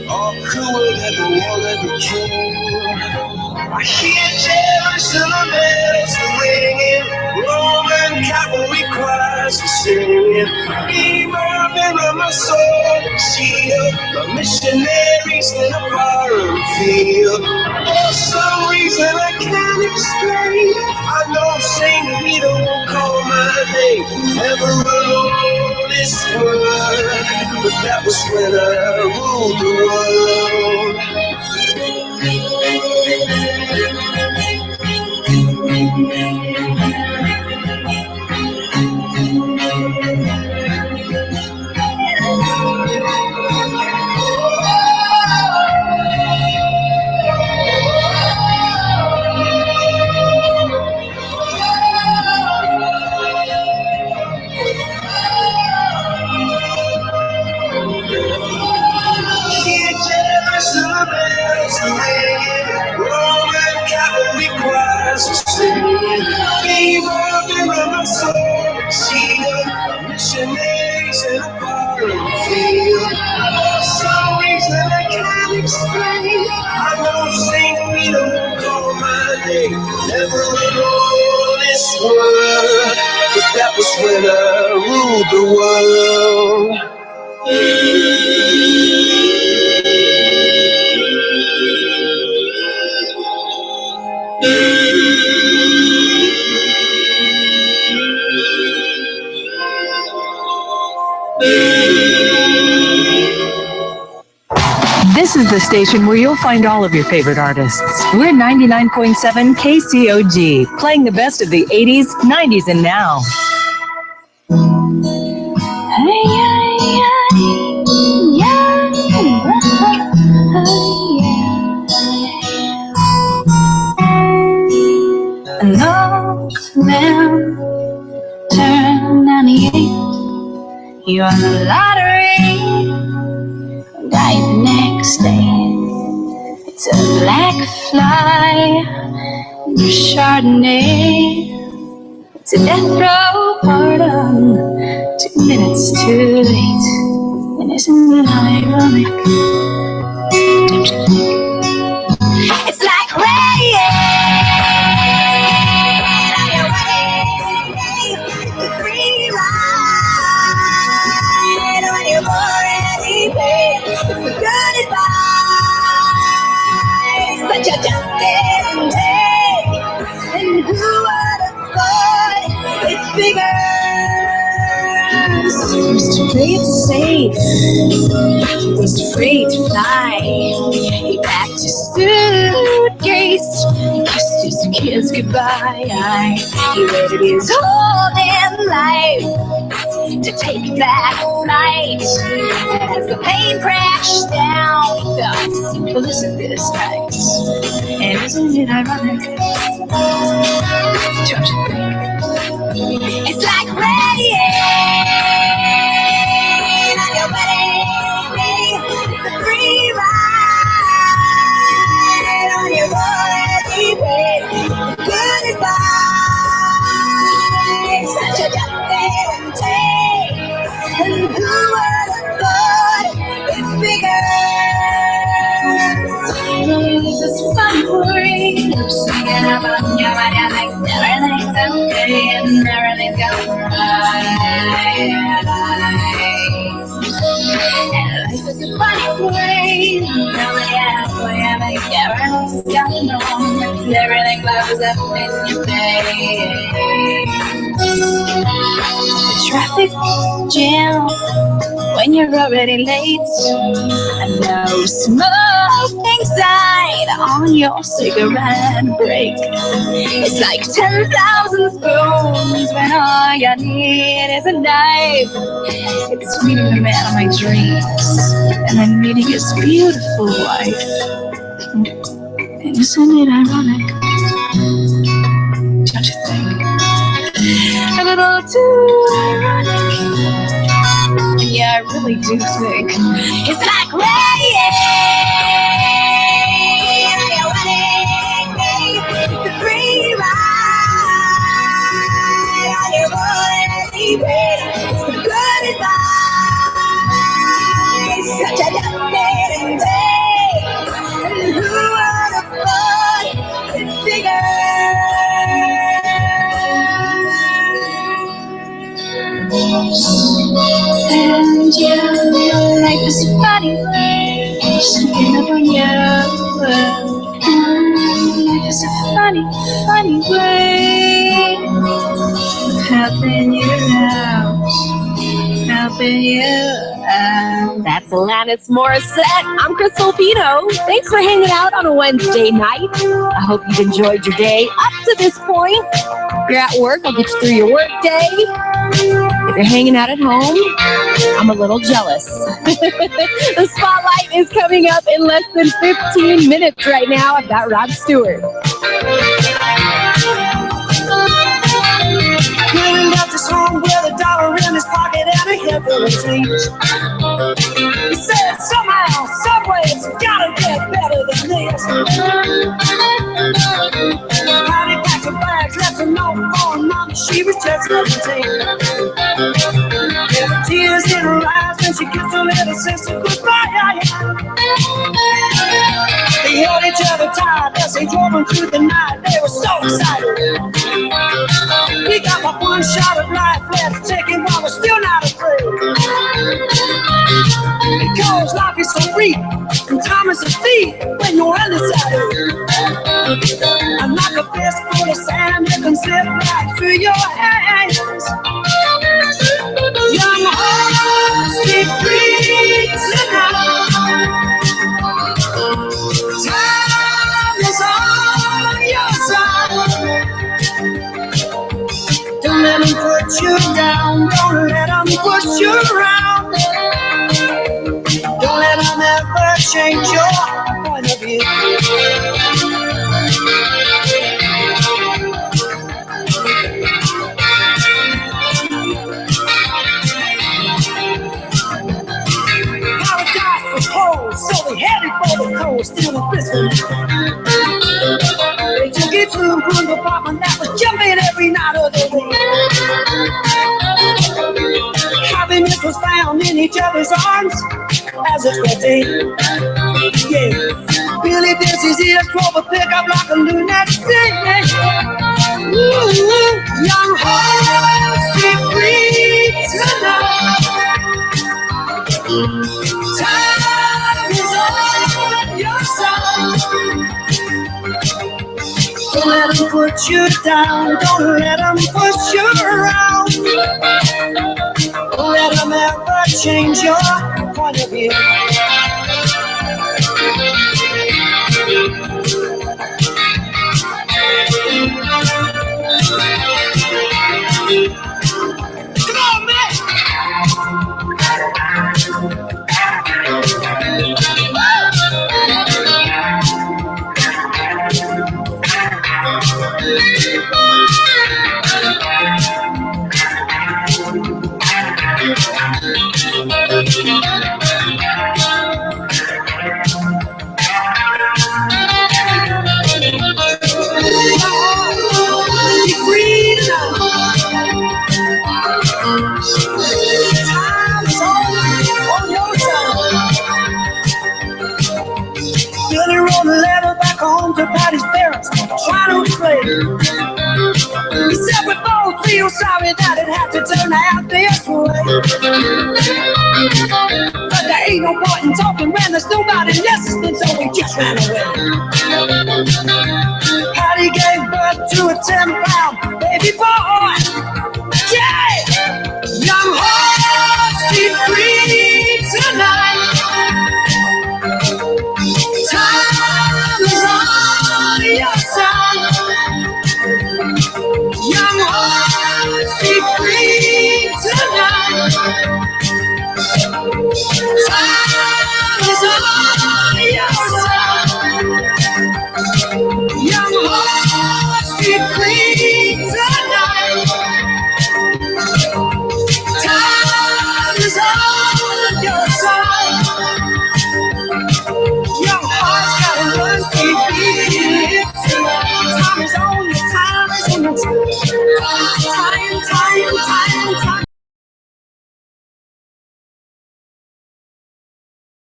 All cruel ever war ever king. I hear Jerusalem bells ringing, Roman cavalry choirs are singing. Be my mirror, my sword and shield, my missionaries in a foreign field. For some reason I can't explain, I know St. Peter will call my name. Never alone this world, but that was when I ruled the world. Roman cavalry choirs are singing. Fever, mirror, my soul and shield, missionaries in a foreign field. For some reason I can't explain, I know St. Peter will call my that was when I ruled the world. This is the station where you'll find all of your favorite artists. We're 99.7 KCOG, playing the best of the 80s, 90s, and now. An old man turned 98. He won the lottery, died the next day. It's a black fly, Chardonnay. It's a death row pardon, 2 minutes too late. And isn't it ironic? Don't you think? It's like rain on your wedding day. It's a free ride on your already paid. It's a good advice, but you just didn't take. And who would have thought it's bigger? Used to play it safe, was afraid to fly. He packed his suitcase, kissed his kids goodbye. He waited his whole damn life to take that flight. As the plane crashed down, he thought, well, isn't this nice? And isn't it ironic? Don't you think? It's like rain on your wedding day. It's a free ride on your already paid. Good advice, such a just and take. And who would have thought it's bigger? It's just fun for you, singing about your body like everything's okay and everything's going right. And life is a funny way, really halfway, I think everything's going on. Everything blows up in your face. The traffic jam when you're already late, and no smoke inside on your cigarette break. It's like 10,000 spoons when all you need is a knife. It's meeting the man of my dreams and then meeting his beautiful wife. And isn't it ironic? Don't you think? A little too ironic. Yeah, I really do think it's like rain on your wedding day. It's a free ride on your already paid. It's the good advice, such a just day. And who would have thought it's bigger? And your life is a funny way, sneaking up on you. Life is a funny, funny way, helping you out, helping you out. That's Alanis Morissette. I'm Crystal Pino. Thanks for hanging out on a Wednesday night. I hope you've enjoyed your day up to this point. If you're at work, I'll get you through your work day. If you're hanging out at home, I'm a little jealous. The spotlight is coming up in less than 15 minutes right now. I've got Rod Stewart. Feeling left his home with $1 in his pocket and a hip full of dreams. He said somehow, someway, it's gotta get better than this. Patty packed her bags, left a note for her mom. She was just 17. There were tears in her eyes when she kissed her little sister goodbye. They held each other tight as they drove on through the night. They were so excited. We got my One shot of life, let's take it while we're still not afraid. Because life is so free, and time is a thief when you're undecided. And like a fistful of sand, it can slip right through your hands. Young hearts, be free tonight. Time is on your side. Don't let them put you down. Don't let them push you around. Don't let them ever change your point of view. Paradise was cold, so they headed for the coast, still in prison. They took it to a room apartment that was jumping every night of the week. Happiness was found in each other's arms as expected. Yeah, Billy Dizzy's ears drove a pickup like a lunatic. Ooh, young hearts, be free tonight. Time is on your side. Don't let them put you down. Don't let them push you around. Don't let them ever change your point of view. Come on, man! Be free now. Time is on your side. Billy wrote a letter back home to Patty's parents, trying to explain. He said we both feel sorry that it had to turn out this way. But there ain't no point in talking when there's nobody listening, so we just ran away. Patty gave birth to a 10-pound baby boy. Yeah! Young hearts, be free tonight. Time is on your side. Young hearts, be free tonight. Time is on your